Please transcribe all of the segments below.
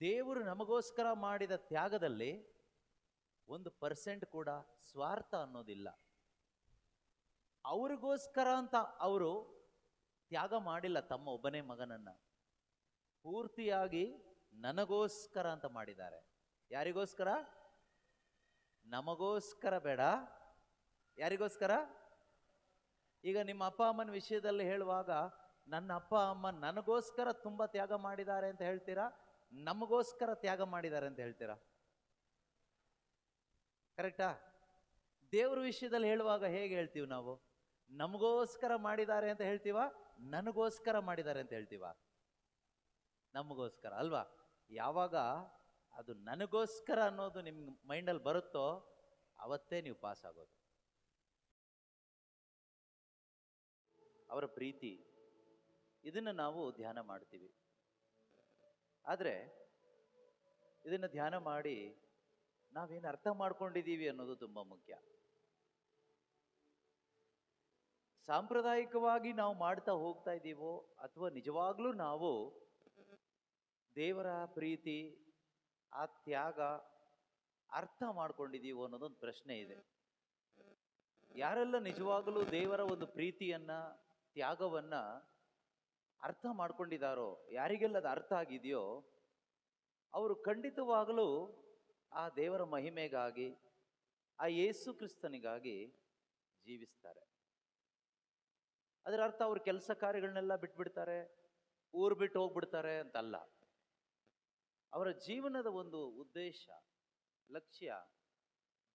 ದೇವರು ನಮಗೋಸ್ಕರ ಮಾಡಿದ ತ್ಯಾಗದಲ್ಲಿ 1% ಕೂಡ ಸ್ವಾರ್ಥ ಅನ್ನೋದಿಲ್ಲ. ಅವ್ರಿಗೋಸ್ಕರ ಅಂತ ಅವರು ತ್ಯಾಗ ಮಾಡಿಲ್ಲ ತಮ್ಮ ಒಬ್ಬನೇ ಮಗನನ್ನ, ಪೂರ್ತಿಯಾಗಿ ನನಗೋಸ್ಕರ ಅಂತ ಮಾಡಿದ್ದಾರೆ. ಯಾರಿಗೋಸ್ಕರ? ನಮಗೋಸ್ಕರ ಬೇಡ. ಯಾರಿಗೋಸ್ಕರ? ಈಗ ನಿಮ್ಮ ಅಪ್ಪ ಅಮ್ಮನ ವಿಷಯದಲ್ಲಿ ಹೇಳುವಾಗ ನನ್ನ ಅಪ್ಪ ಅಮ್ಮ ನನಗೋಸ್ಕರ ತುಂಬಾ ತ್ಯಾಗ ಮಾಡಿದ್ದಾರೆ ಅಂತ ಹೇಳ್ತೀರಾ, ನಮಗೋಸ್ಕರ ತ್ಯಾಗ ಮಾಡಿದ್ದಾರೆ ಅಂತ ಹೇಳ್ತೀರಾ? ಕರೆಕ್ಟಾ? ದೇವ್ರ ವಿಷಯದಲ್ಲಿ ಹೇಳುವಾಗ ಹೇಗೆ ಹೇಳ್ತೀವಿ ನಾವು? ನಮಗೋಸ್ಕರ ಮಾಡಿದ್ದಾರೆ ಅಂತ ಹೇಳ್ತೀವ, ನನಗೋಸ್ಕರ ಮಾಡಿದ್ದಾರೆ ಅಂತ ಹೇಳ್ತೀವ? ನಮಗೋಸ್ಕರ ಅಲ್ವಾ? ಯಾವಾಗ ಅದು ನನಗೋಸ್ಕರ ಅನ್ನೋದು ನಿಮ್ಮ ಮೈಂಡಲ್ಲಿ ಬರುತ್ತೋ ಅವತ್ತೇ ನೀವು ಪಾಸ್ ಆಗೋದು. ಅವರ ಪ್ರೀತಿ, ಇದನ್ನು ನಾವು ಧ್ಯಾನ ಮಾಡ್ತೀವಿ. ಆದರೆ ಇದನ್ನು ಧ್ಯಾನ ಮಾಡಿ ನಾವೇನು ಅರ್ಥ ಮಾಡ್ಕೊಂಡಿದ್ದೀವಿ ಅನ್ನೋದು ತುಂಬ ಮುಖ್ಯ. ಸಾಂಪ್ರದಾಯಿಕವಾಗಿ ನಾವು ಮಾಡ್ತಾ ಹೋಗ್ತಾ ಇದ್ದೀವೋ ಅಥವಾ ನಿಜವಾಗ್ಲೂ ನಾವು ದೇವರ ಪ್ರೀತಿ, ಆ ತ್ಯಾಗ ಅರ್ಥ ಮಾಡ್ಕೊಂಡಿದ್ದೀವೋ ಅನ್ನೋದೊಂದು ಪ್ರಶ್ನೆ ಇದೆ. ಯಾರೆಲ್ಲ ನಿಜವಾಗಲೂ ದೇವರ ಒಂದು ಪ್ರೀತಿಯನ್ನ, ತ್ಯಾಗವನ್ನ ಅರ್ಥ ಮಾಡ್ಕೊಂಡಿದ್ದಾರೋ, ಯಾರಿಗೆಲ್ಲ ಅದು ಅರ್ಥ ಆಗಿದೆಯೋ ಅವರು ಖಂಡಿತವಾಗಲೂ ಆ ದೇವರ ಮಹಿಮೆಗಾಗಿ, ಆ ಯೇಸು ಕ್ರಿಸ್ತನಿಗಾಗಿ ಜೀವಿಸ್ತಾರೆ. ಅದರ ಅರ್ಥ ಅವ್ರ ಕೆಲಸ ಕಾರ್ಯಗಳನ್ನೆಲ್ಲ ಬಿಟ್ಬಿಡ್ತಾರೆ, ಊರು ಬಿಟ್ಟು ಹೋಗ್ಬಿಡ್ತಾರೆ ಅಂತಲ್ಲ. ಅವರ ಜೀವನದ ಒಂದು ಉದ್ದೇಶ, ಲಕ್ಷ್ಯ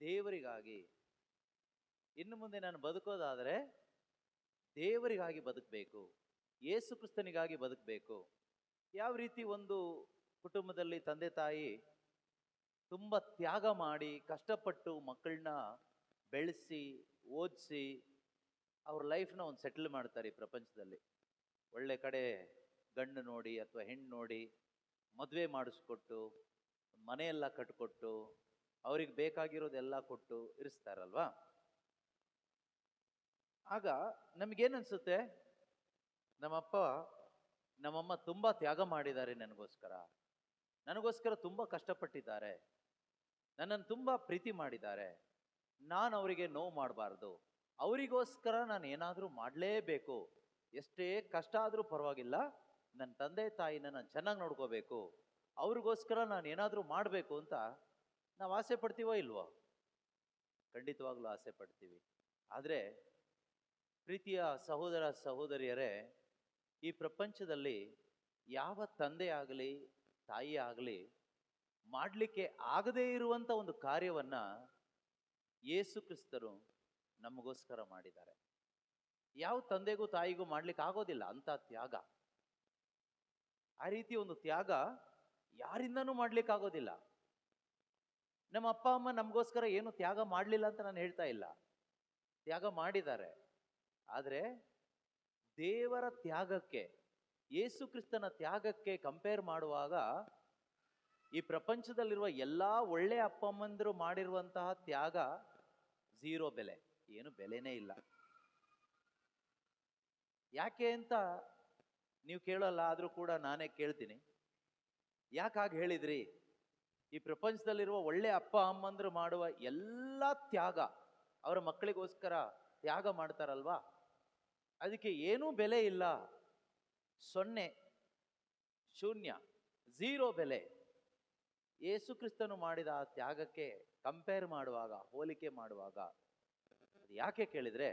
ದೇವರಿಗಾಗಿ. ಇನ್ನು ಮುಂದೆ ನಾನು ಬದುಕೋದಾದರೆ ದೇವರಿಗಾಗಿ ಬದುಕಬೇಕು, ಯೇಸು ಕ್ರಿಸ್ತನಿಗಾಗಿ ಬದುಕಬೇಕು. ಯಾವ ರೀತಿ ಒಂದು ಕುಟುಂಬದಲ್ಲಿ ತಂದೆ ತಾಯಿ ತುಂಬ ತ್ಯಾಗ ಮಾಡಿ ಕಷ್ಟಪಟ್ಟು ಮಕ್ಕಳನ್ನ ಬೆಳೆಸಿ ಓದಿಸಿ ಅವ್ರ ಲೈಫ್ನ ಒಂದು ಸೆಟ್ಲ್ ಮಾಡ್ತಾರೆ ಈ ಪ್ರಪಂಚದಲ್ಲಿ. ಒಳ್ಳೆ ಕಡೆ ಗಂಡು ನೋಡಿ ಅಥವಾ ಹೆಣ್ಣು ನೋಡಿ ಮದುವೆ ಮಾಡಿಸ್ಕೊಟ್ಟು ಮನೆಯೆಲ್ಲ ಕಟ್ಕೊಟ್ಟು ಅವ್ರಿಗೆ ಬೇಕಾಗಿರೋದೆಲ್ಲ ಕೊಟ್ಟು ಇರಿಸ್ತಾರಲ್ವಾ? ಆಗ ನಮಗೇನನ್ಸುತ್ತೆ, ನಮ್ಮಪ್ಪ ನಮ್ಮಮ್ಮ ತುಂಬ ತ್ಯಾಗ ಮಾಡಿದ್ದಾರೆ ನನಗೋಸ್ಕರ ತುಂಬ ಕಷ್ಟಪಟ್ಟಿದ್ದಾರೆ, ನನ್ನನ್ನು ತುಂಬ ಪ್ರೀತಿ ಮಾಡಿದ್ದಾರೆ, ನಾನು ಅವರಿಗೆ ನೋವು ಮಾಡಬಾರ್ದು, ಅವರಿಗೋಸ್ಕರ ನಾನು ಏನಾದರೂ ಮಾಡಲೇಬೇಕು, ಎಷ್ಟೇ ಕಷ್ಟ ಆದರೂ ಪರವಾಗಿಲ್ಲ, ನನ್ನ ತಂದೆ ತಾಯಿನ ನಾನು ಚೆನ್ನಾಗಿ ನೋಡ್ಕೋಬೇಕು, ಅವ್ರಿಗೋಸ್ಕರ ನಾನು ಏನಾದರೂ ಮಾಡಬೇಕು ಅಂತ ನಾವು ಆಸೆ ಪಡ್ತೀವೋ ಇಲ್ವೋ? ಖಂಡಿತವಾಗ್ಲೂ ಆಸೆ ಪಡ್ತೀವಿ. ಆದರೆ ಪ್ರೀತಿಯ ಸಹೋದರ ಸಹೋದರಿಯರೇ, ಈ ಪ್ರಪಂಚದಲ್ಲಿ ಯಾವ ತಂದೆ ಆಗಲಿ ತಾಯಿ ಆಗಲಿ ಮಾಡಲಿಕ್ಕೆ ಆಗದೇ ಇರುವಂಥ ಒಂದು ಕಾರ್ಯವನ್ನ ಯೇಸು ಕ್ರಿಸ್ತರು ನಮಗೋಸ್ಕರ ಮಾಡಿದ್ದಾರೆ. ಯಾವ ತಂದೆಗೂ ತಾಯಿಗೂ ಮಾಡ್ಲಿಕ್ಕೆ ಆಗೋದಿಲ್ಲ ಅಂತ ತ್ಯಾಗ. ಆ ರೀತಿ ಒಂದು ತ್ಯಾಗ ಯಾರಿಂದನೂ ಮಾಡ್ಲಿಕ್ಕೆ ಆಗೋದಿಲ್ಲ. ನಮ್ಮ ಅಪ್ಪ ಅಮ್ಮ ನಮಗೋಸ್ಕರ ಏನು ತ್ಯಾಗ ಮಾಡಲಿಲ್ಲ ಅಂತ ನಾನು ಹೇಳ್ತಾ ಇಲ್ಲ, ತ್ಯಾಗ ಮಾಡಿದ್ದಾರೆ. ಆದರೆ ದೇವರ ತ್ಯಾಗಕ್ಕೆ, ಯೇಸು ಕ್ರಿಸ್ತನ ತ್ಯಾಗಕ್ಕೆ ಕಂಪೇರ್ ಮಾಡುವಾಗ ಈ ಪ್ರಪಂಚದಲ್ಲಿರುವ ಎಲ್ಲ ಒಳ್ಳೆ ಅಪ್ಪ ಅಮ್ಮಂದಿರು ಮಾಡಿರುವಂತಹ ತ್ಯಾಗ ಝೀರೋ ಬೆಲೆ, ಏನು ಬೆಲೆನೇ ಇಲ್ಲ. ಯಾಕೆ ಅಂತ ನೀವು ಕೇಳಲ್ಲ, ಆದರೂ ಕೂಡ ನಾನೇ ಕೇಳ್ತೀನಿ. ಯಾಕಾಗಿ ಹೇಳಿದ್ರಿ? ಈ ಪ್ರಪಂಚದಲ್ಲಿರುವ ಒಳ್ಳೆ ಅಪ್ಪ ಅಮ್ಮಂದ್ರು ಮಾಡುವ ಎಲ್ಲ ತ್ಯಾಗ, ಅವರ ಮಕ್ಕಳಿಗೋಸ್ಕರ ತ್ಯಾಗ ಮಾಡ್ತಾರಲ್ವಾ, ಅದಕ್ಕೆ ಏನೂ ಬೆಲೆ ಇಲ್ಲ, 0, ಶೂನ್ಯ, ಝೀರೋ ಬೆಲೆ. ಯೇಸು ಕ್ರಿಸ್ತನು ಮಾಡಿದ ಆ ತ್ಯಾಗಕ್ಕೆ ಕಂಪೇರ್ ಮಾಡುವಾಗ, ಹೋಲಿಕೆ ಮಾಡುವಾಗ, ಅದು ಯಾಕೆ ಕೇಳಿದ್ರೆ,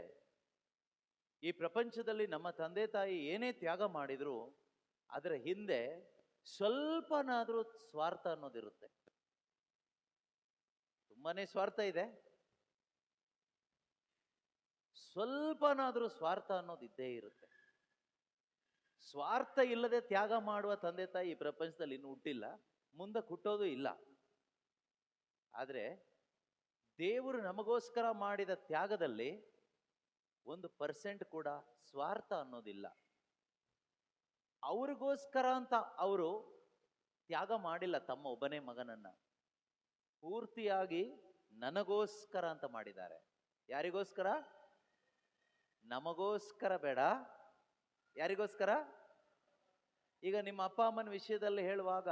ಈ ಪ್ರಪಂಚದಲ್ಲಿ ನಮ್ಮ ತಂದೆ ತಾಯಿ ಏನೇ ತ್ಯಾಗ ಮಾಡಿದ್ರು ಅದರ ಹಿಂದೆ ಸ್ವಲ್ಪನಾದ್ರೂ ಸ್ವಾರ್ಥ ಅನ್ನೋದಿರುತ್ತೆ. ತುಂಬಾನೇ ಸ್ವಾರ್ಥ ಇದೆ, ಸ್ವಲ್ಪನಾದ್ರೂ ಸ್ವಾರ್ಥ ಅನ್ನೋದು ಇದ್ದೇ ಇರುತ್ತೆ. ಸ್ವಾರ್ಥ ಇಲ್ಲದೆ ತ್ಯಾಗ ಮಾಡುವ ತಂದೆ ತಾಯಿ ಈ ಪ್ರಪಂಚದಲ್ಲಿ ಇನ್ನು ಹುಟ್ಟಿಲ್ಲ, ಮುಂದೆ ಹುಟ್ಟೋದು ಇಲ್ಲ. ಆದರೆ ದೇವರು ನಮಗೋಸ್ಕರ ಮಾಡಿದ ತ್ಯಾಗದಲ್ಲಿ 1% ಕೂಡ ಸ್ವಾರ್ಥ ಅನ್ನೋದಿಲ್ಲ. ಅವ್ರಿಗೋಸ್ಕರ ಅಂತ ಅವರು ತ್ಯಾಗ ಮಾಡಿಲ್ಲ ತಮ್ಮ ಒಬ್ಬನೇ ಮಗನನ್ನ, ಪೂರ್ತಿಯಾಗಿ ನನಗೋಸ್ಕರ ಅಂತ ಮಾಡಿದ್ದಾರೆ. ಯಾರಿಗೋಸ್ಕರ? ನಮಗೋಸ್ಕರ ಬೇಡ. ಯಾರಿಗೋಸ್ಕರ? ಈಗ ನಿಮ್ಮ ಅಪ್ಪ ಅಮ್ಮನ ವಿಷಯದಲ್ಲಿ ಹೇಳುವಾಗ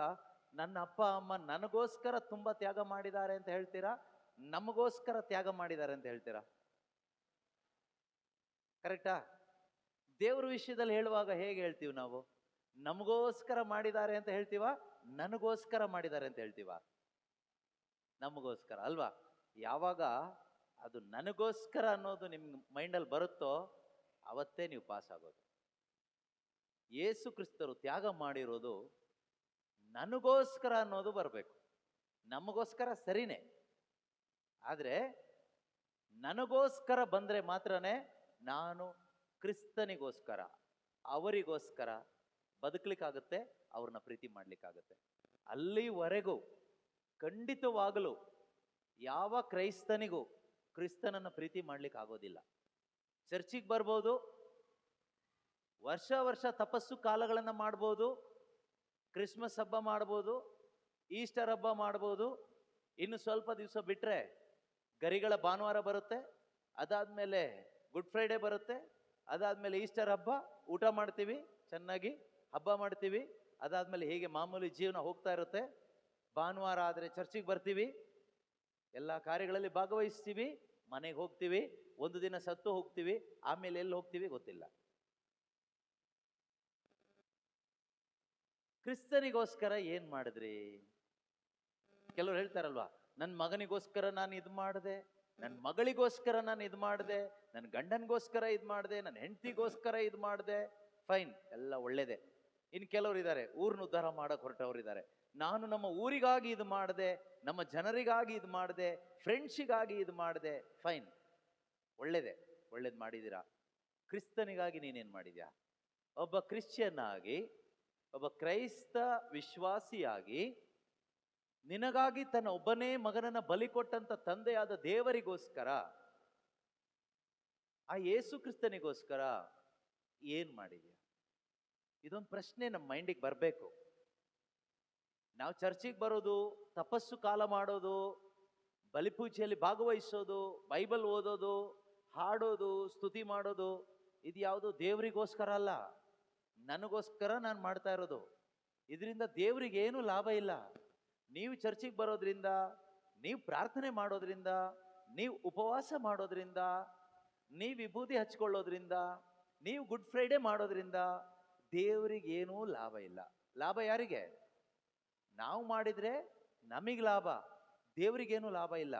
ನನ್ನ ಅಪ್ಪ ಅಮ್ಮ ನನಗೋಸ್ಕರ ತುಂಬಾ ತ್ಯಾಗ ಮಾಡಿದ್ದಾರೆ ಅಂತ ಹೇಳ್ತೀರಾ, ನಮಗೋಸ್ಕರ ತ್ಯಾಗ ಮಾಡಿದ್ದಾರೆ ಅಂತ ಹೇಳ್ತೀರಾ? ಕರೆಕ್ಟಾ? ದೇವ್ರ ವಿಷಯದಲ್ಲಿ ಹೇಳುವಾಗ ಹೇಗೆ ಹೇಳ್ತೀವಿ ನಾವು? ನಮಗೋಸ್ಕರ ಮಾಡಿದ್ದಾರೆ ಅಂತ ಹೇಳ್ತೀವ, ನನಗೋಸ್ಕರ ಮಾಡಿದ್ದಾರೆ ಅಂತ ಹೇಳ್ತೀವ? ನಮಗೋಸ್ಕರ ಅಲ್ವಾ? ಯಾವಾಗ ಅದು ನನಗೋಸ್ಕರ ಅನ್ನೋದು ನಿಮ್ ಮೈಂಡಲ್ಲಿ ಬರುತ್ತೋ ಅವತ್ತೇ ನೀವು ಪಾಸ್ ಆಗೋದು. ಯೇಸು ಕ್ರಿಸ್ತರು ತ್ಯಾಗ ಮಾಡಿರೋದು ನನಗೋಸ್ಕರ ಅನ್ನೋದು ಬರಬೇಕು. ನಮಗೋಸ್ಕರ ಸರಿನೇ, ಆದ್ರೆ ನನಗೋಸ್ಕರ ಬಂದ್ರೆ ಮಾತ್ರನೇ ನಾನು ಕ್ರಿಸ್ತನಿಗೋಸ್ಕರ, ಅವರಿಗೋಸ್ಕರ ಬದುಕಲಿಕ್ಕಾಗುತ್ತೆ, ಅವ್ರನ್ನ ಪ್ರೀತಿ ಮಾಡ್ಲಿಕ್ಕಾಗುತ್ತೆ. ಅಲ್ಲಿವರೆಗೂ ಖಂಡಿತವಾಗಲು ಯಾವ ಕ್ರೈಸ್ತನಿಗೂ ಕ್ರಿಸ್ತನನ್ನ ಪ್ರೀತಿ ಮಾಡ್ಲಿಕ್ಕೆ ಆಗೋದಿಲ್ಲ. ಚರ್ಚಿಗೆ ಬರ್ಬೋದು, ವರ್ಷ ವರ್ಷ ತಪಸ್ಸು ಕಾಲಗಳನ್ನು ಮಾಡ್ಬೋದು, ಕ್ರಿಸ್ಮಸ್ ಹಬ್ಬ ಮಾಡ್ಬೋದು, ಈಸ್ಟರ್ ಹಬ್ಬ ಮಾಡ್ಬೋದು, ಇನ್ನು ಸ್ವಲ್ಪ ದಿವಸ ಬಿಟ್ಟರೆ ಗರಿಗಳ ಭಾನುವಾರ ಬರುತ್ತೆ, ಅದಾದಮೇಲೆ ಗುಡ್ ಫ್ರೈಡೇ ಬರುತ್ತೆ, ಅದಾದಮೇಲೆ ಈಸ್ಟರ್ ಹಬ್ಬ, ಊಟ ಮಾಡ್ತೀವಿ, ಚೆನ್ನಾಗಿ ಹಬ್ಬ ಮಾಡ್ತೀವಿ, ಅದಾದಮೇಲೆ ಹೀಗೆ ಮಾಮೂಲಿ ಜೀವನ ಹೋಗ್ತಾ ಇರುತ್ತೆ. ಭಾನುವಾರ ಆದರೆ ಚರ್ಚಿಗೆ ಬರ್ತೀವಿ, ಎಲ್ಲ ಕಾರ್ಯಗಳಲ್ಲಿ ಭಾಗವಹಿಸ್ತೀವಿ, ಮನೆಗೆ ಹೋಗ್ತೀವಿ, ಒಂದು ದಿನ ಸತ್ತು ಹೋಗ್ತೀವಿ, ಆಮೇಲೆ ಎಲ್ಲಿ ಹೋಗ್ತೀವಿ ಗೊತ್ತಿಲ್ಲ. ಕ್ರಿಸ್ತನಿಗೋಸ್ಕರ ಏನ್ ಮಾಡಿದ್ರಿ? ಕೆಲವ್ರು ಹೇಳ್ತಾರಲ್ವಾ, ನನ್ನ ಮಗನಿಗೋಸ್ಕರ ನಾನು ಇದು ಮಾಡಿದೆ, ನನ್ನ ಮಗಳಿಗೋಸ್ಕರ ನಾನು ಇದು ಮಾಡಿದೆ, ನನ್ನ ಗಂಡನಿಗೋಸ್ಕರ ಇದು ಮಾಡಿದೆ, ನನ್ನ ಹೆಂಡತಿಗೋಸ್ಕರ ಇದು ಮಾಡಿದೆ. ಫೈನ್, ಎಲ್ಲ ಒಳ್ಳೇದೆ. ಇನ್ನು ಕೆಲವರು ಇದ್ದಾರೆ, ಊರನ್ನ ಉದ್ಧಾರ ಮಾಡಕ್ ಹೊರಟವ್ರು ಇದ್ದಾರೆ. ನಾನು ನಮ್ಮ ಊರಿಗಾಗಿ ಇದು ಮಾಡಿದೆ, ನಮ್ಮ ಜನರಿಗಾಗಿ ಇದು ಮಾಡಿದೆ, ಫ್ರೆಂಡ್ಸಿಗಾಗಿ ಇದು ಮಾಡಿದೆ. ಫೈನ್, ಒಳ್ಳೇದೆ, ಒಳ್ಳೇದು ಮಾಡಿದ್ದೀರಾ. ಕ್ರಿಸ್ತನಿಗಾಗಿ ನೀನೇನು ಮಾಡಿದ್ಯಾ? ಒಬ್ಬ ಕ್ರಿಶ್ಚಿಯನ್ ಆಗಿ, ಒಬ್ಬ ಕ್ರೈಸ್ತ ವಿಶ್ವಾಸಿಯಾಗಿ, ನಿನಗಾಗಿ ತನ್ನ ಒಬ್ಬನೇ ಮಗನನ್ನ ಬಲಿ ಕೊಟ್ಟಂತ ತಂದೆಯಾದ ದೇವರಿಗೋಸ್ಕರ, ಆ ಯೇಸು ಕ್ರಿಸ್ತನಿಗೋಸ್ಕರ ಏನ್ ಮಾಡಿದ್ಯಾ? ಇದೊಂದು ಪ್ರಶ್ನೆ ನಮ್ಮ ಮೈಂಡಿಗೆ ಬರಬೇಕು. ನಾವು ಚರ್ಚಿಗೆ ಬರೋದು, ತಪಸ್ಸು ಕಾಲ ಮಾಡೋದು, ಬಲಿಪೂಜೆಯಲ್ಲಿ ಭಾಗವಹಿಸೋದು, ಬೈಬಲ್ ಓದೋದು, ಹಾಡೋದು, ಸ್ತುತಿ ಮಾಡೋದು, ಇದು ಯಾವುದು ದೇವರಿಗೋಸ್ಕರ ಅಲ್ಲ, ನನಗೋಸ್ಕರ ನಾನು ಮಾಡ್ತಾ ಇರೋದು. ಇದರಿಂದ ದೇವರಿಗೆ ಏನು ಲಾಭ ಇಲ್ಲ. ನೀವು ಚರ್ಚಿಗೆ ಬರೋದ್ರಿಂದ, ನೀವು ಪ್ರಾರ್ಥನೆ ಮಾಡೋದ್ರಿಂದ, ನೀವು ಉಪವಾಸ ಮಾಡೋದ್ರಿಂದ, ನೀವು ವಿಭೂತಿ ಹಚ್ಕೊಳ್ಳೋದ್ರಿಂದ, ನೀವು ಗುಡ್ ಫ್ರೈಡೇ ಮಾಡೋದ್ರಿಂದ ದೇವರಿಗೆ ಏನೂ ಲಾಭ ಇಲ್ಲ. ಲಾಭ ಯಾರಿಗೆ? ನಾವು ಮಾಡಿದ್ರೆ ನಮಗೆ ಲಾಭ, ದೇವರಿಗೇನು ಲಾಭ ಇಲ್ಲ.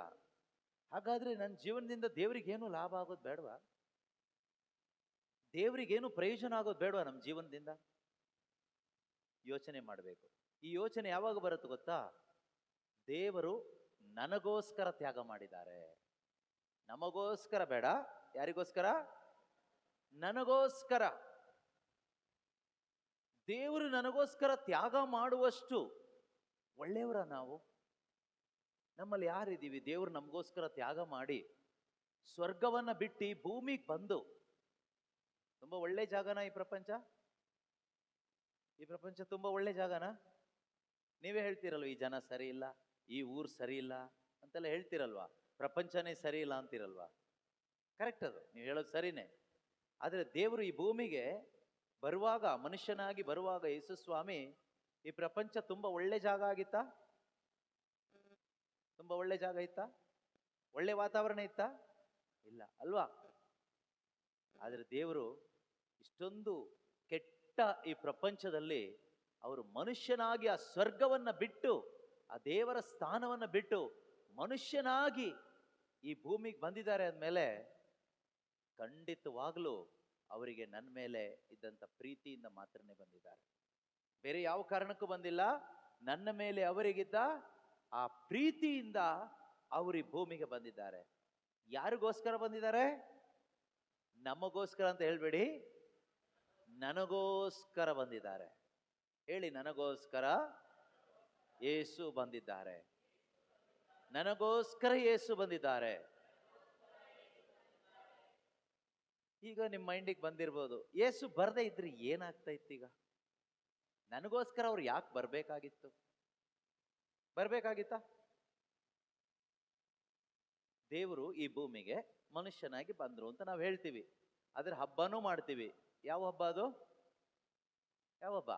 ಹಾಗಾದ್ರೆ ನನ್ನ ಜೀವನದಿಂದ ದೇವರಿಗೇನು ಲಾಭ ಆಗೋದು ಬೇಡವಾ? ದೇವರಿಗೇನು ಪ್ರಯೋಜನ ಆಗೋದು ಬೇಡವಾ ನಮ್ಮ ಜೀವನದಿಂದ? ಯೋಚನೆ ಮಾಡಬೇಕು. ಈ ಯೋಚನೆ ಯಾವಾಗ ಬರುತ್ತೆ ಗೊತ್ತಾ? ದೇವರು ನನಗೋಸ್ಕರ ತ್ಯಾಗ ಮಾಡಿದ್ದಾರೆ. ನಮಗೋಸ್ಕರ ಬೇಡ, ಯಾರಿಗೋಸ್ಕರ? ನನಗೋಸ್ಕರ. ದೇವರು ನನಗೋಸ್ಕರ ತ್ಯಾಗ ಮಾಡುವಷ್ಟು ಒಳ್ಳೆಯವರ ನಾವು? ನಮ್ಮಲ್ಲಿ ಯಾರಿದ್ದೀವಿ ದೇವರು ನಮಗೋಸ್ಕರ ತ್ಯಾಗ ಮಾಡಿ ಸ್ವರ್ಗವನ್ನ ಬಿಟ್ಟು ಭೂಮಿಗೆ ಬಂದು? ತುಂಬಾ ಒಳ್ಳೆ ಜಾಗನ ಈ ಪ್ರಪಂಚ? ಈ ಪ್ರಪಂಚ ತುಂಬಾ ಒಳ್ಳೆ ಜಾಗನ? ನೀವೇ ಹೇಳ್ತೀರಲ್ವ, ಈ ಜನ ಸರಿ ಇಲ್ಲ, ಈ ಊರು ಸರಿ ಇಲ್ಲ ಅಂತೆಲ್ಲ ಹೇಳ್ತೀರಲ್ವಾ, ಪ್ರಪಂಚನೇ ಸರಿ ಇಲ್ಲ ಅಂತೀರಲ್ವಾ. ಕರೆಕ್ಟ್, ಅದು ನೀವು ಹೇಳೋದು ಸರಿನೇ. ಆದರೆ ದೇವರು ಈ ಭೂಮಿಗೆ ಬರುವಾಗ, ಮನುಷ್ಯನಾಗಿ ಬರುವಾಗ, ಯೇಸು ಸ್ವಾಮಿ, ಈ ಪ್ರಪಂಚ ತುಂಬಾ ಒಳ್ಳೆ ಜಾಗ ಆಗಿತ್ತಾ? ತುಂಬಾ ಒಳ್ಳೆ ಜಾಗ ಇತ್ತಾ? ಒಳ್ಳೆ ವಾತಾವರಣ ಇತ್ತಾ? ಇಲ್ಲ ಅಲ್ವಾ? ಆದರೆ ದೇವರು ಇಷ್ಟೊಂದು ಕೆಟ್ಟ ಈ ಪ್ರಪಂಚದಲ್ಲಿ ಅವರು ಮನುಷ್ಯನಾಗಿ ಆ ಸ್ವರ್ಗವನ್ನ ಬಿಟ್ಟು, ಆ ದೇವರ ಸ್ಥಾನವನ್ನ ಬಿಟ್ಟು ಮನುಷ್ಯನಾಗಿ ಈ ಭೂಮಿಗೆ ಬಂದಿದ್ದಾರೆ ಅಂದಮೇಲೆ ಖಂಡಿತವಾಗ್ಲೂ ಅವರಿಗೆ ನನ್ನ ಮೇಲೆ ಇದ್ದಂಥ ಪ್ರೀತಿಯಿಂದ ಮಾತ್ರನೇ ಬಂದಿದ್ದಾರೆ, ಬೇರೆ ಯಾವ ಕಾರಣಕ್ಕೂ ಬಂದಿಲ್ಲ. ನನ್ನ ಮೇಲೆ ಅವರಿಗಿದ್ದ ಆ ಪ್ರೀತಿಯಿಂದ ಅವರು ಈ ಭೂಮಿಗೆ ಬಂದಿದ್ದಾರೆ. ಯಾರಿಗೋಸ್ಕರ ಬಂದಿದ್ದಾರೆ? ನಮಗೋಸ್ಕರ ಅಂತ ಹೇಳ್ಬೇಡಿ, ನನಗೋಸ್ಕರ ಬಂದಿದ್ದಾರೆ. ಹೇಳಿ, ನನಗೋಸ್ಕರ ಯೇಸು ಬಂದಿದ್ದಾರೆ. ನನಗೋಸ್ಕರ ಯೇಸು ಬಂದಿದ್ದಾರೆ. ಈಗ ನಿಮ್ಮ ಮೈಂಡಿಗೆ ಬಂದಿರ್ಬೋದು, ಯೇಸು ಬರದೇ ಇದ್ರೆ ಏನಾಗ್ತಾ ಇತ್ತು? ಈಗ ನನಗೋಸ್ಕರ ಅವ್ರು ಯಾಕೆ ಬರ್ಬೇಕಾಗಿತ್ತು? ಬರ್ಬೇಕಾಗಿತ್ತಾ? ದೇವರು ಈ ಭೂಮಿಗೆ ಮನುಷ್ಯನಾಗಿ ಬಂದ್ರು ಅಂತ ನಾವು ಹೇಳ್ತೀವಿ, ಅದ್ರ ಹಬ್ಬನೂ ಮಾಡ್ತೀವಿ. ಯಾವ ಹಬ್ಬ ಅದು? ಯಾವ ಹಬ್ಬ?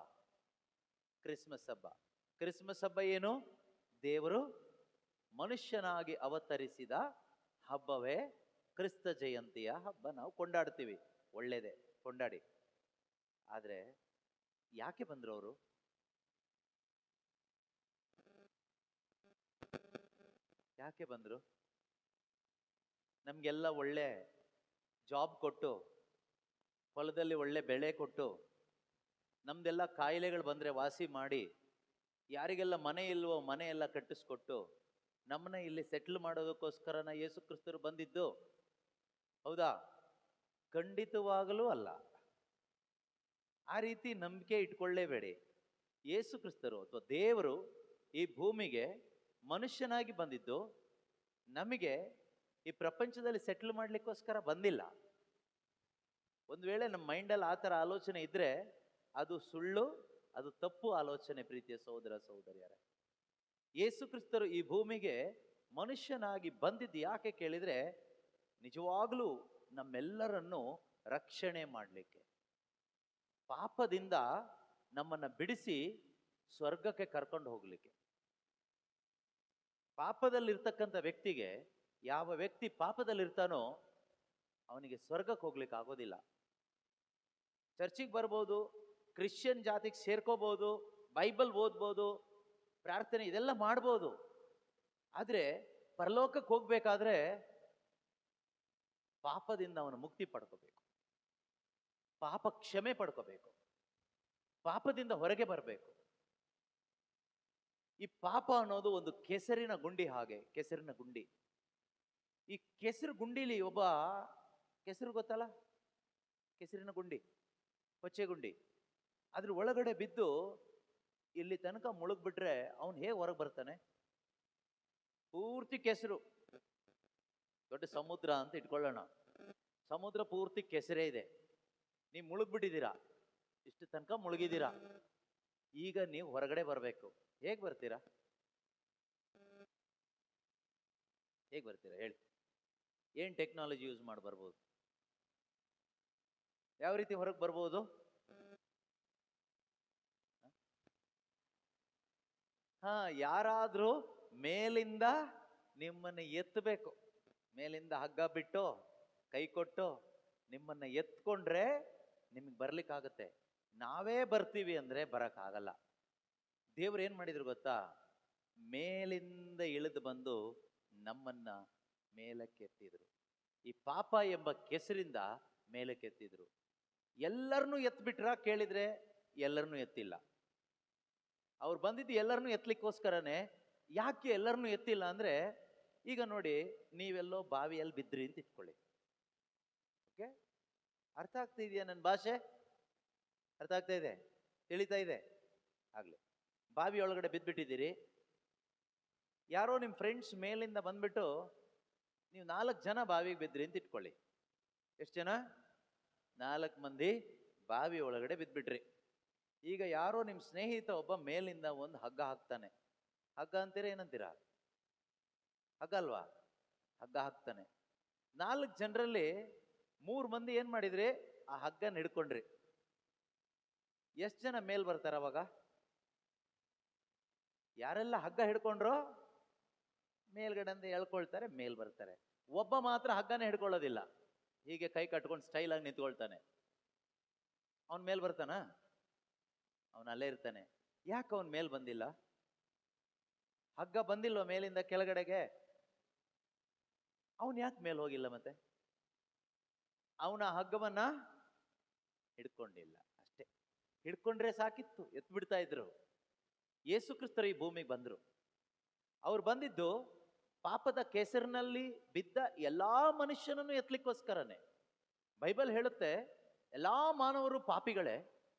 ಕ್ರಿಸ್ಮಸ್ ಹಬ್ಬ. ಕ್ರಿಸ್ಮಸ್ ಹಬ್ಬ ಏನು? ದೇವರು ಮನುಷ್ಯನಾಗಿ ಅವತರಿಸಿದ ಹಬ್ಬವೇ ಕ್ರಿಸ್ತ ಜಯಂತಿಯ ಹಬ್ಬ. ನಾವು ಕೊಂಡಾಡ್ತೀವಿ, ಒಳ್ಳೇದೇ, ಕೊಂಡಾಡಿ. ಆದ್ರೆ ಯಾಕೆ ಬಂದ್ರು ಅವರು? ಯಾಕೆ ಬಂದ್ರು? ನಮ್ಗೆಲ್ಲ ಒಳ್ಳೆ ಜಾಬ್ ಕೊಟ್ಟು, ಹೊಲದಲ್ಲಿ ಒಳ್ಳೆ ಬೆಳೆ ಕೊಟ್ಟು, ನಮ್ದೆಲ್ಲ ಕಾಯಿಲೆಗಳು ಬಂದ್ರೆ ವಾಸಿ ಮಾಡಿ, ಯಾರಿಗೆಲ್ಲ ಮನೆ ಇಲ್ವೋ ಮನೆ ಎಲ್ಲ ಕಟ್ಟಿಸ್ಕೊಟ್ಟು, ನಮ್ಮನ್ನ ಇಲ್ಲಿ ಸೆಟ್ಲ್ ಮಾಡೋದಕ್ಕೋಸ್ಕರನ ಯೇಸು ಕ್ರಿಸ್ತರು ಬಂದಿದ್ದು? ಹೌದಾ? ಖಂಡಿತವಾಗಲೂ ಅಲ್ಲ. ಆ ರೀತಿ ನಂಬಿಕೆ ಇಟ್ಕೊಳ್ಳೇಬೇಡಿ. ಯೇಸು ಕ್ರಿಸ್ತರು ಅಥವಾ ದೇವರು ಈ ಭೂಮಿಗೆ ಮನುಷ್ಯನಾಗಿ ಬಂದಿದ್ದು ನಮಗೆ ಈ ಪ್ರಪಂಚದಲ್ಲಿ ಸೆಟ್ಲ್ ಮಾಡ್ಲಿಕ್ಕೋಸ್ಕರ ಬಂದಿಲ್ಲ. ಒಂದು ವೇಳೆ ನಮ್ಮ ಮೈಂಡಲ್ಲಿ ಆ ಥರ ಆಲೋಚನೆ ಇದ್ರೆ ಅದು ಸುಳ್ಳು, ಅದು ತಪ್ಪು ಆಲೋಚನೆ. ಪ್ರೀತಿಯ ಸಹೋದರ ಸಹೋದರಿಯರೇ, ಯೇಸು ಕ್ರಿಸ್ತರು ಈ ಭೂಮಿಗೆ ಮನುಷ್ಯನಾಗಿ ಬಂದಿದ್ದು ಯಾಕೆ ಕೇಳಿದ್ರೆ, ನಿಜವಾಗ್ಲೂ ನಮ್ಮೆಲ್ಲರನ್ನು ರಕ್ಷಣೆ ಮಾಡಲಿಕ್ಕೆ, ಪಾಪದಿಂದ ನಮ್ಮನ್ನ ಬಿಡಿಸಿ ಸ್ವರ್ಗಕ್ಕೆ ಕರ್ಕೊಂಡು ಹೋಗ್ಲಿಕ್ಕೆ. ಪಾಪದಲ್ಲಿರ್ತಕ್ಕಂಥ ವ್ಯಕ್ತಿಗೆ, ಯಾವ ವ್ಯಕ್ತಿ ಪಾಪದಲ್ಲಿರ್ತಾನೋ ಅವನಿಗೆ ಸ್ವರ್ಗಕ್ಕೆ ಹೋಗ್ಲಿಕ್ಕೆ ಆಗೋದಿಲ್ಲ. ಚರ್ಚಿಗೆ ಬರ್ಬೋದು, ಕ್ರಿಶ್ಚಿಯನ್ ಜಾತಿಗೆ ಸೇರ್ಕೋಬಹುದು, ಬೈಬಲ್ ಓದ್ಬೋದು, ಪ್ರಾರ್ಥನೆ ಇದೆಲ್ಲ ಮಾಡ್ಬೋದು. ಆದ್ರೆ ಪರಲೋಕಕ್ಕೆ ಹೋಗ್ಬೇಕಾದ್ರೆ ಪಾಪದಿಂದ ಅವನು ಮುಕ್ತಿ ಪಡ್ಕೋಬೇಕು, ಪಾಪ ಕ್ಷಮೆ ಪಡ್ಕೋಬೇಕು, ಪಾಪದಿಂದ ಹೊರಗೆ ಬರಬೇಕು. ಈ ಪಾಪ ಅನ್ನೋದು ಒಂದು ಕೆಸರಿನ ಗುಂಡಿ ಹಾಗೆ, ಕೆಸರಿನ ಗುಂಡಿ. ಈ ಕೆಸರು ಗುಂಡಿಲಿ ಒಬ್ಬ, ಕೆಸರು ಗೊತ್ತಲ್ಲ, ಕೆಸರಿನ ಗುಂಡಿ, ಕೊಚ್ಚೆ ಗುಂಡಿ, ಅದ್ರ ಒಳಗಡೆ ಬಿದ್ದು ಇಲ್ಲಿ ತನಕ ಮುಳುಗ್ಬಿಟ್ರೆ ಅವನು ಹೇಗೆ ಹೊರಗೆ ಬರ್ತಾನೆ? ಪೂರ್ತಿ ಕೆಸರು. ದೊಡ್ಡ ಸಮುದ್ರ ಅಂತ ಇಟ್ಕೊಳ್ಳೋಣ, ಸಮುದ್ರ ಪೂರ್ತಿ ಕೆಸರೇ ಇದೆ, ನೀವು ಮುಳುಗ್ಬಿಟ್ಟಿದ್ದೀರಾ, ಇಷ್ಟು ತನಕ ಮುಳುಗಿದ್ದೀರಾ. ಈಗ ನೀವು ಹೊರಗಡೆ ಬರಬೇಕು. ಹೇಗೆ ಬರ್ತೀರಾ? ಹೇಗೆ ಬರ್ತೀರಾ ಹೇಳಿ? ಏನ್ ಟೆಕ್ನಾಲಜಿ ಯೂಸ್ ಮಾಡಿ ಬರ್ಬೋದು? ಯಾವ ರೀತಿ ಹೊರಗೆ ಬರ್ಬೋದು? ಯಾರಾದ್ರೂ ಮೇಲಿಂದ ನಿಮ್ಮನ್ನ ಎತ್ತಬೇಕು, ಮೇಲಿಂದ ಹಗ್ಗ ಬಿಟ್ಟು ಕೈ ಕೊಟ್ಟು ನಿಮ್ಮನ್ನ ಎತ್ಕೊಂಡ್ರೆ ನಿಮಗೆ ಬರ್ಲಿಕ್ಕಾಗತ್ತೆ. ನಾವೇ ಬರ್ತೀವಿ ಅಂದ್ರೆ ಬರಕ್ಕಾಗಲ್ಲ. ದೇವ್ರು ಏನ್ ಮಾಡಿದ್ರು ಗೊತ್ತಾ? ಮೇಲಿಂದ ಇಳಿದು ಬಂದು ನಮ್ಮನ್ನ ಮೇಲಕ್ಕೆತ್ತಿದ್ರು. ಈ ಪಾಪ ಎಂಬ ಕೆಸರಿಂದ ಮೇಲಕ್ಕೆತ್ತಿದ್ರು. ಎಲ್ಲರನ್ನೂ ಎತ್ಬಿಟ್ರ ಕೇಳಿದ್ರೆ ಎಲ್ಲರನ್ನೂ ಎತ್ತಿಲ್ಲ. ಅವ್ರು ಬಂದಿದ್ದು ಎಲ್ಲರನ್ನೂ ಎತ್ತಲಿಕ್ಕೋಸ್ಕರನೇ. ಯಾಕೆ ಎಲ್ಲರನ್ನೂ ಎತ್ತಿಲ್ಲ ಅಂದ್ರೆ, ಈಗ ನೋಡಿ, ನೀವೆಲ್ಲೋ ಬಾವಿಯಲ್ಲಿ ಬಿದ್ರಿ ಅಂತ ಇಟ್ಕೊಳ್ಳಿ. ಓಕೆ, ಅರ್ಥ ಆಗ್ತಾ ಇದೆಯಾ ನನ್ನ ಭಾಷೆ? ಅರ್ಥ ಆಗ್ತಾ ಇದೆ? ತಿಳಿತಾ ಇದೆ? ಆಗ್ಲಿ. ಬಾವಿ ಒಳಗಡೆ ಬಿದ್ದ್ಬಿಟ್ಟಿದ್ದೀರಿ. ಯಾರೋ ನಿಮ್ಮ ಫ್ರೆಂಡ್ಸ್ ಮೇಲಿಂದ ಬಂದ್ಬಿಟ್ಟು, ನೀವು 4 ಜನ ಬಾವಿಗೆ ಬಿದ್ರಿ ಅಂತ ಇಟ್ಕೊಳ್ಳಿ. ಎಷ್ಟು ಜನ? 4 ಮಂದಿ ಬಾವಿ ಒಳಗಡೆ ಬಿದ್ದ್ಬಿಟ್ರಿ. ಈಗ ಯಾರೋ ನಿಮ್ಮ ಸ್ನೇಹಿತ ಒಬ್ಬ ಮೇಲಿಂದ ಒಂದು ಹಗ್ಗ ಹಾಕ್ತಾನೆ. ಹಗ್ಗ ಅಂತೀರಾ ಏನಂತೀರಾ? ಹಗ್ಗ ಅಲ್ವಾ? ಹಗ್ಗ ಹಾಕ್ತಾನೆ. 4 ಜನರಲ್ಲಿ 3 ಮಂದಿ ಏನ್ ಮಾಡಿದ್ರಿ? ಆ ಹಗ್ಗನ ಹಿಡ್ಕೊಂಡ್ರಿ. ಎಷ್ಟು ಜನ ಮೇಲ್ ಬರ್ತಾರ ಅವಾಗ? ಯಾರೆಲ್ಲ ಹಗ್ಗ ಹಿಡ್ಕೊಂಡ್ರೋ ಮೇಲ್ಗಡೆ ಅಂತ ಎಳ್ಕೊಳ್ತಾರೆ, ಮೇಲ್ ಬರ್ತಾರೆ. ಒಬ್ಬ ಮಾತ್ರ ಹಗ್ಗನೇ ಹಿಡ್ಕೊಳ್ಳೋದಿಲ್ಲ, ಹೀಗೆ ಕೈ ಕಟ್ಕೊಂಡು ಸ್ಟೈಲ್ ಆಗಿ ನಿಂತ್ಕೊಳ್ತಾನೆ. ಅವನ್ ಮೇಲ್ ಬರ್ತಾನ? ಅವನ್ ಅಲ್ಲೇ ಇರ್ತಾನೆ. ಯಾಕೆ ಅವನ್ ಮೇಲ್ ಬಂದಿಲ್ಲ? ಹಗ್ಗ ಬಂದಿಲ್ವ ಮೇಲಿಂದ ಕೆಳಗಡೆಗೆ? ಅವನ್ ಯಾಕೆ ಮೇಲ್ ಹೋಗಿಲ್ಲ? ಮತ್ತೆ ಅವನ ಹಗ್ಗವನ್ನ ಹಿಡ್ಕೊಂಡಿಲ್ಲ ಅಷ್ಟೇ. ಹಿಡ್ಕೊಂಡ್ರೆ ಸಾಕಿತ್ತು, ಎತ್ ಬಿಡ್ತಾ ಇದ್ರು. ಯೇಸು ಕ್ರಿಸ್ತರು ಈ ಭೂಮಿಗೆ ಬಂದ್ರು. ಅವ್ರು ಬಂದಿದ್ದು ಪಾಪದ ಕೆಸರಿನಲ್ಲಿ ಬಿದ್ದ ಎಲ್ಲಾ ಮನುಷ್ಯನನ್ನು ಎತ್ತಲಿಕ್ಕೋಸ್ಕರನೇ. ಬೈಬಲ್ ಹೇಳುತ್ತೆ, ಎಲ್ಲಾ ಮಾನವರು ಪಾಪಿಗಳೇ,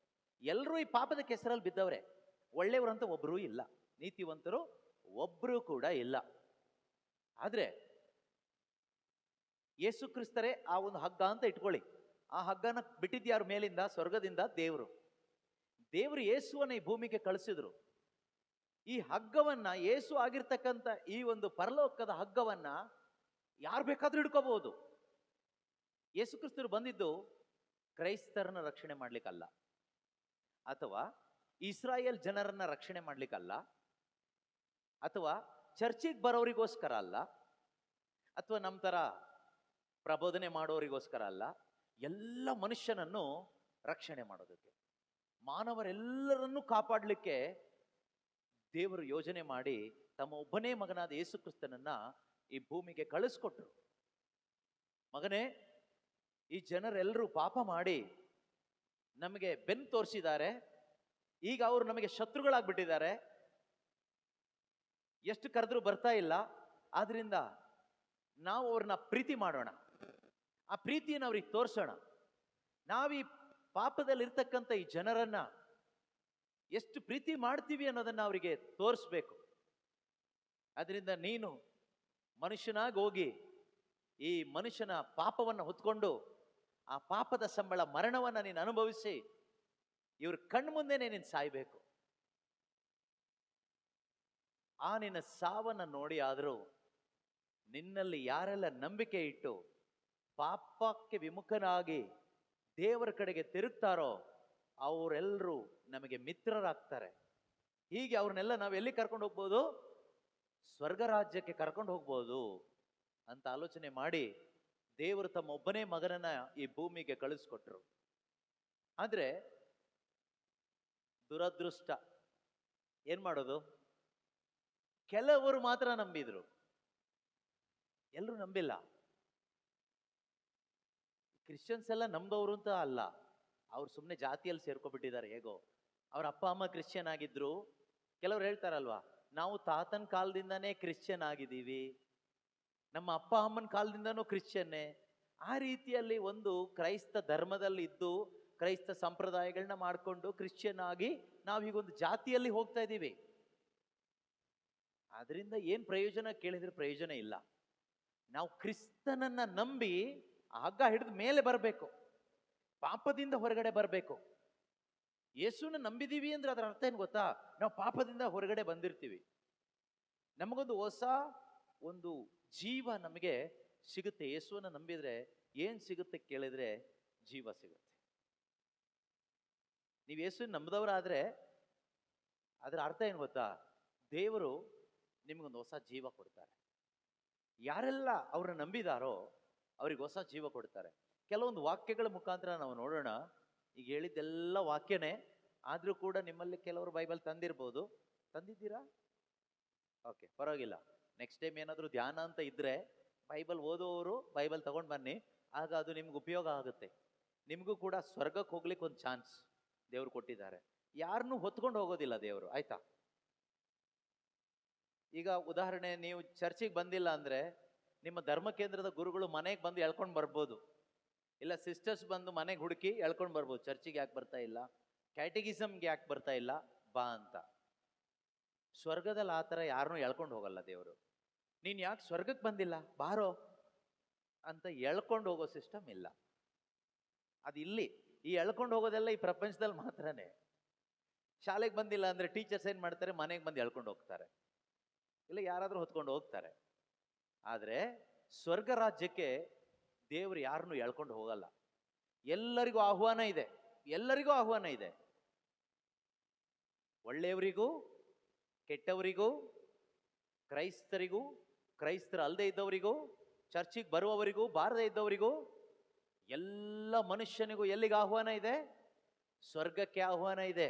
ಎಲ್ಲರೂ ಈ ಪಾಪದ ಕೆಸರಲ್ಲಿ ಬಿದ್ದವ್ರೆ. ಒಳ್ಳೆಯವರಂತ ಒಬ್ರೂ ಇಲ್ಲ, ನೀತಿವಂತರು ಒಬ್ರು ಕೂಡ ಇಲ್ಲ. ಆದ್ರೆ ಯೇಸು ಕ್ರಿಸ್ತರೇ ಆ ಒಂದು ಹಗ್ಗ ಅಂತ ಇಟ್ಕೊಳ್ಳಿ. ಆ ಹಗ್ಗನ ಬಿಟ್ಟಿದ್ಯಾರು ಮೇಲಿಂದ? ಸ್ವರ್ಗದಿಂದ ದೇವರು. ದೇವರು ಯೇಸುವನ್ನ ಈ ಭೂಮಿಗೆ ಕಳಿಸಿದ್ರು. ಈ ಹಗ್ಗವನ್ನ, ಯೇಸು ಆಗಿರ್ತಕ್ಕಂಥ ಈ ಒಂದು ಪರಲೋಕದ ಹಗ್ಗವನ್ನ ಯಾರು ಬೇಕಾದ್ರೂ ಹಿಡ್ಕೋಬಹುದು. ಯೇಸು ಕ್ರಿಸ್ತರು ಬಂದಿದ್ದು ಕ್ರೈಸ್ತರನ್ನ ರಕ್ಷಣೆ ಮಾಡ್ಲಿಕ್ಕಲ್ಲ, ಅಥವಾ ಇಸ್ರಾಯೇಲ್ ಜನರನ್ನ ರಕ್ಷಣೆ ಮಾಡ್ಲಿಕ್ಕಲ್ಲ, ಅಥವಾ ಚರ್ಚಿಗೆ ಬರೋರಿಗೋಸ್ಕರ ಅಲ್ಲ, ಅಥವಾ ನಮ್ಮ ತರ ಪ್ರಬೋಧನೆ ಮಾಡೋರಿಗೋಸ್ಕರ ಅಲ್ಲ, ಎಲ್ಲ ಮನುಷ್ಯನನ್ನು ರಕ್ಷಣೆ ಮಾಡೋದಕ್ಕೆ, ಮಾನವರೆಲ್ಲರನ್ನೂ ಕಾಪಾಡಲಿಕ್ಕೆ ದೇವರು ಯೋಜನೆ ಮಾಡಿ ತಮ್ಮ ಒಬ್ಬನೇ ಮಗನಾದ ಯೇಸು ಕ್ರಿಸ್ತನನ್ನ ಈ ಭೂಮಿಗೆ ಕಳಿಸ್ಕೊಟ್ರು. ಮಗನೇ, ಈ ಜನರೆಲ್ಲರೂ ಪಾಪ ಮಾಡಿ ನಮಗೆ ಬೆನ್ನು ತೋರಿಸಿದ್ದಾರೆ, ಈಗ ಅವರು ನಮಗೆ ಶತ್ರುಗಳಾಗ್ಬಿಟ್ಟಿದ್ದಾರೆ, ಎಷ್ಟು ಕರೆದ್ರೂ ಬರ್ತಾ ಇಲ್ಲ. ಆದ್ರಿಂದ ನಾವು ಅವ್ರನ್ನ ಪ್ರೀತಿ ಮಾಡೋಣ, ಆ ಪ್ರೀತಿಯನ್ನು ಅವ್ರಿಗೆ ತೋರಿಸೋಣ. ನಾವೀ ಪಾಪದಲ್ಲಿರ್ತಕ್ಕಂಥ ಈ ಜನರನ್ನ ಎಷ್ಟು ಪ್ರೀತಿ ಮಾಡ್ತೀವಿ ಅನ್ನೋದನ್ನ ಅವರಿಗೆ ತೋರಿಸ್ಬೇಕು. ಅದರಿಂದ ನೀನು ಮನುಷ್ಯನಾಗಿ ಹೋಗಿ ಈ ಮನುಷ್ಯನ ಪಾಪವನ್ನು ಹೊತ್ಕೊಂಡು ಆ ಪಾಪದ ಸಂಬಳ ಮರಣವನ್ನ ನೀನು ಅನುಭವಿಸಿ ಇವ್ರ ಕಣ್ಮುಂದೆನೆ ನೀನು ಸಾಯ್ಬೇಕು. ಆ ನಿನ್ನ ಸಾವನ್ನ ನೋಡಿ ಆದರೂ ನಿನ್ನಲ್ಲಿ ಯಾರೆಲ್ಲ ನಂಬಿಕೆ ಇಟ್ಟು ಪಾಪಕ್ಕೆ ವಿಮುಖನಾಗಿ ದೇವರ ಕಡೆಗೆ ತಿರುಗ್ತಾರೋ ಅವರೆಲ್ಲರೂ ನಮಗೆ ಮಿತ್ರರಾಗ್ತಾರೆ. ಹೀಗೆ ಅವ್ರನ್ನೆಲ್ಲ ನಾವು ಎಲ್ಲಿ ಕರ್ಕೊಂಡು ಹೋಗ್ಬೋದು? ಸ್ವರ್ಗ ರಾಜ್ಯಕ್ಕೆ ಕರ್ಕೊಂಡು ಹೋಗ್ಬೋದು ಅಂತ ಆಲೋಚನೆ ಮಾಡಿ ದೇವರು ತಮ್ಮ ಒಬ್ಬನೇ ಮಗನನ್ನ ಈ ಭೂಮಿಗೆ ಕಳಿಸ್ಕೊಟ್ರು. ಆದ್ರೆ ದುರದೃಷ್ಟ, ಏನ್ ಮಾಡೋದು? ಕೆಲವರು ಮಾತ್ರ ನಂಬಿದ್ರು, ಎಲ್ಲರೂ ನಂಬಿಲ್ಲ. ಕ್ರಿಶ್ಚಿಯನ್ಸ್ ಎಲ್ಲ ನಂಬದವರು ಅಂತ ಅಲ್ಲ, ಅವ್ರು ಸುಮ್ಮನೆ ಜಾತಿಯಲ್ಲಿ ಸೇರ್ಕೊಬಿಟ್ಟಿದ್ದಾರೆ. ಹೇಗೋ ಅವ್ರ ಅಪ್ಪ ಅಮ್ಮ ಕ್ರಿಶ್ಚಿಯನ್ ಆಗಿದ್ರು. ಕೆಲವ್ರು ಹೇಳ್ತಾರಲ್ವಾ, ನಾವು ತಾತನ ಕಾಲದಿಂದಾನೇ ಕ್ರಿಶ್ಚಿಯನ್ ಆಗಿದ್ದೀವಿ, ನಮ್ಮ ಅಪ್ಪ ಅಮ್ಮನ ಕಾಲದಿಂದನೂ ಕ್ರಿಶ್ಚಿಯನ್ನೇ. ಆ ರೀತಿಯಲ್ಲಿ ಒಂದು ಕ್ರೈಸ್ತ ಧರ್ಮದಲ್ಲಿ ಇದ್ದು ಕ್ರೈಸ್ತ ಸಂಪ್ರದಾಯಗಳನ್ನ ಮಾಡಿಕೊಂಡು ಕ್ರಿಶ್ಚಿಯನ್ ಆಗಿ ನಾವೀಗೊಂದು ಜಾತಿಯಲ್ಲಿ ಹೋಗ್ತಾ ಇದ್ದೀವಿ. ಆದ್ರಿಂದ ಏನ್ ಪ್ರಯೋಜನ ಕೇಳಿದ್ರೆ ಪ್ರಯೋಜನ ಇಲ್ಲ. ನಾವು ಕ್ರಿಸ್ತನನ್ನ ನಂಬಿ ಹಗ್ಗ ಹಿಡಿದು ಮೇಲೆ ಬರಬೇಕು, ಪಾಪದಿಂದ ಹೊರಗಡೆ ಬರಬೇಕು. ಯೇಸುನ ನಂಬಿದೀವಿ ಅಂದ್ರೆ ಅದರ ಅರ್ಥ ಏನ್ ಗೊತ್ತಾ? ನಾವು ಪಾಪದಿಂದ ಹೊರಗಡೆ ಬಂದಿರ್ತೀವಿ, ನಮಗೊಂದು ಹೊಸ ಒಂದು ಜೀವ ನಮಗೆ ಸಿಗುತ್ತೆ. ಯೇಸುವನ್ನ ನಂಬಿದ್ರೆ ಏನ್ ಸಿಗುತ್ತೆ ಕೇಳಿದ್ರೆ ಜೀವ ಸಿಗುತ್ತೆ. ನೀವು ಯೇಸುನ ನಂಬದವರಾದ್ರೆ ಅದರ ಅರ್ಥ ಏನ್ ಗೊತ್ತಾ? ದೇವರು ನಿಮ್ಗೊಂದು ಹೊಸ ಜೀವ ಕೊಡ್ತಾರೆ. ಯಾರೆಲ್ಲ ಅವ್ರನ್ನ ನಂಬಿದಾರೋ ಅವ್ರಿಗೆ ಹೊಸ ಜೀವ ಕೊಡ್ತಾರೆ. ಕೆಲವೊಂದು ವಾಕ್ಯಗಳ ಮುಖಾಂತರ ನಾವು ನೋಡೋಣ. ಈಗ ಹೇಳಿದ್ದೆಲ್ಲ ವಾಕ್ಯನೇ, ಆದ್ರೂ ಕೂಡ ನಿಮ್ಮಲ್ಲಿ ಕೆಲವರು ಬೈಬಲ್ ತಂದಿರ್ಬೋದು. ತಂದಿದ್ದೀರಾ? ಓಕೆ, ಪರವಾಗಿಲ್ಲ. ನೆಕ್ಸ್ಟ್ ಟೈಮ್ ಏನಾದರೂ ಧ್ಯಾನ ಅಂತ ಇದ್ರೆ ಬೈಬಲ್ ಓದೋರು ಬೈಬಲ್ ತಗೊಂಡು ಬನ್ನಿ, ಆಗ ಅದು ನಿಮ್ಗೆ ಉಪಯೋಗ ಆಗುತ್ತೆ. ನಿಮಗೂ ಕೂಡ ಸ್ವರ್ಗಕ್ಕೆ ಹೋಗ್ಲಿಕ್ಕೆ ಒಂದು ಚಾನ್ಸ್ ದೇವ್ರು ಕೊಟ್ಟಿದ್ದಾರೆ. ಯಾರನ್ನೂ ಹೊತ್ಕೊಂಡು ಹೋಗೋದಿಲ್ಲ ದೇವರು, ಆಯ್ತಾ? ಈಗ ಉದಾಹರಣೆ, ನೀವು ಚರ್ಚಿಗೆ ಬಂದಿಲ್ಲ ಅಂದ್ರೆ ನಿಮ್ಮ ಧರ್ಮ ಕೇಂದ್ರದ ಗುರುಗಳು ಮನೆಗೆ ಬಂದು ಎಳ್ಕೊಂಡು ಬರ್ಬೋದು, ಇಲ್ಲ ಸಿಸ್ಟರ್ಸ್ ಬಂದು ಮನೆಗೆ ಹುಡುಕಿ ಎಳ್ಕೊಂಡು ಬರ್ಬೋದು. ಚರ್ಚಿಗೆ ಯಾಕೆ ಬರ್ತಾ ಇಲ್ಲ, ಕ್ಯಾಟಗಿಸಮ್ಗೆ ಯಾಕೆ ಬರ್ತಾ ಇಲ್ಲ, ಬಾ ಅಂತ. ಸ್ವರ್ಗದಲ್ಲಿ ಆ ಥರ ಯಾರನ್ನೂ ಎಳ್ಕೊಂಡು ಹೋಗಲ್ಲ ದೇವರು. ನೀನು ಯಾಕೆ ಸ್ವರ್ಗಕ್ಕೆ ಬಂದಿಲ್ಲ, ಬಾರೋ ಅಂತ ಎಳ್ಕೊಂಡು ಹೋಗೋ ಸಿಸ್ಟಮ್ ಇಲ್ಲ. ಅದು ಇಲ್ಲಿ ಈ ಎಳ್ಕೊಂಡು ಹೋಗೋದೆಲ್ಲ ಈ ಪ್ರಪಂಚದಲ್ಲಿ ಮಾತ್ರನೇ. ಶಾಲೆಗೆ ಬಂದಿಲ್ಲ ಅಂದ್ರೆ ಟೀಚರ್ಸ್ ಏನ್ ಮಾಡ್ತಾರೆ, ಮನೆಗೆ ಬಂದು ಎಳ್ಕೊಂಡು ಹೋಗ್ತಾರೆ, ಇಲ್ಲ ಯಾರಾದ್ರೂ ಹೊತ್ಕೊಂಡು ಹೋಗ್ತಾರೆ. ಆದ್ರೆ ಸ್ವರ್ಗ ರಾಜ್ಯಕ್ಕೆ ದೇವರು ಯಾರನ್ನು ಎಳ್ಕೊಂಡು ಹೋಗಲ್ಲ. ಎಲ್ಲರಿಗೂ ಆಹ್ವಾನ ಇದೆ, ಎಲ್ಲರಿಗೂ ಆಹ್ವಾನ ಇದೆ. ಒಳ್ಳೆಯವರಿಗೂ ಕೆಟ್ಟವರಿಗೂ, ಕ್ರೈಸ್ತರಿಗೂ ಕ್ರೈಸ್ತರ ಅಲ್ಲದೆ ಇದ್ದವರಿಗೂ, ಚರ್ಚಿಗೆ ಬರುವವರಿಗೂ ಬಾರದೇ ಇದ್ದವರಿಗೂ, ಎಲ್ಲ ಮನುಷ್ಯನಿಗೂ ಎಲ್ಲಿಗೆ ಆಹ್ವಾನ ಇದೆ? ಸ್ವರ್ಗಕ್ಕೆ ಆಹ್ವಾನ ಇದೆ.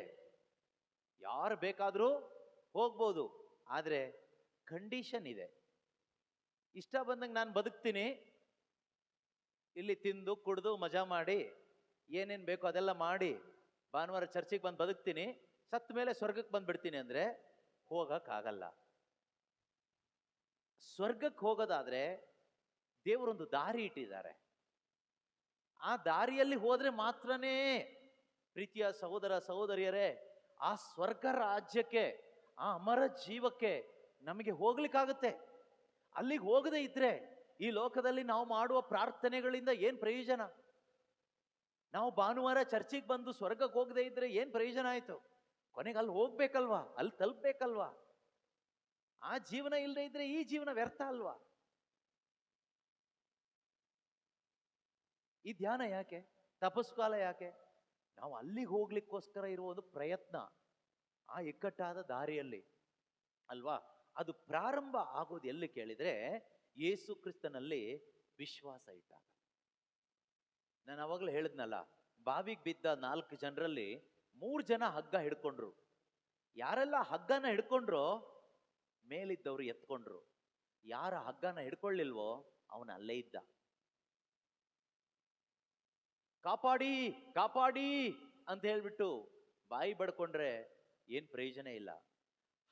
ಯಾರು ಬೇಕಾದರೂ ಹೋಗ್ಬೋದು, ಆದರೆ ಕಂಡೀಷನ್ ಇದೆ. ಇಷ್ಟ ಬಂದಂಗೆ ನಾನು ಬದುಕ್ತೀನಿ, ಇಲ್ಲಿ ತಿಂದು ಕುಡ್ದು ಮಜಾ ಮಾಡಿ ಏನೇನು ಬೇಕೋ ಅದೆಲ್ಲ ಮಾಡಿ ಭಾನುವಾರ ಚರ್ಚಿಗೆ ಬಂದು ಬದುಕ್ತೀನಿ, ಸತ್ತ ಮೇಲೆ ಸ್ವರ್ಗಕ್ಕೆ ಬಂದ್ಬಿಡ್ತೀನಿ ಅಂದ್ರೆ ಹೋಗಕ್ಕಾಗಲ್ಲ. ಸ್ವರ್ಗಕ್ಕೆ ಹೋಗೋದಾದ್ರೆ ದೇವರೊಂದು ದಾರಿ ಇಟ್ಟಿದ್ದಾರೆ. ಆ ದಾರಿಯಲ್ಲಿ ಹೋದ್ರೆ ಮಾತ್ರನೇ ಪ್ರೀತಿಯ ಸಹೋದರ ಸಹೋದರಿಯರೇ, ಆ ಸ್ವರ್ಗ ರಾಜ್ಯಕ್ಕೆ, ಆ ಅಮರ ಜೀವಕ್ಕೆ ನಮಗೆ ಹೋಗ್ಲಿಕ್ಕಾಗುತ್ತೆ. ಅಲ್ಲಿಗೆ ಹೋಗದೆ ಇದ್ರೆ ಈ ಲೋಕದಲ್ಲಿ ನಾವು ಮಾಡುವ ಪ್ರಾರ್ಥನೆಗಳಿಂದ ಏನ್ ಪ್ರಯೋಜನ? ನಾವು ಭಾನುವಾರ ಚರ್ಚಿಗೆ ಬಂದು ಸ್ವರ್ಗಕ್ಕೆ ಹೋಗದೆ ಇದ್ರೆ ಏನ್ ಪ್ರಯೋಜನ ಆಯ್ತು? ಕೊನೆಗೆ ಅಲ್ಲಿ ಹೋಗ್ಬೇಕಲ್ವಾ, ಅಲ್ಲಿ ತಲುಪಬೇಕಲ್ವಾ? ಆ ಜೀವನ ಇಲ್ಲದೆ ಇದ್ರೆ ಈ ಜೀವನ ವ್ಯರ್ಥ ಅಲ್ವಾ? ಈ ಧ್ಯಾನ ಯಾಕೆ? ತಪಸ್ಸು ಕಾಲ ಯಾಕೆ? ನಾವು ಅಲ್ಲಿಗೆ ಹೋಗ್ಲಿಕ್ಕೋಸ್ಕರ ಇರುವ ಒಂದು ಪ್ರಯತ್ನ. ಆ ಇಕ್ಕಟ್ಟಾದ ದಾರಿಯಲ್ಲಿ ಅಲ್ವಾ. ಅದು ಪ್ರಾರಂಭ ಆಗೋದು ಎಲ್ಲಿ ಕೇಳಿದ್ರೆ ಯೇಸು ಕ್ರಿಸ್ತನಲ್ಲಿ ವಿಶ್ವಾಸ ಇಟ್ಟಾಗ. ನಾನು ಅವಾಗಲೇ ಹೇಳಿದ್ನಲ್ಲ, ಬಾವಿಗೆ ಬಿದ್ದ 4 ಜನರಲ್ಲಿ 3 ಜನ ಹಗ್ಗ ಹಿಡ್ಕೊಂಡ್ರು. ಯಾರೆಲ್ಲ ಹಗ್ಗನ ಹಿಡ್ಕೊಂಡ್ರೋ ಮೇಲಿದ್ದವ್ರು ಎತ್ಕೊಂಡ್ರು. ಯಾರ ಹಗ್ಗನ ಹಿಡ್ಕೊಳ್ಳಿಲ್ವೋ ಅವನ ಅಲ್ಲೇ ಇದ್ದ. ಕಾಪಾಡಿ ಕಾಪಾಡಿ ಅಂತ ಹೇಳ್ಬಿಟ್ಟು ಬಾಯಿ ಬಡ್ಕೊಂಡ್ರೆ ಏನ್ ಪ್ರಯೋಜನ ಇಲ್ಲ.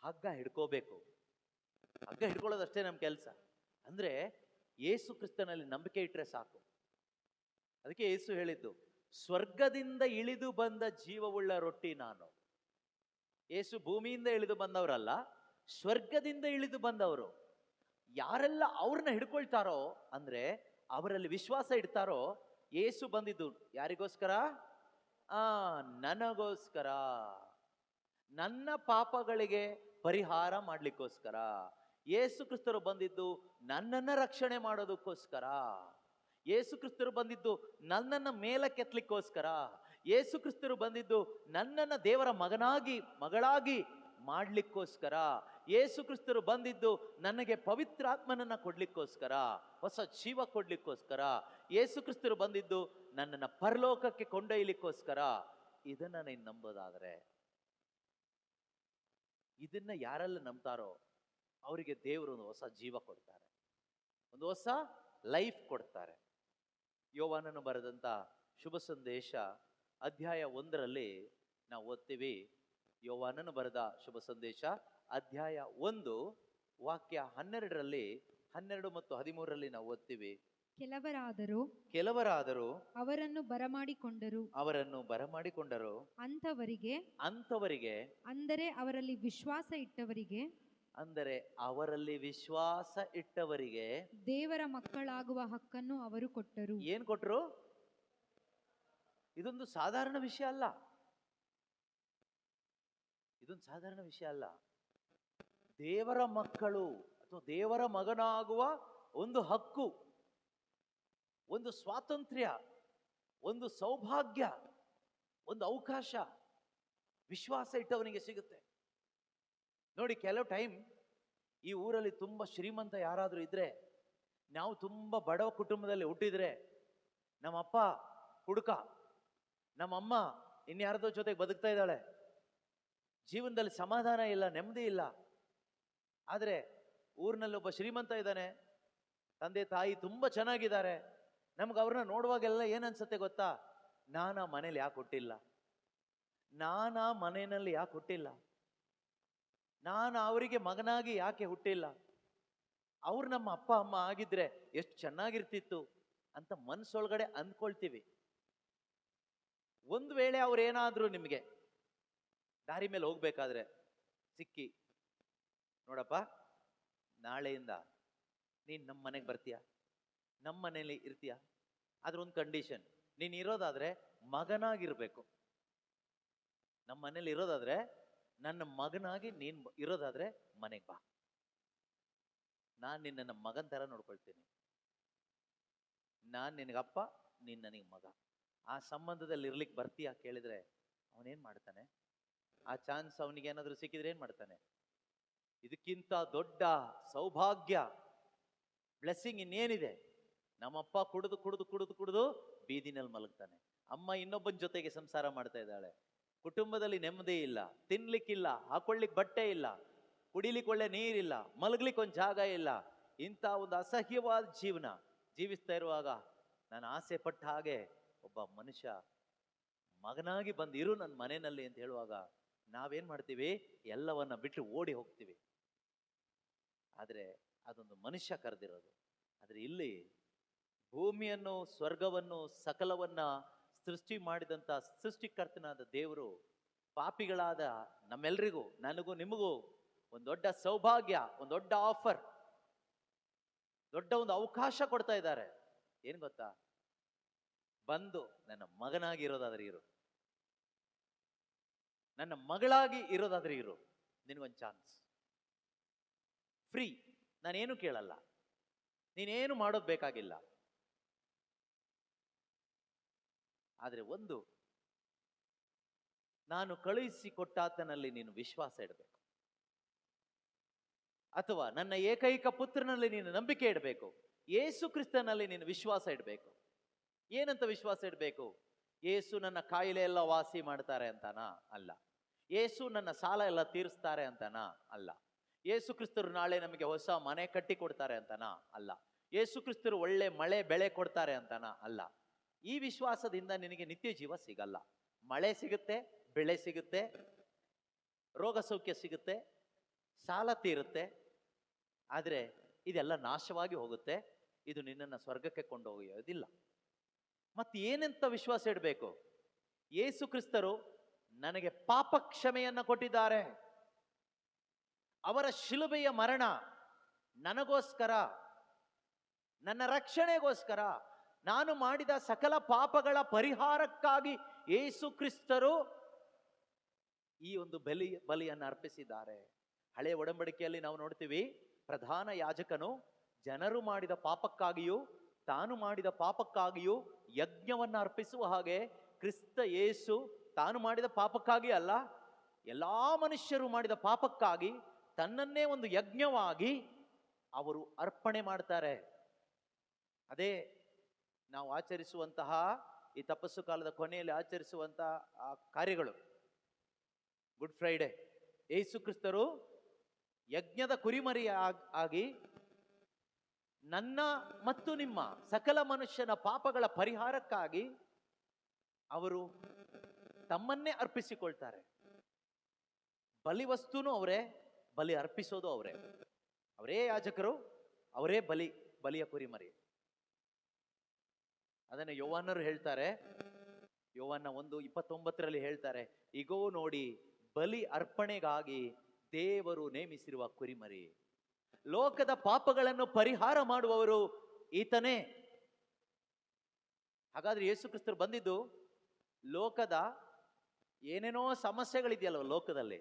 ಹಗ್ಗ ಹಿಡ್ಕೋಬೇಕು. ಹಗ್ಗ ಹಿಡ್ಕೊಳ್ಳೋದಷ್ಟೇ ನಮ್ಮ ಕೆಲಸ. ಅಂದ್ರೆ ಯೇಸು ಕ್ರಿಸ್ತನಲ್ಲಿ ನಂಬಿಕೆ ಇಟ್ರೆ ಸಾಕು. ಅದಕ್ಕೆ ಯೇಸು ಹೇಳಿದ್ದು, ಸ್ವರ್ಗದಿಂದ ಇಳಿದು ಬಂದ ಜೀವವುಳ್ಳ ರೊಟ್ಟಿ ನಾನು. ಯೇಸು ಭೂಮಿಯಿಂದ ಇಳಿದು ಬಂದವರಲ್ಲ, ಸ್ವರ್ಗದಿಂದ ಇಳಿದು ಬಂದವರು. ಯಾರೆಲ್ಲ ಅವ್ರನ್ನ ಹಿಡ್ಕೊಳ್ತಾರೋ, ಅಂದ್ರೆ ಅವರಲ್ಲಿ ವಿಶ್ವಾಸ ಇಡ್ತಾರೋ, ಯೇಸು ಬಂದಿದ್ದು ಯಾರಿಗೋಸ್ಕರ? ನನಗೋಸ್ಕರ, ನನ್ನ ಪಾಪಗಳಿಗೆ ಪರಿಹಾರ ಮಾಡ್ಲಿಕ್ಕೋಸ್ಕರ. ಯೇಸು ಕ್ರಿಸ್ತರು ಬಂದಿದ್ದು ನನ್ನನ್ನ ರಕ್ಷಣೆ ಮಾಡೋದಕ್ಕೋಸ್ಕರ. ಯೇಸು ಕ್ರಿಸ್ತರು ಬಂದಿದ್ದು ನನ್ನನ್ನ ಮೇಲಕ್ಕೆತ್ತಲಿಕ್ಕೋಸ್ಕರ. ಯೇಸು ಕ್ರಿಸ್ತರು ಬಂದಿದ್ದು ನನ್ನನ್ನ ದೇವರ ಮಗನಾಗಿ ಮಗಳಾಗಿ ಮಾಡ್ಲಿಕ್ಕೋಸ್ಕರ. ಯೇಸು ಕ್ರಿಸ್ತರು ಬಂದಿದ್ದು ನನಗೆ ಪವಿತ್ರಾತ್ಮನನ್ನ ಕೊಡ್ಲಿಕ್ಕೋಸ್ಕರ, ಹೊಸ ಜೀವ ಕೊಡ್ಲಿಕ್ಕೋಸ್ಕರ. ಯೇಸು ಕ್ರಿಸ್ತರು ಬಂದಿದ್ದು ನನ್ನನ್ನ ಪರಲೋಕಕ್ಕೆ ಕೊಂಡೊಯ್ಯಲಿಕ್ಕೋಸ್ಕರ. ಇದನ್ನ ನೀನು ನಂಬೋದಾದ್ರೆ, ಇದನ್ನ ಯಾರೆಲ್ಲ ನಂಬ್ತಾರೋ ಅವರಿಗೆ ದೇವರು ಒಂದು ಹೊಸ ಜೀವ ಕೊಡ್ತಾರೆ, ಒಂದು ಹೊಸ ಲೈಫ್ ಕೊಡ್ತಾರೆ. ಯೋವಾನನು ಬರೆದಂತ ಶುಭ ಸಂದೇಶ ಅಧ್ಯಾಯ 1 ನಾವು ಓದ್ತೀವಿ. ಯೋವಾನನು ಬರೆದ ಶುಭ ಸಂದೇಶ ಅಧ್ಯಾಯ 1 ವಾಕ್ಯ 12 ಮತ್ತು 13 ನಾವು ಓದ್ತೀವಿ. ಕೆಲವರಾದರೂ ಅವರನ್ನು ಬರಮಾಡಿಕೊಂಡರು. ಅಂಥವರಿಗೆ ಅಂದರೆ ಅವರಲ್ಲಿ ವಿಶ್ವಾಸ ಇಟ್ಟವರಿಗೆ ದೇವರ ಮಕ್ಕಳಾಗುವ ಹಕ್ಕನ್ನು ಅವರು ಕೊಟ್ಟರು. ಏನ್ ಕೊಟ್ರು? ಇದೊಂದು ಸಾಧಾರಣ ವಿಷಯ ಅಲ್ಲ. ದೇವರ ಮಕ್ಕಳು ಅಥವಾ ದೇವರ ಮಗನಾಗುವ ಒಂದು ಹಕ್ಕು, ಒಂದು ಸ್ವಾತಂತ್ರ್ಯ, ಒಂದು ಸೌಭಾಗ್ಯ, ಒಂದು ಅವಕಾಶ ವಿಶ್ವಾಸ ಇಟ್ಟವನಿಗೆ ಸಿಗುತ್ತೆ. ನೋಡಿ, ಕೆಲವು ಟೈಮ್ ಈ ಊರಲ್ಲಿ ತುಂಬಾ ಶ್ರೀಮಂತ ಯಾರಾದ್ರೂ ಇದ್ರೆ, ನಾವು ತುಂಬಾ ಬಡವ ಕುಟುಂಬದಲ್ಲಿ ಹುಟ್ಟಿದ್ರೆ, ನಮ್ಮಪ್ಪ ಹುಡುಕ, ನಮ್ಮಮ್ಮ ಇನ್ಯಾರದೋ ಜೊತೆಗೆ ಬದುಕ್ತಾ ಇದ್ದಾಳೆ, ಜೀವನದಲ್ಲಿ ಸಮಾಧಾನ ಇಲ್ಲ, ನೆಮ್ಮದಿ ಇಲ್ಲ. ಆದ್ರೆ ಊರಿನಲ್ಲಿ ಒಬ್ಬ ಶ್ರೀಮಂತ ಇದ್ದಾನೆ, ತಂದೆ ತಾಯಿ ತುಂಬಾ ಚೆನ್ನಾಗಿದ್ದಾರೆ. ನಮ್ಗೆ ಅವ್ರನ್ನ ನೋಡುವಾಗೆಲ್ಲ ಏನನ್ಸುತ್ತೆ ಗೊತ್ತಾ? ನಾನಾ ಮನೇಲಿ ಯಾಕೆ ಹುಟ್ಟಿಲ್ಲ, ನಾನು ಅವರಿಗೆ ಮಗನಾಗಿ ಯಾಕೆ ಹುಟ್ಟಿಲ್ಲ, ಅವ್ರು ನಮ್ಮ ಅಪ್ಪ ಅಮ್ಮ ಆಗಿದ್ರೆ ಎಷ್ಟು ಚೆನ್ನಾಗಿರ್ತಿತ್ತು ಅಂತ ಮನಸ್ಸೊಳಗಡೆ ಅಂದ್ಕೊಳ್ತೀವಿ. ಒಂದು ವೇಳೆ ಅವ್ರೇನಾದ್ರೂ ನಿಮಗೆ ದಾರಿ ಮೇಲೆ ಹೋಗ್ಬೇಕಾದ್ರೆ ಸಿಕ್ಕಿ, ನೋಡಪ್ಪ, ನಾಳೆಯಿಂದ ನೀನ್ ನಮ್ಮ ಮನೆಗೆ ಬರ್ತೀಯ, ನಮ್ಮ ಮನೇಲಿ ಇರ್ತೀಯ, ಆದ್ರೆ ಒಂದು ಕಂಡೀಷನ್, ನೀನ್ ಇರೋದಾದ್ರೆ ಮಗನಾಗಿರ್ಬೇಕು. ನಮ್ಮ ಮನೇಲಿ ಇರೋದಾದ್ರೆ, ನನ್ನ ಮಗನಾಗಿ ನೀನ್ ಇರೋದಾದ್ರೆ ಮನೆಗೆ ಬಾ, ನಾನು ನಿನ್ನ ಮಗನ್ ತರ ನೋಡ್ಕೊಳ್ತೀನಿ, ನಾನು ನಿನಗಪ್ಪ, ನೀನ್ ನನಗೆ ಮಗ. ಆ ಸಂಬಂಧದಲ್ಲಿ ಇರ್ಲಿಕ್ಕೆ ಬರ್ತೀಯಾ ಕೇಳಿದ್ರೆ ಅವನೇನ್ ಮಾಡ್ತಾನೆ? ಆ ಚಾನ್ಸ್ ಅವನಿಗೆ ಏನಾದ್ರೂ ಸಿಕ್ಕಿದ್ರೆ ಏನ್ ಮಾಡ್ತಾನೆ? ಇದಕ್ಕಿಂತ ದೊಡ್ಡ ಸೌಭಾಗ್ಯ, ಬ್ಲೆಸ್ಸಿಂಗ್ ಇನ್ನೇನಿದೆ? ನಮ್ಮಪ್ಪ ಕುಡಿದು ಕುಡಿದು ಕುಡಿದು ಕುಡಿದು ಬೀದಿನಲ್ಲಿ ಮಲಗ್ತಾನೆ, ಅಮ್ಮ ಇನ್ನೊಬ್ಬನ ಜೊತೆಗೆ ಸಂಸಾರ ಮಾಡ್ತಾ ಇದ್ದಾಳೆ, ಕುಟುಂಬದಲ್ಲಿ ನೆಮ್ಮದಿ ಇಲ್ಲ, ತಿನ್ಲಿಕ್ಕಿಲ್ಲ, ಹಾಕೊಳ್ಳಿಕ್ ಬಟ್ಟೆ ಇಲ್ಲ, ಕುಡಿಲಿಕ್ಕೆ ಒಳ್ಳೆ ನೀರಿಲ್ಲ, ಮಲಗ್ಲಿಕ್ಕೆ ಒಂದು ಜಾಗ ಇಲ್ಲ. ಇಂಥ ಒಂದು ಅಸಹ್ಯವಾದ ಜೀವನ ಜೀವಿಸ್ತಾ ಇರುವಾಗ ನಾನು ಆಸೆ ಪಟ್ಟ ಹಾಗೆ ಒಬ್ಬ ಮನುಷ್ಯ ಮಗನಾಗಿ ಬಂದಿರು ನನ್ನ ಮನೆಯಲ್ಲಿ ಅಂತ ಹೇಳುವಾಗ ನಾವೇನ್ ಮಾಡ್ತೀವಿ? ಎಲ್ಲವನ್ನ ಬಿಟ್ಟು ಓಡಿ ಹೋಗ್ತೀವಿ. ಆದ್ರೆ ಅದೊಂದು ಮನುಷ್ಯ ಕರೆದಿರೋದು. ಆದ್ರೆ ಇಲ್ಲಿ ಭೂಮಿಯನ್ನು, ಸ್ವರ್ಗವನ್ನು, ಸಕಲವನ್ನ ಸೃಷ್ಟಿ ಮಾಡಿದಂತ ಸೃಷ್ಟಿಕರ್ತನಾದ ದೇವರು ಪಾಪಿಗಳಾದ ನಮ್ಮೆಲ್ರಿಗೂ, ನನಗೂ ನಿಮಗೂ ಒಂದು ದೊಡ್ಡ ಸೌಭಾಗ್ಯ, ಒಂದು ದೊಡ್ಡ ಆಫರ್, ದೊಡ್ಡ ಒಂದು ಅವಕಾಶ ಕೊಡ್ತಾ ಇದ್ದಾರೆ. ಏನ್ ಗೊತ್ತಾ? ಬಂದು ನನ್ನ ಮಗನಾಗಿ ಇರೋದಾದ್ರೆ ಇರು, ನನ್ನ ಮಗಳಾಗಿ ಇರೋದಾದ್ರೆ ಇರು, ನಿನಗೊಂದು ಚಾನ್ಸ್ ಫ್ರೀ, ನಾನೇನು ಕೇಳಲ್ಲ, ನೀನೇನು ಮಾಡೋದು ಬೇಕಾಗಿಲ್ಲ. ಆದ್ರೆ ಒಂದು, ನಾನು ಕಳುಹಿಸಿ ಕೊಟ್ಟಾತನಲ್ಲಿ ನೀನು ವಿಶ್ವಾಸ ಇಡಬೇಕು, ಅಥವಾ ನನ್ನ ಏಕೈಕ ಪುತ್ರನಲ್ಲಿ ನೀನು ನಂಬಿಕೆ ಇಡಬೇಕು, ಯೇಸು ಕ್ರಿಸ್ತನಲ್ಲಿ ನೀನು ವಿಶ್ವಾಸ ಇಡಬೇಕು. ಏನಂತ ವಿಶ್ವಾಸ ಇಡಬೇಕು? ಯೇಸು ನನ್ನ ಕಾಯಿಲೆ ಎಲ್ಲ ವಾಸಿ ಮಾಡ್ತಾರೆ ಅಂತನಾ? ಅಲ್ಲ. ಯೇಸು ನನ್ನ ಸಾಲ ಎಲ್ಲ ತೀರಿಸ್ತಾರೆ ಅಂತನಾ? ಅಲ್ಲ. ಯೇಸು ಕ್ರಿಸ್ತರು ನಾಳೆ ನಮಗೆ ಹೊಸ ಮನೆ ಕಟ್ಟಿ ಕೊಡ್ತಾರೆ ಅಂತನಾ? ಅಲ್ಲ. ಯೇಸು ಕ್ರಿಸ್ತರು ಒಳ್ಳೆ ಮಳೆ ಬೆಳೆ ಕೊಡ್ತಾರೆ ಅಂತನಾ? ಅಲ್ಲ. ಈ ವಿಶ್ವಾಸದಿಂದ ನಿನಗೆ ನಿತ್ಯ ಜೀವ ಸಿಗಲ್ಲ. ಮಳೆ ಸಿಗುತ್ತೆ, ಬೆಳೆ ಸಿಗುತ್ತೆ, ರೋಗ ಸೌಖ್ಯ ಸಿಗುತ್ತೆ, ಸಾಲ ತೀರುತ್ತೆ, ಆದರೆ ಇದೆಲ್ಲ ನಾಶವಾಗಿ ಹೋಗುತ್ತೆ. ಇದು ನಿನ್ನನ್ನು ಸ್ವರ್ಗಕ್ಕೆ ಕೊಂಡೊಯ್ಯೋದಿಲ್ಲ. ಮತ್ತೆ ಏನಂತ ವಿಶ್ವಾಸ ಇಡಬೇಕು? ಯೇಸು ಕ್ರಿಸ್ತರು ನನಗೆ ಪಾಪ ಕ್ಷಮೆಯನ್ನ ಕೊಟ್ಟಿದ್ದಾರೆ. ಅವರ ಶಿಲುಬೆಯ ಮರಣ ನನಗೋಸ್ಕರ, ನನ್ನ ರಕ್ಷಣೆಗೋಸ್ಕರ, ನಾನು ಮಾಡಿದ ಸಕಲ ಪಾಪಗಳ ಪರಿಹಾರಕ್ಕಾಗಿ ಯೇಸು ಕ್ರಿಸ್ತರು ಈ ಒಂದು ಬಲಿಯನ್ನು ಅರ್ಪಿಸಿದ್ದಾರೆ. ಹಳೆಯ ಒಡಂಬಡಿಕೆಯಲ್ಲಿ ನಾವು ನೋಡ್ತೀವಿ, ಪ್ರಧಾನ ಯಾಜಕನು ಜನರು ಮಾಡಿದ ಪಾಪಕ್ಕಾಗಿಯೂ ತಾನು ಮಾಡಿದ ಪಾಪಕ್ಕಾಗಿಯೂ ಯಜ್ಞವನ್ನ ಅರ್ಪಿಸುವ ಹಾಗೆ ಕ್ರಿಸ್ತ ಯೇಸು ತಾನು ಮಾಡಿದ ಪಾಪಕ್ಕಾಗಿ ಅಲ್ಲ, ಎಲ್ಲಾ ಮನುಷ್ಯರು ಮಾಡಿದ ಪಾಪಕ್ಕಾಗಿ ತನ್ನನ್ನೇ ಒಂದು ಯಜ್ಞವಾಗಿ ಅವರು ಅರ್ಪಣೆ ಮಾಡ್ತಾರೆ. ಅದೇ ನಾವು ಆಚರಿಸುವಂತಹ ಈ ತಪಸ್ಸು ಕಾಲದ ಕೊನೆಯಲ್ಲಿ ಆಚರಿಸುವಂತಹ ಆ ಕಾರ್ಯಗಳು. ಗುಡ್ ಫ್ರೈಡೆ, ಯೇಸು ಕ್ರಿಸ್ತರು ಯಜ್ಞದ ಕುರಿಮರಿ ಆಗಿ ನನ್ನ ಮತ್ತು ನಿಮ್ಮ ಸಕಲ ಮನುಷ್ಯನ ಪಾಪಗಳ ಪರಿಹಾರಕ್ಕಾಗಿ ಅವರು ತಮ್ಮನ್ನೇ ಅರ್ಪಿಸಿಕೊಳ್ತಾರೆ. ಬಲಿ ವಸ್ತುನು ಅವರೇ, ಬಲಿ ಅರ್ಪಿಸೋದು ಅವರೇ. ಅವರೇ ಯಾಜಕರು, ಅವರೇ ಬಲಿಯ ಕುರಿಮರಿ. ಅದನ್ನು ಯೋವಾನರು ಹೇಳ್ತಾರೆ, ಯೋವಾನ 1:29 ಹೇಳ್ತಾರೆ, ಈಗೋ ನೋಡಿ ಬಲಿ ಅರ್ಪಣೆಗಾಗಿ ದೇವರು ನೇಮಿಸಿರುವ ಕುರಿಮರಿ. ಲೋಕದ ಪಾಪಗಳನ್ನು ಪರಿಹಾರ ಮಾಡುವವರು ಈತನೇ. ಹಾಗಾದ್ರೆ ಯೇಸು ಕ್ರಿಸ್ತರು ಬಂದಿದ್ದು ಲೋಕದ ಏನೇನೋ ಸಮಸ್ಯೆಗಳಿದೆಯಲ್ವ ಲೋಕದಲ್ಲಿ,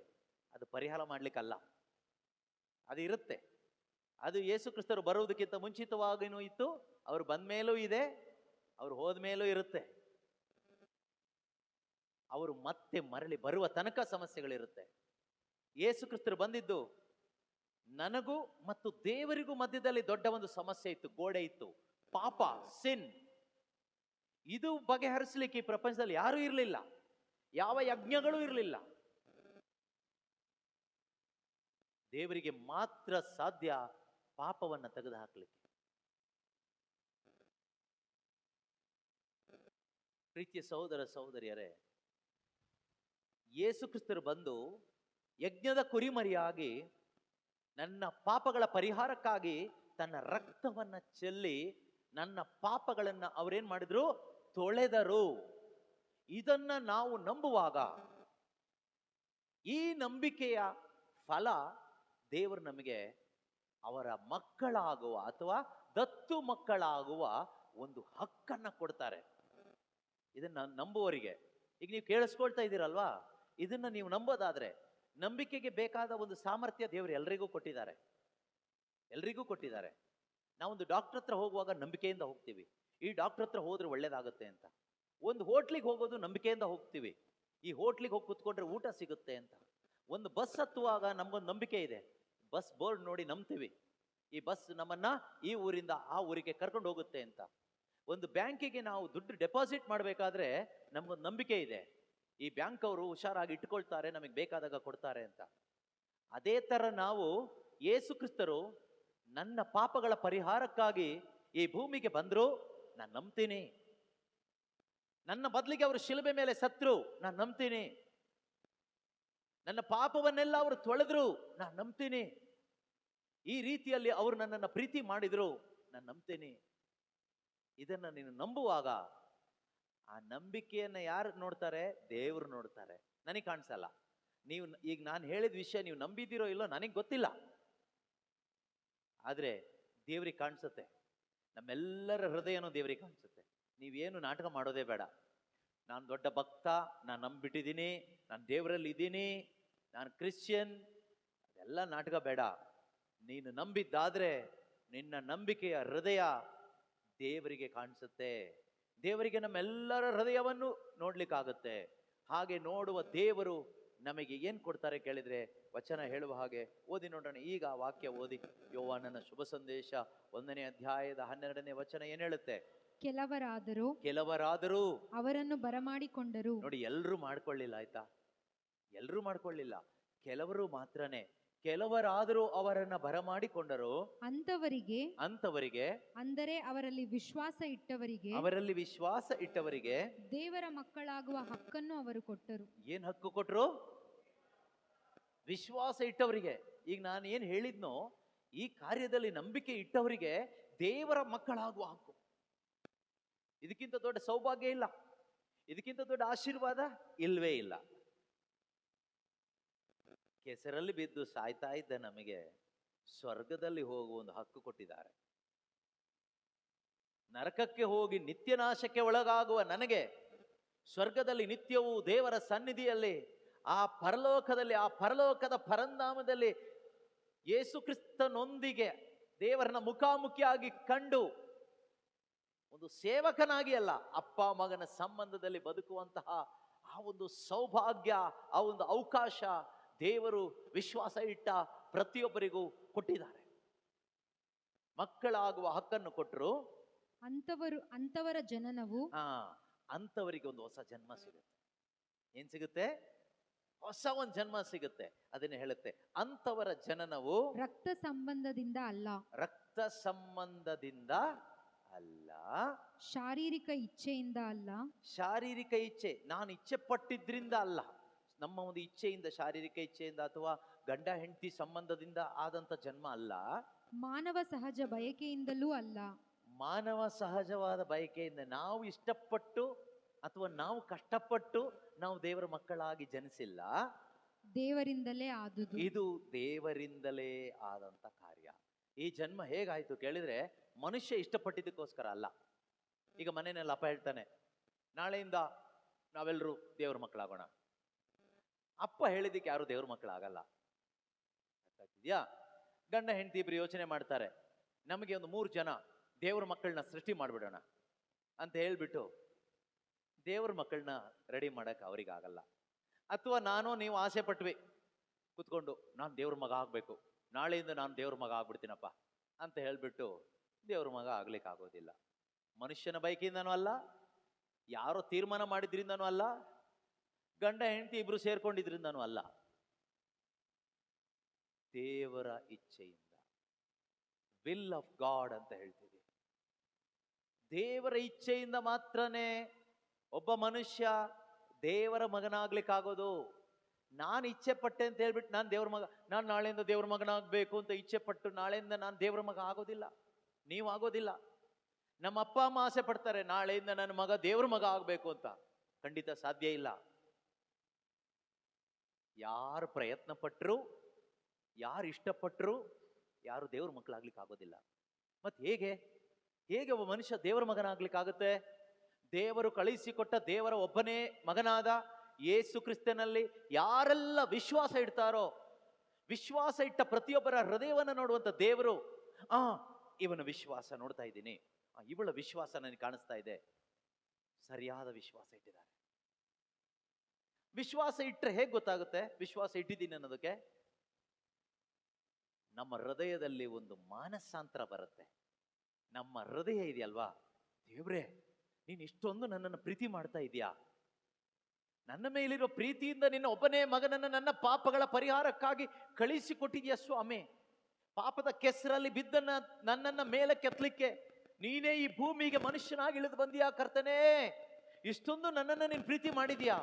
ಅದು ಪರಿಹಾರ ಮಾಡ್ಲಿಕ್ಕಲ್ಲ. ಅದು ಇರುತ್ತೆ. ಅದು ಯೇಸು ಕ್ರಿಸ್ತರು ಬರುವುದಕ್ಕಿಂತ ಮುಂಚಿತವಾಗಿನೂ ಇತ್ತು, ಅವರು ಬಂದ ಮೇಲೂ ಇದೆ, ಅವರು ಹೋದ ಮೇಲೂ ಇರುತ್ತೆ. ಅವರು ಮತ್ತೆ ಮರಳಿ ಬರುವ ತನಕ ಸಮಸ್ಯೆಗಳಿರುತ್ತೆ. ಯೇಸು ಕ್ರಿಸ್ತರು ಬಂದಿದ್ದು ನನಗೂ ಮತ್ತು ದೇವರಿಗೂ ಮಧ್ಯದಲ್ಲಿ ದೊಡ್ಡ ಒಂದು ಸಮಸ್ಯೆ ಇತ್ತು, ಗೋಡೆ ಇತ್ತು, ಪಾಪ, ಸಿನ್. ಇದು ಬಗೆಹರಿಸಲಿಕ್ಕೆ ಈ ಪ್ರಪಂಚದಲ್ಲಿ ಯಾರೂ ಇರಲಿಲ್ಲ, ಯಾವ ಯಜ್ಞಗಳೂ ಇರಲಿಲ್ಲ. ದೇವರಿಗೆ ಮಾತ್ರ ಸಾಧ್ಯ ಪಾಪವನ್ನು ತೆಗೆದು ಹಾಕಲಿಕ್ಕೆ. ಪ್ರೀತಿಯ ಸಹೋದರ ಸಹೋದರಿಯರೇ, ಯೇಸು ಕ್ರಿಸ್ತರು ಬಂದು ಯಜ್ಞದ ಕುರಿಮರಿಯಾಗಿ ನನ್ನ ಪಾಪಗಳ ಪರಿಹಾರಕ್ಕಾಗಿ ತನ್ನ ರಕ್ತವನ್ನ ಚೆಲ್ಲಿ ನನ್ನ ಪಾಪಗಳನ್ನ ಅವರೇನ್ ಮಾಡಿದ್ರು? ತೊಳೆದರು. ಇದನ್ನ ನಾವು ನಂಬುವಾಗ ಈ ನಂಬಿಕೆಯ ಫಲ ದೇವರು ನಮಗೆ ಅವರ ಮಕ್ಕಳಾಗುವ ಅಥವಾ ದತ್ತು ಮಕ್ಕಳಾಗುವ ಒಂದು ಹಕ್ಕನ್ನ ಕೊಡ್ತಾರೆ. ಇದನ್ನ ನಂಬುವವರಿಗೆ. ಈಗ ನೀವು ಕೇಳಿಸ್ಕೊಳ್ತಾ ಇದ್ದೀರಲ್ವಾ, ಇದನ್ನ ನೀವು ನಂಬೋದಾದ್ರೆ, ನಂಬಿಕೆಗೆ ಬೇಕಾದ ಒಂದು ಸಾಮರ್ಥ್ಯ ದೇವರು ಎಲ್ರಿಗೂ ಕೊಟ್ಟಿದ್ದಾರೆ, ಎಲ್ರಿಗೂ ಕೊಟ್ಟಿದ್ದಾರೆ. ನಾವೊಂದು ಡಾಕ್ಟರ್ ಹತ್ರ ಹೋಗುವಾಗ ನಂಬಿಕೆಯಿಂದ ಹೋಗ್ತೀವಿ, ಈ ಡಾಕ್ಟರ್ ಹತ್ರ ಹೋದ್ರೆ ಒಳ್ಳೇದಾಗುತ್ತೆ ಅಂತ. ಒಂದು ಹೋಟ್ಲಿಗೆ ಹೋಗೋದು ನಂಬಿಕೆಯಿಂದ ಹೋಗ್ತೀವಿ, ಈ ಹೋಟ್ಲಿಗೆ ಹೋಗಿ ಕುತ್ಕೊಂಡ್ರೆ ಊಟ ಸಿಗುತ್ತೆ ಅಂತ. ಒಂದು ಬಸ್ ಹತ್ತುವಾಗ ನಮ್ಗೊಂದು ನಂಬಿಕೆ ಇದೆ, ಬಸ್ ಬೋರ್ಡ್ ನೋಡಿ ನಂಬ್ತೀವಿ, ಈ ಬಸ್ ನಮ್ಮನ್ನ ಈ ಊರಿಂದ ಆ ಊರಿಗೆ ಕರ್ಕೊಂಡು ಹೋಗುತ್ತೆ ಅಂತ. ಒಂದು ಬ್ಯಾಂಕಿಗೆ ನಾವು ದುಡ್ಡು ಡೆಪಾಸಿಟ್ ಮಾಡಬೇಕಾದ್ರೆ ನಮ್ಗೊಂದು ನಂಬಿಕೆ ಇದೆ, ಈ ಬ್ಯಾಂಕ್ ಅವರು ಹುಷಾರಾಗಿ ಇಟ್ಕೊಳ್ತಾರೆ, ನಮಗೆ ಬೇಕಾದಾಗ ಕೊಡ್ತಾರೆ ಅಂತ. ಅದೇ ತರ ನಾವು ಯೇಸು ಕ್ರಿಸ್ತರು ನನ್ನ ಪಾಪಗಳ ಪರಿಹಾರಕ್ಕಾಗಿ ಈ ಭೂಮಿಗೆ ಬಂದ್ರು, ನಾನು ನಂಬ್ತೀನಿ. ನನ್ನ ಬದಲಿಗೆ ಅವರು ಶಿಲುಬೆ ಮೇಲೆ ಸತ್ರು, ನಾನು ನಂಬ್ತೀನಿ. ನನ್ನ ಪಾಪವನ್ನೆಲ್ಲ ಅವರು ತೊಳೆದ್ರು, ನಾನು ನಂಬ್ತೀನಿ. ಈ ರೀತಿಯಲ್ಲಿ ಅವರು ನನ್ನನ್ನು ಪ್ರೀತಿ ಮಾಡಿದ್ರು, ನಾನು ನಂಬ್ತೀನಿ. ಇದನ್ನ ನೀನು ನಂಬುವಾಗ ಆ ನಂಬಿಕೆಯನ್ನ ಯಾರು ನೋಡ್ತಾರೆ? ದೇವರು ನೋಡ್ತಾರೆ, ನನಗೆ ಕಾಣಿಸಲ್ಲ. ನೀವು ಈಗ ನಾನು ಹೇಳಿದ ವಿಷಯ ನೀವು ನಂಬಿದ್ದೀರೋ ಇಲ್ಲೋ ನನಗೆ ಗೊತ್ತಿಲ್ಲ, ಆದ್ರೆ ದೇವ್ರಿಗೆ ಕಾಣಿಸುತ್ತೆ. ನಮ್ಮೆಲ್ಲರ ಹೃದಯನೂ ದೇವ್ರಿಗೆ ಕಾಣಿಸುತ್ತೆ. ನೀವೇನು ನಾಟಕ ಮಾಡೋದೇ ಬೇಡ. ನಾನು ದೊಡ್ಡ ಭಕ್ತ, ನಾನು ನಂಬಿಟ್ಟಿದ್ದೀನಿ, ನಾನು ದೇವರಲ್ಲಿ ಇದ್ದೀನಿ, ನಾನು ಕ್ರಿಶ್ಚಿಯನ್, ಅದೆಲ್ಲ ನಾಟಕ ಬೇಡ. ನೀನು ನಂಬಿದ್ದಾದ್ರೆ ನಿನ್ನ ನಂಬಿಕೆಯ ಹೃದಯ ದೇವರಿಗೆ ಕಾಣಿಸುತ್ತೆ. ದೇವರಿಗೆ ನಮ್ಮೆಲ್ಲರ ಹೃದಯವನ್ನು ನೋಡ್ಲಿಕ್ಕಾಗುತ್ತೆ. ಹಾಗೆ ನೋಡುವ ದೇವರು ನಮಗೆ ಏನ್ ಕೊಡ್ತಾರೆ ಕೇಳಿದ್ರೆ, ವಚನ ಹೇಳುವ ಹಾಗೆ ಓದಿ ನೋಡೋಣ. ಈಗ ಆ ವಾಕ್ಯ ಓದಿ, ಯೋಹಾನನ ಶುಭ ಸಂದೇಶ 1ನೇ ಅಧ್ಯಾಯದ 12ನೇ ವಚನ ಏನ್ ಹೇಳುತ್ತೆ? ಕೆಲವರಾದರೂ ಅವರನ್ನು ಬರಮಾಡಿಕೊಂಡರು. ನೋಡಿ, ಎಲ್ರೂ ಮಾಡ್ಕೊಳ್ಳಿಲ್ಲ, ಆಯ್ತಾ? ಎಲ್ರೂ ಮಾಡ್ಕೊಳ್ಳಿಲ್ಲ, ಕೆಲವರು ಮಾತ್ರನೇ. ಕೆಲವರಾದರೂ ಅವರನ್ನ ಬರಮಾಡಿಕೊಂಡರು. ಅಂತವರಿಗೆ ಅಂದರೆ ಅವರಲ್ಲಿ ವಿಶ್ವಾಸ ಇಟ್ಟವರಿಗೆ ದೇವರ ಮಕ್ಕಳಾಗುವ ಹಕ್ಕನ್ನು ಅವರು ಕೊಟ್ಟರು. ಏನ್ ಹಕ್ಕು ಕೊಟ್ರು? ವಿಶ್ವಾಸ ಇಟ್ಟವರಿಗೆ. ಈಗ ನಾನು ಏನ್ ಹೇಳಿದ್ನೋ, ಈ ಕಾರ್ಯದಲ್ಲಿ ನಂಬಿಕೆ ಇಟ್ಟವರಿಗೆ ದೇವರ ಮಕ್ಕಳಾಗುವ ಹಕ್ಕು. ಇದಕ್ಕಿಂತ ದೊಡ್ಡ ಸೌಭಾಗ್ಯ ಇಲ್ಲ, ಇದಕ್ಕಿಂತ ದೊಡ್ಡ ಆಶೀರ್ವಾದ ಇಲ್ವೇ ಇಲ್ಲ. ಕೆಸರಲ್ಲಿ ಬಿದ್ದು ಸಾಯ್ತಾ ಇದ್ದ ನಮಗೆ ಸ್ವರ್ಗದಲ್ಲಿ ಹೋಗುವ ಒಂದು ಹಕ್ಕು ಕೊಟ್ಟಿದ್ದಾರೆ. ನರಕಕ್ಕೆ ಹೋಗಿ ನಿತ್ಯನಾಶಕ್ಕೆ ಒಳಗಾಗುವ ನನಗೆ ಸ್ವರ್ಗದಲ್ಲಿ ನಿತ್ಯವೂ ದೇವರ ಸನ್ನಿಧಿಯಲ್ಲಿ, ಆ ಪರಲೋಕದ ಪರಂಧಾಮದಲ್ಲಿ ಯೇಸು ಕ್ರಿಸ್ತನೊಂದಿಗೆ ದೇವರನ್ನ ಮುಖಾಮುಖಿಯಾಗಿ ಕಂಡು ಒಂದು ಸೇವಕನಾಗಿ ಅಲ್ಲ, ಅಪ್ಪ ಮಗನ ಸಂಬಂಧದಲ್ಲಿ ಬದುಕುವಂತಹ ಆ ಒಂದು ಸೌಭಾಗ್ಯ, ಆ ಒಂದು ಅವಕಾಶ ದೇವರು ವಿಶ್ವಾಸ ಇಟ್ಟ ಪ್ರತಿಯೊಬ್ಬರಿಗೂ ಕೊಟ್ಟಿದ್ದಾರೆ. ಮಕ್ಕಳಾಗುವ ಹಕ್ಕನ್ನು ಕೊಟ್ಟರು. ಅಂತವರ ಜನನವು, ಅಂತವರಿಗೆ ಒಂದು ಹೊಸ ಜನ್ಮ ಸಿಗುತ್ತೆ. ಏನ್ ಸಿಗುತ್ತೆ? ಹೊಸ ಒಂದು ಜನ್ಮ ಸಿಗುತ್ತೆ. ಅದನ್ನ ಹೇಳುತ್ತೆ, ಅಂತವರ ಜನನವು ರಕ್ತ ಸಂಬಂಧದಿಂದ ಅಲ್ಲ, ಶಾರೀರಿಕ ಇಚ್ಛೆಯಿಂದ ಅಲ್ಲ. ಶಾರೀರಿಕ ಇಚ್ಛೆ, ನಾನು ಇಚ್ಛೆ ಪಟ್ಟಿದ್ರಿಂದ ಅಲ್ಲ. ನಮ್ಮ ಒಂದು ಇಚ್ಛೆಯಿಂದ, ಶಾರೀರಿಕ ಇಚ್ಛೆಯಿಂದ ಅಥವಾ ಗಂಡ ಹೆಂಡತಿ ಸಂಬಂಧದಿಂದ ಆದಂತ ಜನ್ಮ ಅಲ್ಲ. ಮಾನವ ಸಹಜ ಬಯಕೆಯಿಂದಲೂ ಅಲ್ಲ. ಮಾನವ ಸಹಜವಾದ ಬಯಕೆಯಿಂದ, ನಾವು ಇಷ್ಟಪಟ್ಟು ಅಥವಾ ನಾವು ಕಷ್ಟಪಟ್ಟು ನಾವು ದೇವರ ಮಕ್ಕಳಾಗಿ ಜನಿಸಿಲ್ಲ. ದೇವರಿಂದಲೇ ಆದುದು. ಇದು ದೇವರಿಂದಲೇ ಆದಂತ ಕಾರ್ಯ. ಈ ಜನ್ಮ ಹೇಗಾಯ್ತು ಕೇಳಿದ್ರೆ, ಮನುಷ್ಯ ಇಷ್ಟಪಟ್ಟಿದ್ದಕ್ಕೋಸ್ಕರ ಅಲ್ಲ. ಈಗ ಮನೆಯಲ್ಲಿ ಅಪ್ಪ ಹೇಳ್ತಾನೆ, ನಾಳೆಯಿಂದ ನಾವೆಲ್ಲರೂ ದೇವರ ಮಕ್ಕಳಾಗೋಣ. ಅಪ್ಪ ಹೇಳಿದ್ದಕ್ಕೆ ಯಾರು ದೇವ್ರ ಮಕ್ಕಳಾಗಲ್ಲ. ಅರ್ಥಾಗ್ತಿದ್ಯಾ? ಗಂಡ ಹೆಂಡತಿ ಇಬ್ರು ಯೋಚನೆ ಮಾಡ್ತಾರೆ, ನಮಗೆ ಒಂದು 3 ಜನ ದೇವ್ರ ಮಕ್ಕಳನ್ನ ಸೃಷ್ಟಿ ಮಾಡ್ಬಿಡೋಣ ಅಂತ ಹೇಳ್ಬಿಟ್ಟು ದೇವ್ರ ಮಕ್ಕಳನ್ನ ರೆಡಿ ಮಾಡಕ್ ಅವ್ರಿಗಾಗಲ್ಲ. ಅಥವಾ ನೀವು ಆಸೆ ಪಟ್ವಿ ಕುತ್ಕೊಂಡು, ನಾನು ದೇವ್ರ ಮಗ ಆಗ್ಬೇಕು, ನಾಳೆಯಿಂದ ನಾನು ದೇವ್ರ ಮಗ ಆಗ್ಬಿಡ್ತೀನಪ್ಪ ಅಂತ ಹೇಳ್ಬಿಟ್ಟು ದೇವ್ರ ಮಗ ಆಗ್ಲಿಕ್ಕೆ ಆಗೋದಿಲ್ಲ. ಮನುಷ್ಯನ ಬೈಕಿಂದನೂ ಅಲ್ಲ, ಯಾರೋ ತೀರ್ಮಾನ ಮಾಡಿದ್ರಿಂದನೂ ಅಲ್ಲ, ಗಂಡ ಹೆಂಡತಿ ಇಬ್ರು ಸೇರ್ಕೊಂಡಿದ್ರಿಂದನೂ ಅಲ್ಲ. ದೇವರ ಇಚ್ಛೆಯಿಂದ, ವಿಲ್ ಆಫ್ ಗಾಡ್ ಅಂತ ಹೇಳ್ತೀವಿ. ದೇವರ ಇಚ್ಛೆಯಿಂದ ಮಾತ್ರನೇ ಒಬ್ಬ ಮನುಷ್ಯ ದೇವರ ಮಗನಾಗ್ಲಿಕ್ಕಾಗೋದು. ನಾನು ಇಚ್ಛೆ ಪಟ್ಟೆ ಅಂತ ಹೇಳ್ಬಿಟ್ಟು ನಾನು ನಾಳೆಯಿಂದ ದೇವ್ರ ಮಗನಾಗಬೇಕು ಅಂತ ಇಚ್ಛೆ ಪಟ್ಟು ನಾಳೆಯಿಂದ ನಾನು ದೇವ್ರ ಮಗ ಆಗೋದಿಲ್ಲ. ನೀವು ಆಗೋದಿಲ್ಲ. ನಮ್ಮ ಅಪ್ಪ ಅಮ್ಮ ಆಸೆ ಪಡ್ತಾರೆ, ನಾಳೆಯಿಂದ ನನ್ನ ಮಗ ದೇವ್ರ ಮಗ ಆಗ್ಬೇಕು ಅಂತ. ಖಂಡಿತ ಸಾಧ್ಯ ಇಲ್ಲ. ಯಾರು ಪ್ರಯತ್ನ ಪಟ್ಟರು, ಯಾರು ಇಷ್ಟಪಟ್ಟರು, ಯಾರು ದೇವ್ರ ಮಕ್ಕಳಾಗ್ಲಿಕ್ಕೆ ಆಗೋದಿಲ್ಲ. ಮತ್ತೆ ಹೇಗೆ ಒಬ್ಬ ಮನುಷ್ಯ ದೇವರ ಮಗನಾಗ್ಲಿಕ್ಕಾಗುತ್ತೆ? ದೇವರು ಕಳಿಸಿಕೊಟ್ಟ ದೇವರ ಒಬ್ಬನೇ ಮಗನಾದ ಯೇಸು ಕ್ರಿಸ್ತನಲ್ಲಿ ಯಾರೆಲ್ಲ ವಿಶ್ವಾಸ ಇಡ್ತಾರೋ, ವಿಶ್ವಾಸ ಇಟ್ಟ ಪ್ರತಿಯೊಬ್ಬರ ಹೃದಯವನ್ನು ನೋಡುವಂತ ದೇವರು, ಇವನ ವಿಶ್ವಾಸ ನೋಡ್ತಾ ಇದ್ದೀನಿ, ಇವಳ ವಿಶ್ವಾಸ ನನಗೆ ಕಾಣಿಸ್ತಾ ಇದೆ, ಸರಿಯಾದ ವಿಶ್ವಾಸ ಇಟ್ಟಿದ್ದಾರೆ. ವಿಶ್ವಾಸ ಇಟ್ಟರೆ ಹೇಗೆ ಗೊತ್ತಾಗುತ್ತೆ ವಿಶ್ವಾಸ ಇಟ್ಟಿದ್ದೀನಿ ಅನ್ನೋದಕ್ಕೆ? ನಮ್ಮ ಹೃದಯದಲ್ಲಿ ಒಂದು ಮಾನಸಾಂತರ ಬರುತ್ತೆ. ನಮ್ಮ ಹೃದಯ ಇದೆಯಲ್ವಾ, ದೇವ್ರೇ ನೀನು ಇಷ್ಟೊಂದು ನನ್ನನ್ನು ಪ್ರೀತಿ ಮಾಡ್ತಾ ಇದೀಯಾ, ನನ್ನ ಮೇಲಿರೋ ಪ್ರೀತಿಯಿಂದ ನಿನ್ನ ಒಬ್ಬನೇ ಮಗನನ್ನು ನನ್ನ ಪಾಪಗಳ ಪರಿಹಾರಕ್ಕಾಗಿ ಕಳಿಸಿಕೊಟ್ಟಿದ್ಯಾ ಸ್ವಾಮಿ. ಪಾಪದ ಕೆಸರಲ್ಲಿ ಬಿದ್ದನ್ನ ನನ್ನನ್ನ ಮೇಲೆ ಕೆತ್ತಲಿಕ್ಕೆ ನೀನೇ ಈ ಭೂಮಿಗೆ ಮನುಷ್ಯನಾಗಿ ಇಳಿದು ಬಂದಿಯಾ ಕರ್ತನೇ. ಇಷ್ಟೊಂದು ನನ್ನನ್ನು ನೀನು ಪ್ರೀತಿ ಮಾಡಿದ್ಯಾ.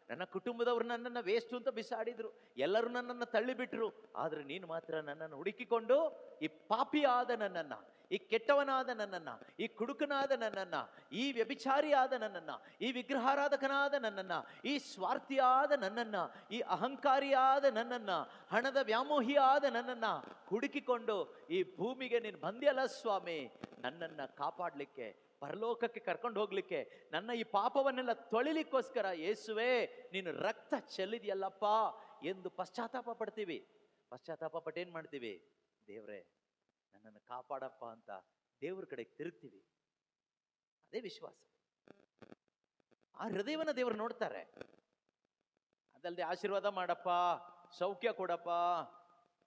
ನನ್ನ ಕುಟುಂಬದವರು ನನ್ನನ್ನು ವೇಸ್ಟ್ ಅಂತ ಬಿಸಾಡಿದ್ರು, ಎಲ್ಲರೂ ನನ್ನನ್ನು ತಳ್ಳಿಬಿಟ್ರು, ಆದ್ರೆ ನೀನು ಮಾತ್ರ ನನ್ನನ್ನು ಹುಡುಕಿಕೊಂಡು ಈ ಪಾಪಿಯಾದ ನನ್ನನ್ನ, ಈ ಕೆಟ್ಟವನಾದ ನನ್ನನ್ನ, ಈ ಕುಡುಕನಾದ ನನ್ನನ್ನ, ಈ ವ್ಯಭಿಚಾರಿಯಾದ ನನ್ನನ್ನ, ಈ ವಿಗ್ರಹಾರಾಧಕನಾದ ನನ್ನನ್ನ, ಈ ಸ್ವಾರ್ಥಿಯಾದ ನನ್ನನ್ನ, ಈ ಅಹಂಕಾರಿಯಾದ ನನ್ನನ್ನ, ಹಣದ ವ್ಯಾಮೋಹಿಯಾದ ನನ್ನನ್ನ ಹುಡುಕಿಕೊಂಡು ಈ ಭೂಮಿಗೆ ನೀನು ಬಂದಿಯಲ್ಲ ಸ್ವಾಮಿ, ನನ್ನನ್ನ ಕಾಪಾಡ್ಲಿಕ್ಕೆ, ಪರಲೋಕಕ್ಕೆ ಕರ್ಕೊಂಡು ಹೋಗ್ಲಿಕ್ಕೆ, ನನ್ನ ಈ ಪಾಪವನ್ನೆಲ್ಲ ತೊಳಿಲಿಕ್ಕೋಸ್ಕರ ಯೇಸುವೆ ನೀನು ರಕ್ತ ಚೆಲ್ಲಿದ್ಯಲ್ಲಪ್ಪ ಎಂದು ಪಶ್ಚಾತ್ತಾಪ ಪಡ್ತೀವಿ. ಪಶ್ಚಾತ್ತಾಪ ಪಟ್ಟು ಏನ್ ಮಾಡ್ತೀವಿ? ದೇವ್ರೇ ನನ್ನನ್ನು ಕಾಪಾಡಪ್ಪ ಅಂತ ದೇವ್ರ ಕಡೆ ತಿರುಗ್ತೀವಿ. ಅದೇ ವಿಶ್ವಾಸ. ಆ ಹೃದಯವನ್ನ ದೇವರು ನೋಡ್ತಾರೆ. ಅದಲ್ಲದೆ ಆಶೀರ್ವಾದ ಮಾಡಪ್ಪ, ಸೌಖ್ಯ ಕೊಡಪ್ಪ,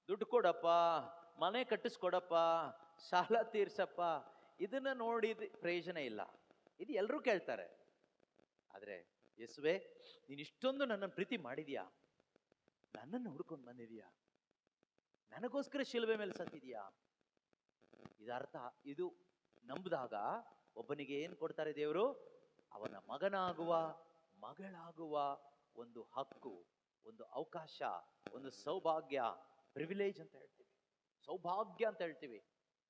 ದುಡ್ಡು ಕೊಡಪ್ಪ, ಮನೆ ಕಟ್ಟಿಸ್ಕೊಡಪ್ಪ, ಸಾಲ ತೀರ್ಸಪ್ಪ, ಇದನ್ನ ನೋಡಿದ ಪ್ರಯೋಜನ ಇಲ್ಲ. ಇದು ಎಲ್ಲರೂ ಕೇಳ್ತಾರೆ. ಆದ್ರೆ ಯೇಸುವೆ, ನೀನು ಇಷ್ಟೊಂದು ನನ್ನನ್ನು ಪ್ರೀತಿ ಮಾಡಿದ್ಯಾ, ನನ್ನನ್ನು ಹುಡ್ಕೊಂಡು ಬಂದಿದ್ಯಾ, ನನಗೋಸ್ಕರ ಶಿಲುಬೆ ಮೇಲೆ ಸತ್ತಿದ್ಯಾ, ಇದರ್ಥ ಇದು ನಂಬಿದಾಗ ಒಬ್ಬನಿಗೆ ಏನ್ ಕೊಡ್ತಾರೆ ದೇವರು? ಅವನ ಮಗನಾಗುವ, ಮಗಳಾಗುವ ಒಂದು ಹಕ್ಕು, ಒಂದು ಅವಕಾಶ, ಒಂದು ಸೌಭಾಗ್ಯ, ಪ್ರಿವಿಲೇಜ್ ಅಂತ ಹೇಳ್ತೀವಿ, ಸೌಭಾಗ್ಯ ಅಂತ ಹೇಳ್ತೀವಿ.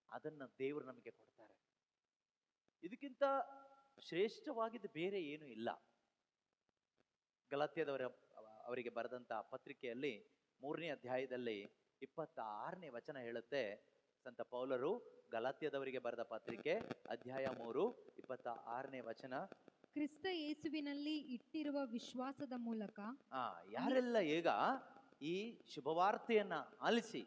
ಅದನ್ನ ದೇವರು ನಮಗೆ ಕೊಡ್ತಾರೆ. ಇದಕ್ಕಿಂತ ಶ್ರೇಷ್ಠವಾಗಿದ್ದು ಬೇರೆ ಏನು ಇಲ್ಲ. ಅವರಿಗೆ ಬರೆದಂತ ಪತ್ರಿಕೆಯಲ್ಲಿ 3ನೇ ಅಧ್ಯಾಯದಲ್ಲಿ 26ನೇ ವಚನ ಹೇಳುತ್ತೆ. ಸಂತ ಪೌಲರು ಗಲಾತ್ಯದವರಿಗೆ ಬರೆದ ಪತ್ರಿಕೆ ಅಧ್ಯಾಯ 3 26ನೇ ವಚನ. ಕ್ರಿಸ್ತ ಯೇಸುವಿನಲ್ಲಿ ಇಟ್ಟಿರುವ ವಿಶ್ವಾಸದ ಮೂಲಕ ಯಾರೆಲ್ಲ ಈಗ ಈ ಶುಭವಾರ್ತೆಯನ್ನ ಆಲಿಸಿ,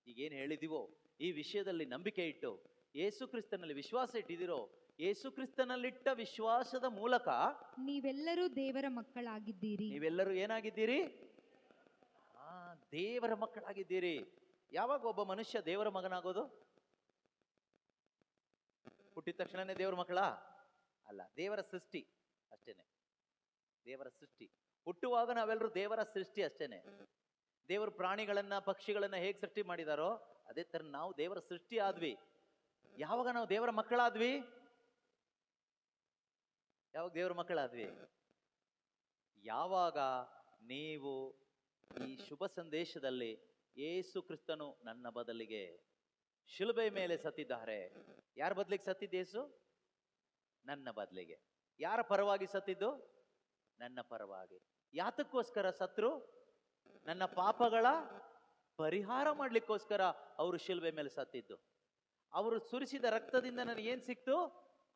ಈಗೇನು ಹೇಳಿದಿವೋ ಈ ವಿಷಯದಲ್ಲಿ ನಂಬಿಕೆ ಇಟ್ಟು ಯೇಸು ಕ್ರಿಸ್ತನಲ್ಲಿ ವಿಶ್ವಾಸ ಇಟ್ಟಿದಿರೋ, ಯೇಸು ಕ್ರಿಸ್ತನಲ್ಲಿಟ್ಟ ವಿಶ್ವಾಸದ ಮೂಲಕ ನೀವೆಲ್ಲರೂ ದೇವರ ಮಕ್ಕಳಾಗಿದ್ದೀರಿ. ನೀವೆಲ್ಲರೂ ಏನಾಗಿದ್ದೀರಿ? ದೇವರ ಮಕ್ಕಳಾಗಿದ್ದೀರಿ. ಯಾವಾಗ ಒಬ್ಬ ಮನುಷ್ಯ ದೇವರ ಮಗನಾಗೋದು? ಹುಟ್ಟಿದ ತಕ್ಷಣನೇ ದೇವರ ಮಕ್ಕಳ ಅಲ್ಲ, ದೇವರ ಸೃಷ್ಟಿ ಅಷ್ಟೇನೆ. ದೇವರ ಸೃಷ್ಟಿ ಹುಟ್ಟುವಾಗ ನಾವೆಲ್ಲರೂ ದೇವರ ಸೃಷ್ಟಿ ಅಷ್ಟೇನೆ. ದೇವರು ಪ್ರಾಣಿಗಳನ್ನ ಪಕ್ಷಿಗಳನ್ನ ಹೇಗೆ ಸೃಷ್ಟಿ ಮಾಡಿದಾರೋ ಅದೇ ತರ ನಾವು ದೇವರ ಸೃಷ್ಟಿ ಆದ್ವಿ. ಯಾವಾಗ ನಾವು ದೇವರ ಮಕ್ಕಳಾದ್ವಿ? ಯಾವಾಗ ದೇವರ ಮಕ್ಕಳಾದ್ವಿ? ಯಾವಾಗ ನೀವು ಈ ಶುಭ ಸಂದೇಶದಲ್ಲಿ ಯೇಸು ಕ್ರಿಸ್ತನು ನನ್ನ ಬದಲಿಗೆ ಶಿಲುಬೆ ಮೇಲೆ ಸತ್ತಿದ್ದಾರೆ. ಯಾರ ಬದಲಿಗೆ ಸತ್ತಿದ್ದು ಯೇಸು? ನನ್ನ ಬದಲಿಗೆ. ಯಾರ ಪರವಾಗಿ ಸತ್ತಿದ್ದು? ನನ್ನ ಪರವಾಗಿ. ಯಾತಕ್ಕೋಸ್ಕರ ಸತ್ರು? ನನ್ನ ಪಾಪಗಳ ಪರಿಹಾರ ಮಾಡ್ಲಿಕ್ಕೋಸ್ಕರ ಅವರು ಶಿಲುಬೆ ಮೇಲೆ ಸತ್ತಿದ್ದು. ಅವರು ಸುರಿಸಿದ ರಕ್ತದಿಂದ ನನಗೆ ಏನ್ ಸಿಕ್ತು?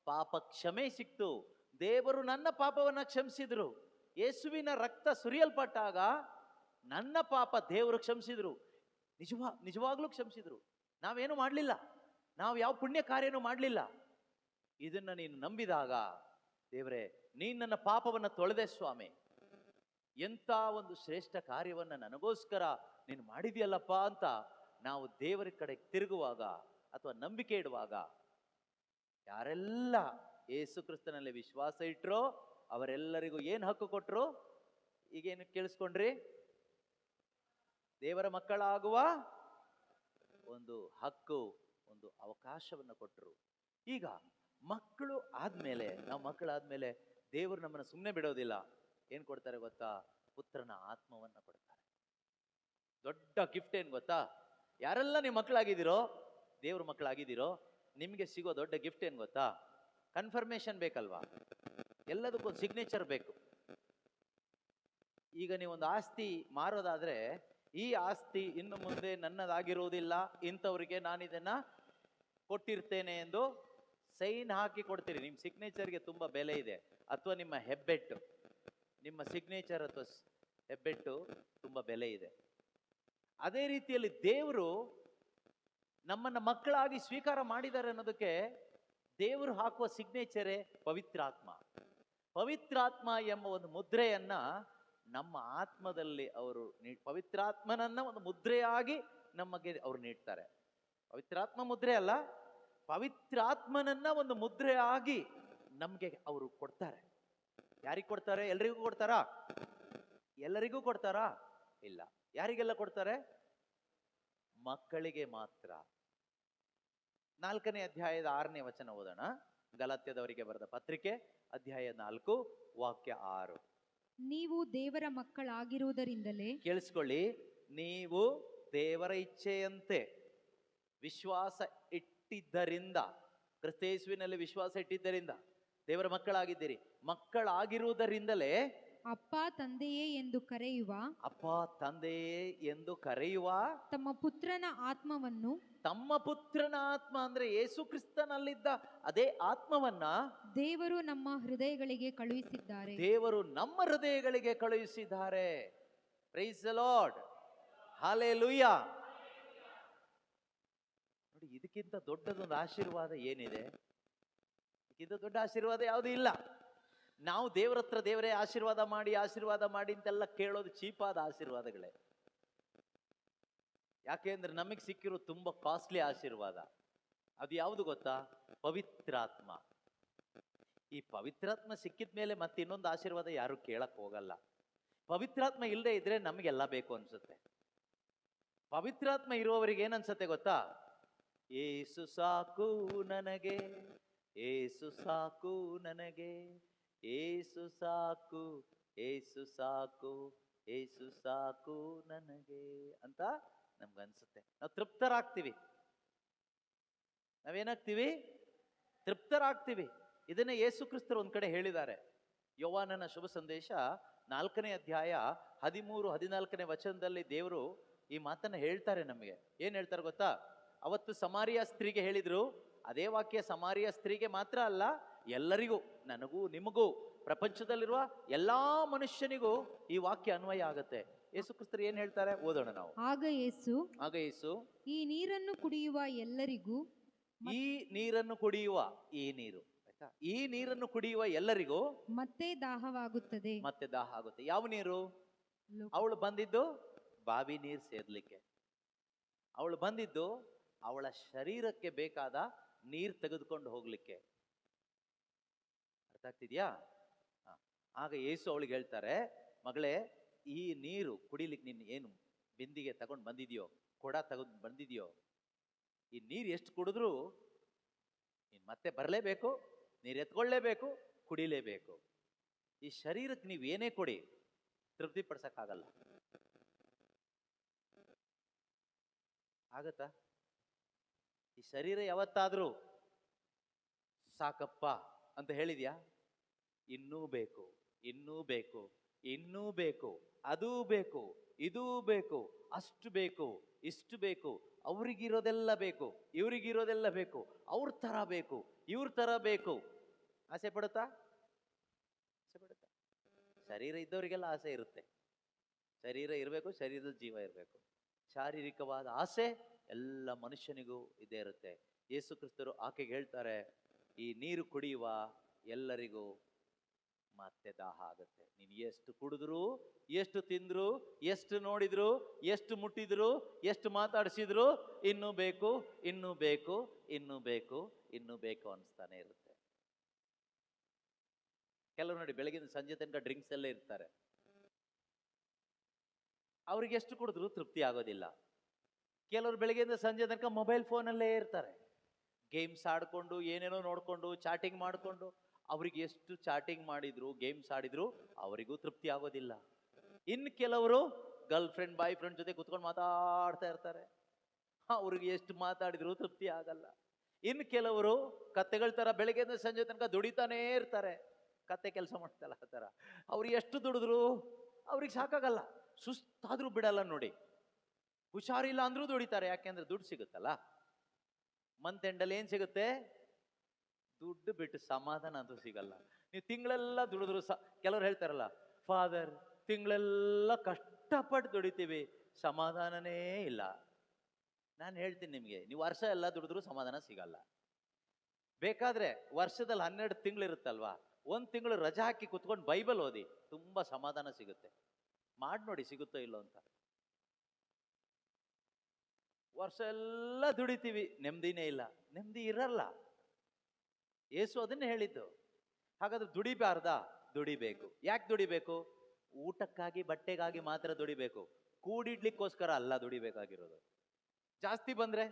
ಪಾಪ ಕ್ಷಮೆ ಸಿಕ್ತು. ದೇವರು ನನ್ನ ಪಾಪವನ್ನ ಕ್ಷಮಿಸಿದ್ರು. ಯೇಸುವಿನ ರಕ್ತ ಸುರಿಯಲ್ಪಟ್ಟಾಗ ನನ್ನ ಪಾಪ ದೇವರು ಕ್ಷಮಿಸಿದ್ರು. ನಿಜವಾಗ್ಲೂ ಕ್ಷಮಿಸಿದ್ರು. ನಾವೇನು ಮಾಡಲಿಲ್ಲ, ನಾವು ಯಾವ ಪುಣ್ಯ ಕಾರ್ಯನೂ ಮಾಡಲಿಲ್ಲ. ಇದನ್ನ ನೀನು ನಂಬಿದಾಗ, ದೇವರೇ ನೀನ್ ನನ್ನ ಪಾಪವನ್ನ ತೊಳೆದೆ ಸ್ವಾಮಿ, ಎಂಥ ಒಂದು ಶ್ರೇಷ್ಠ ಕಾರ್ಯವನ್ನ ನನಗೋಸ್ಕರ ನೀನು ಮಾಡಿದ್ಯಲ್ಲಪ್ಪ ಅಂತ ನಾವು ದೇವರ ಕಡೆ ತಿರುಗುವಾಗ ಅಥವಾ ನಂಬಿಕೆ ಇಡುವಾಗ, ಯಾರೆಲ್ಲ ಯೇಸು ಕ್ರಿಸ್ತನಲ್ಲಿ ವಿಶ್ವಾಸ ಇಟ್ರೋ ಅವರೆಲ್ಲರಿಗೂ ಏನು ಹಕ್ಕು ಕೊಟ್ರು? ಈಗೇನು ಕೇಳಿಸ್ಕೊಂಡ್ರಿ? ದೇವರ ಮಕ್ಕಳಾಗುವ ಒಂದು ಹಕ್ಕು, ಒಂದು ಅವಕಾಶವನ್ನು ಕೊಟ್ಟರು. ಈಗ ಮಕ್ಕಳು ಆದ್ಮೇಲೆ, ನಾವು ಮಕ್ಕಳಾದ್ಮೇಲೆ ದೇವರು ನಮ್ಮನ್ನು ಸುಮ್ಮನೆ ಬಿಡೋದಿಲ್ಲ. ಏನ್ ಕೊಡ್ತಾರೆ ಗೊತ್ತಾ? ಪುತ್ರನ ಆತ್ಮವನ್ನ ಕೊಡ್ತಾರೆ. ದೊಡ್ಡ ಗಿಫ್ಟ್ ಏನ್ ಗೊತ್ತಾ? ಯಾರೆಲ್ಲ ನೀವು ಮಕ್ಕಳಾಗಿದ್ದೀರೋ, ದೇವ್ರ ಮಕ್ಕಳಾಗಿದ್ದೀರೋ, ನಿಮ್ಗೆ ಸಿಗೋ ದೊಡ್ಡ ಗಿಫ್ಟ್ ಏನ್ ಗೊತ್ತಾ? ಕನ್ಫರ್ಮೇಶನ್ ಬೇಕಲ್ವಾ? ಎಲ್ಲದಕ್ಕೊಂದು ಸಿಗ್ನೇಚರ್ ಬೇಕು. ಈಗ ನೀವೊಂದು ಆಸ್ತಿ ಮಾರೋದಾದ್ರೆ, ಈ ಆಸ್ತಿ ಇನ್ನು ಮುಂದೆ ನನ್ನದಾಗಿರುವುದಿಲ್ಲ, ಇಂಥವ್ರಿಗೆ ನಾನು ಇದನ್ನ ಕೊಟ್ಟಿರ್ತೇನೆ ಎಂದು ಸೈನ್ ಹಾಕಿ ಕೊಡ್ತೀರಿ. ನಿಮ್ಮ ಸಿಗ್ನೇಚರ್ಗೆ ತುಂಬಾ ಬೆಲೆ ಇದೆ. ಅಥವಾ ನಿಮ್ಮ ಹೆಬ್ಬೆಟ್ಟು, ನಿಮ್ಮ ಸಿಗ್ನೇಚರ್ ಅಥವಾ ಹೆಬ್ಬೆಟ್ಟು ತುಂಬಾ ಬೆಲೆ ಇದೆ. ಅದೇ ರೀತಿಯಲ್ಲಿ ದೇವರು ನಮ್ಮನ್ನ ಮಕ್ಕಳಾಗಿ ಸ್ವೀಕಾರ ಮಾಡಿದ್ದಾರೆ ಅನ್ನೋದಕ್ಕೆ ದೇವರು ಹಾಕುವ ಸಿಗ್ನೇಚರೇ ಪವಿತ್ರಾತ್ಮ. ಪವಿತ್ರಾತ್ಮ ಎಂಬ ಒಂದು ಮುದ್ರೆಯನ್ನ ನಮ್ಮ ಆತ್ಮದಲ್ಲಿ ಅವರು ಪವಿತ್ರಾತ್ಮನನ್ನ ಒಂದು ಮುದ್ರೆಯಾಗಿ ನಮಗೆ ಅವರು ನೀಡ್ತಾರೆ. ಪವಿತ್ರಾತ್ಮ ಮುದ್ರೆ ಅಲ್ಲ, ಪವಿತ್ರಾತ್ಮನನ್ನ ಒಂದು ಮುದ್ರೆಯಾಗಿ ನಮ್ಗೆ ಅವರು ಕೊಡ್ತಾರೆ. ಯಾರಿಗೆ ಕೊಡ್ತಾರೆ? ಎಲ್ರಿಗೂ ಕೊಡ್ತಾರಾ? ಎಲ್ಲರಿಗೂ ಕೊಡ್ತಾರಾ? ಇಲ್ಲ. ಯಾರಿಗೆಲ್ಲ ಕೊಡ್ತಾರೆ? ಮಕ್ಕಳಿಗೆ ಮಾತ್ರ. 4ನೇ ಅಧ್ಯಾಯದ 6ನೇ ವಚನ ಓದೋಣ. ಗಲಾತ್ಯದವರಿಗೆ ಬರೆದ ಪತ್ರಿಕೆ ಅಧ್ಯಾಯ 4 ವಾಕ್ಯ 6. ನೀವು ದೇವರ ಮಕ್ಕಳಾಗಿರುವುದರಿಂದಲೇ, ಕೇಳಿಸ್ಕೊಳ್ಳಿ, ನೀವು ದೇವರ ಇಚ್ಛೆಯಂತೆ ವಿಶ್ವಾಸ ಇಟ್ಟಿದ್ದರಿಂದ, ಕ್ರಿಸ್ತೇಸುವಿನಲ್ಲಿ ವಿಶ್ವಾಸ ಇಟ್ಟಿದ್ದರಿಂದ ದೇವರ ಮಕ್ಕಳಾಗಿದ್ದೀರಿ. ಮಕ್ಕಳಾಗಿರುವುದರಿಂದಲೇ ಅಪ್ಪ ತಂದೆಯೇ ಎಂದು ಕರೆಯುವ, ಅಪ್ಪ ತಂದೆಯೇ ಎಂದು ಕರೆಯುವ ತಮ್ಮ ಪುತ್ರನ ಆತ್ಮವನ್ನು, ತಮ್ಮ ಪುತ್ರನ ಆತ್ಮ ಅಂದ್ರೆ ಯೇಸು ಕ್ರಿಸ್ತನಲ್ಲಿದ್ದ ಅದೇ ಆತ್ಮವನ್ನ ದೇವರು ನಮ್ಮ ಹೃದಯಗಳಿಗೆ ಕಳುಹಿಸಿದ್ದಾರೆ. ದೇವರು ನಮ್ಮ ಹೃದಯಗಳಿಗೆ ಕಳುಹಿಸಿದ್ದಾರೆ. Praise the Lord, hallelujah. ನೋಡಿ, ಇದಕ್ಕಿಂತ ದೊಡ್ಡದೊಂದು ಆಶೀರ್ವಾದ ಏನಿದೆ? ಇದಕ್ಕಿಂತ ದೊಡ್ಡ ಆಶೀರ್ವಾದ ಯಾವುದೂ ಇಲ್ಲ. ನಾವು ದೇವ್ರ ಹತ್ರ ದೇವರೇ ಆಶೀರ್ವಾದ ಮಾಡಿ ಅಂತೆಲ್ಲ ಕೇಳೋದು ಚೀಪಾದ ಆಶೀರ್ವಾದಗಳೇ. ಯಾಕೆಂದ್ರೆ ನಮಗೆ ಸಿಕ್ಕಿರೋ ತುಂಬಾ ಕಾಸ್ಟ್ಲಿ ಆಶೀರ್ವಾದ. ಅದು ಯಾವುದು ಗೊತ್ತಾ? ಪವಿತ್ರಾತ್ಮ. ಈ ಪವಿತ್ರಾತ್ಮ ಸಿಕ್ಕಿದ ಮೇಲೆ ಮತ್ತೆ ಇನ್ನೊಂದು ಆಶೀರ್ವಾದ ಯಾರು ಕೇಳಕ್ ಹೋಗಲ್ಲ. ಪವಿತ್ರಾತ್ಮ ಇಲ್ಲದೆ ಇದ್ರೆ ನಮಗೆಲ್ಲ ಬೇಕು ಅನ್ಸುತ್ತೆ. ಪವಿತ್ರಾತ್ಮ ಇರುವವರಿಗೆ ಏನನ್ಸತ್ತೆ ಗೊತ್ತಾ? ಏಸು ಸಾಕು ನನಗೆ, ಏಸು ಸಾಕು ನನಗೆ, ಏಸು ಸಾಕು, ಏಸು ಸಾಕು, ಏಸು ಸಾಕು ನನಗೆ ಅಂತ ನಮ್ಗನ್ಸುತ್ತೆ. ನಾವು ತೃಪ್ತರಾಗ್ತೀವಿ. ನಾವೇನಾಗ್ತೀವಿ? ತೃಪ್ತರಾಗ್ತೀವಿ. ಇದನ್ನೇ ಯೇಸು ಕ್ರಿಸ್ತರು ಒಂದ್ ಕಡೆ ಹೇಳಿದ್ದಾರೆ. ಯೋವಾನನ ಶುಭ ಸಂದೇಶ 4ನೇ ಅಧ್ಯಾಯ 13-14 ವಚನದಲ್ಲಿ ದೇವರು ಈ ಮಾತನ್ನ ಹೇಳ್ತಾರೆ ನಮಗೆ. ಏನ್ ಹೇಳ್ತಾರೆ ಗೊತ್ತಾ? ಅವತ್ತು ಸಮಾರಿಯ ಸ್ತ್ರೀಗೆ ಹೇಳಿದ್ರು. ಅದೇ ವಾಕ್ಯ ಸಮಾರಿಯ ಸ್ತ್ರೀಗೆ ಮಾತ್ರ ಅಲ್ಲ, ಎಲ್ಲರಿಗೂ, ನನಗೂ ನಿಮಗೂ, ಪ್ರಪಂಚದಲ್ಲಿರುವ ಎಲ್ಲಾ ಮನುಷ್ಯನಿಗೂ ಈ ವಾಕ್ಯ ಅನ್ವಯ ಆಗತ್ತೆ. ಯೇಸು ಕ್ರಿಸ್ತರು ಏನ್ ಹೇಳ್ತಾರೆ ಓದೋಣ ನಾವು. ಆಗ ಯೇಸು ಈ ನೀರನ್ನು ಕುಡಿಯುವ ಎಲ್ಲರಿಗೂ, ಈ ನೀರನ್ನು ಕುಡಿಯುವ, ಈ ನೀರು ಆಯ್ತಾ, ಈ ನೀರನ್ನು ಕುಡಿಯುವ ಎಲ್ಲರಿಗೂ ಮತ್ತೆ ದಾಹವಾಗುತ್ತದೆ. ಮತ್ತೆ ದಾಹ ಆಗುತ್ತೆ. ಯಾವ ನೀರು? ಅವಳು ಬಂದಿದ್ದು ಬಾವಿ ನೀರು ಸೇರ್ಲಿಕ್ಕೆ. ಅವಳು ಬಂದಿದ್ದು ಅವಳ ಶರೀರಕ್ಕೆ ಬೇಕಾದ ನೀರು ತೆಗೆದುಕೊಂಡು ಹೋಗ್ಲಿಕ್ಕೆ. ಅರ್ಥ ಆಗ್ತಿದ್ಯಾ? ಆಗ ಯೇಸು ಅವಳಿಗೆ ಹೇಳ್ತಾರೆ, ಮಗಳೇ, ಈ ನೀರು ಕುಡಿಲಿಕ್ಕೆ ನೀನು ಏನು ಬಿಂದಿಗೆ ತಗೊಂಡು ಬಂದಿದ್ಯೋ, ಕೊಡ ತಗೊಂಡು ಬಂದಿದ್ಯೋ, ಈ ನೀರು ಎಷ್ಟು ಕುಡಿದ್ರೂ ನೀನು ಮತ್ತೆ ಬರಲೇಬೇಕು, ನೀರು ಎತ್ಕೊಳ್ಳೇಬೇಕು, ಕುಡಿಲೇಬೇಕು. ಈ ಶರೀರಕ್ಕೆ ನೀವು ಏನೇ ಕೊಡಿ ತೃಪ್ತಿಪಡಿಸಕ್ಕಾಗಲ್ಲ. ಆಗತ್ತಾ? ಈ ಶರೀರ ಯಾವತ್ತಾದ್ರೂ ಸಾಕಪ್ಪ ಅಂತ ಹೇಳಿದ್ಯಾ? ಇನ್ನೂ ಬೇಕು, ಇನ್ನೂ ಬೇಕು, ಇನ್ನೂ ಬೇಕು, ಅದೂ ಬೇಕು, ಇದೂ ಬೇಕು, ಅಷ್ಟು ಬೇಕು, ಇಷ್ಟು ಬೇಕು, ಅವ್ರಿಗಿರೋದೆಲ್ಲ ಬೇಕು, ಇವ್ರಿಗಿರೋದೆಲ್ಲ ಬೇಕು, ಅವ್ರ ತರ ಬೇಕು, ಇವ್ರ ತರ ಬೇಕು. ಆಸೆ ಪಡುತ್ತಾ? ಆಸೆ ಪಡುತ್ತಾ? ಶರೀರ ಇದ್ದವರಿಗೆಲ್ಲ ಆಸೆ ಇರುತ್ತೆ. ಶರೀರ ಇರಬೇಕು, ಶರೀರದ ಜೀವ ಇರಬೇಕು. ಶಾರೀರಿಕವಾದ ಆಸೆ ಎಲ್ಲ ಮನುಷ್ಯನಿಗೂ ಇದೇ ಇರುತ್ತೆ. ಯೇಸು ಕ್ರಿಸ್ತರು ಆಕೆಗೆ ಹೇಳ್ತಾರೆ, ಈ ನೀರು ಕುಡಿಯುವ ಎಲ್ಲರಿಗೂ ಮತ್ತೆ ದಾಹ ಆಗುತ್ತೆ. ನೀನು ಎಷ್ಟು ಕುಡಿದ್ರು, ಎಷ್ಟು ತಿಂದ್ರು, ಎಷ್ಟು ನೋಡಿದ್ರು, ಎಷ್ಟು ಮುಟ್ಟಿದ್ರು, ಎಷ್ಟು ಮಾತಾಡಿಸಿದ್ರು, ಇನ್ನೂ ಬೇಕು, ಇನ್ನೂ ಬೇಕು, ಇನ್ನೂ ಬೇಕು, ಇನ್ನೂ ಬೇಕು ಅನಿಸ್ತಾನೆ ಇರುತ್ತೆ. ಕೆಲವರು ನೋಡಿ ಬೆಳಗಿನ ಸಂಜೆ ತನಕ ಡ್ರಿಂಕ್ಸ್ ಎಲ್ಲ ಇರ್ತಾರೆ. ಅವ್ರಿಗೆ ಎಷ್ಟು ಕುಡಿದ್ರು ತೃಪ್ತಿ ಆಗೋದಿಲ್ಲ. ಕೆಲವರು ಬೆಳಗ್ಗೆಯಿಂದ ಸಂಜೆ ತನಕ ಮೊಬೈಲ್ ಫೋನಲ್ಲೇ ಇರ್ತಾರೆ. ಗೇಮ್ಸ್ ಆಡ್ಕೊಂಡು, ಏನೇನೋ ನೋಡ್ಕೊಂಡು, ಚಾಟಿಂಗ್ ಮಾಡಿಕೊಂಡು, ಅವ್ರಿಗೆ ಎಷ್ಟು ಚಾಟಿಂಗ್ ಮಾಡಿದ್ರು, ಗೇಮ್ಸ್ ಆಡಿದ್ರು ಅವರಿಗೂ ತೃಪ್ತಿ ಆಗೋದಿಲ್ಲ. ಇನ್ನು ಕೆಲವರು ಗರ್ಲ್ ಫ್ರೆಂಡ್, ಬಾಯ್ ಫ್ರೆಂಡ್ ಜೊತೆ ಕುತ್ಕೊಂಡು ಮಾತಾಡ್ತಾ ಇರ್ತಾರೆ. ಅವ್ರಿಗೆ ಎಷ್ಟು ಮಾತಾಡಿದ್ರು ತೃಪ್ತಿ ಆಗಲ್ಲ. ಇನ್ನು ಕೆಲವರು ಕತ್ತೆಗಳ ತರ ಬೆಳಗ್ಗೆಯಿಂದ ಸಂಜೆ ತನಕ ದುಡಿತಾನೇ ಇರ್ತಾರೆ. ಕತ್ತೆ ಕೆಲಸ ಮಾಡ್ತಲ್ಲ ಆ ಥರ. ಅವ್ರು ಎಷ್ಟು ದುಡಿದ್ರು ಅವ್ರಿಗೆ ಸಾಕಾಗಲ್ಲ. ಸುಸ್ತಾದ್ರೂ ಬಿಡಲ್ಲ ನೋಡಿ. ಹುಷಾರಿಲ್ಲ ಅಂದ್ರೂ ದುಡಿತಾರೆ. ಯಾಕೆಂದ್ರೆ ದುಡ್ಡು ಸಿಗುತ್ತಲ್ಲ. ಮಂತ್ ಎಂಡಲ್ಲಿ ಏನ್ ಸಿಗುತ್ತೆ? ದುಡ್ಡು ಬಿಟ್ಟು ಸಮಾಧಾನ ಅಂತೂ ಸಿಗಲ್ಲ. ನೀವು ತಿಂಗಳೆಲ್ಲ ದುಡಿದ್ರು ಕೆಲವ್ರು ಹೇಳ್ತಾರಲ್ಲ, ಫಾದರ್ ತಿಂಗಳೆಲ್ಲ ಕಷ್ಟಪಟ್ಟು ದುಡಿತೀವಿ, ಸಮಾಧಾನನೇ ಇಲ್ಲ. ನಾನು ಹೇಳ್ತೀನಿ ನಿಮಗೆ, ನೀವು ವರ್ಷ ಎಲ್ಲ ದುಡಿದ್ರು ಸಮಾಧಾನ ಸಿಗಲ್ಲ. ಬೇಕಾದ್ರೆ ವರ್ಷದಲ್ಲಿ 12 ತಿಂಗಳಿರುತ್ತಲ್ವಾ, 1 ತಿಂಗಳು ರಜಾ ಹಾಕಿ ಕುತ್ಕೊಂಡು ಬೈಬಲ್ ಓದಿ, ತುಂಬಾ ಸಮಾಧಾನ ಸಿಗುತ್ತೆ. ಮಾಡಿ ನೋಡಿ ಸಿಗುತ್ತೋ ಇಲ್ಲೋ ಅಂತ. ವರ್ಷ ಎಲ್ಲ ದುಡಿತೀವಿ, ನೆಮ್ಮದಿನೇ ಇಲ್ಲ. ನೆಮ್ಮದಿ ಇರಲ್ಲ. ಯೇಸು ಅದನ್ನೇ ಹೇಳಿದ್ದು. ಹಾಗಾದ್ರೆ ದುಡಿಬಾರ್ದಾ? ದುಡಿಬೇಕು. ಯಾಕೆ ದುಡಿಬೇಕು? ಊಟಕ್ಕಾಗಿ, ಬಟ್ಟೆಗಾಗಿ ಮಾತ್ರ ದುಡಿಬೇಕು. ಕೂಡಿಡ್ಲಿಕ್ಕೋಸ್ಕರ ಅಲ್ಲ ದುಡಿಬೇಕಾಗಿರೋದು. ಜಾಸ್ತಿ ಬಂದ್ರೆ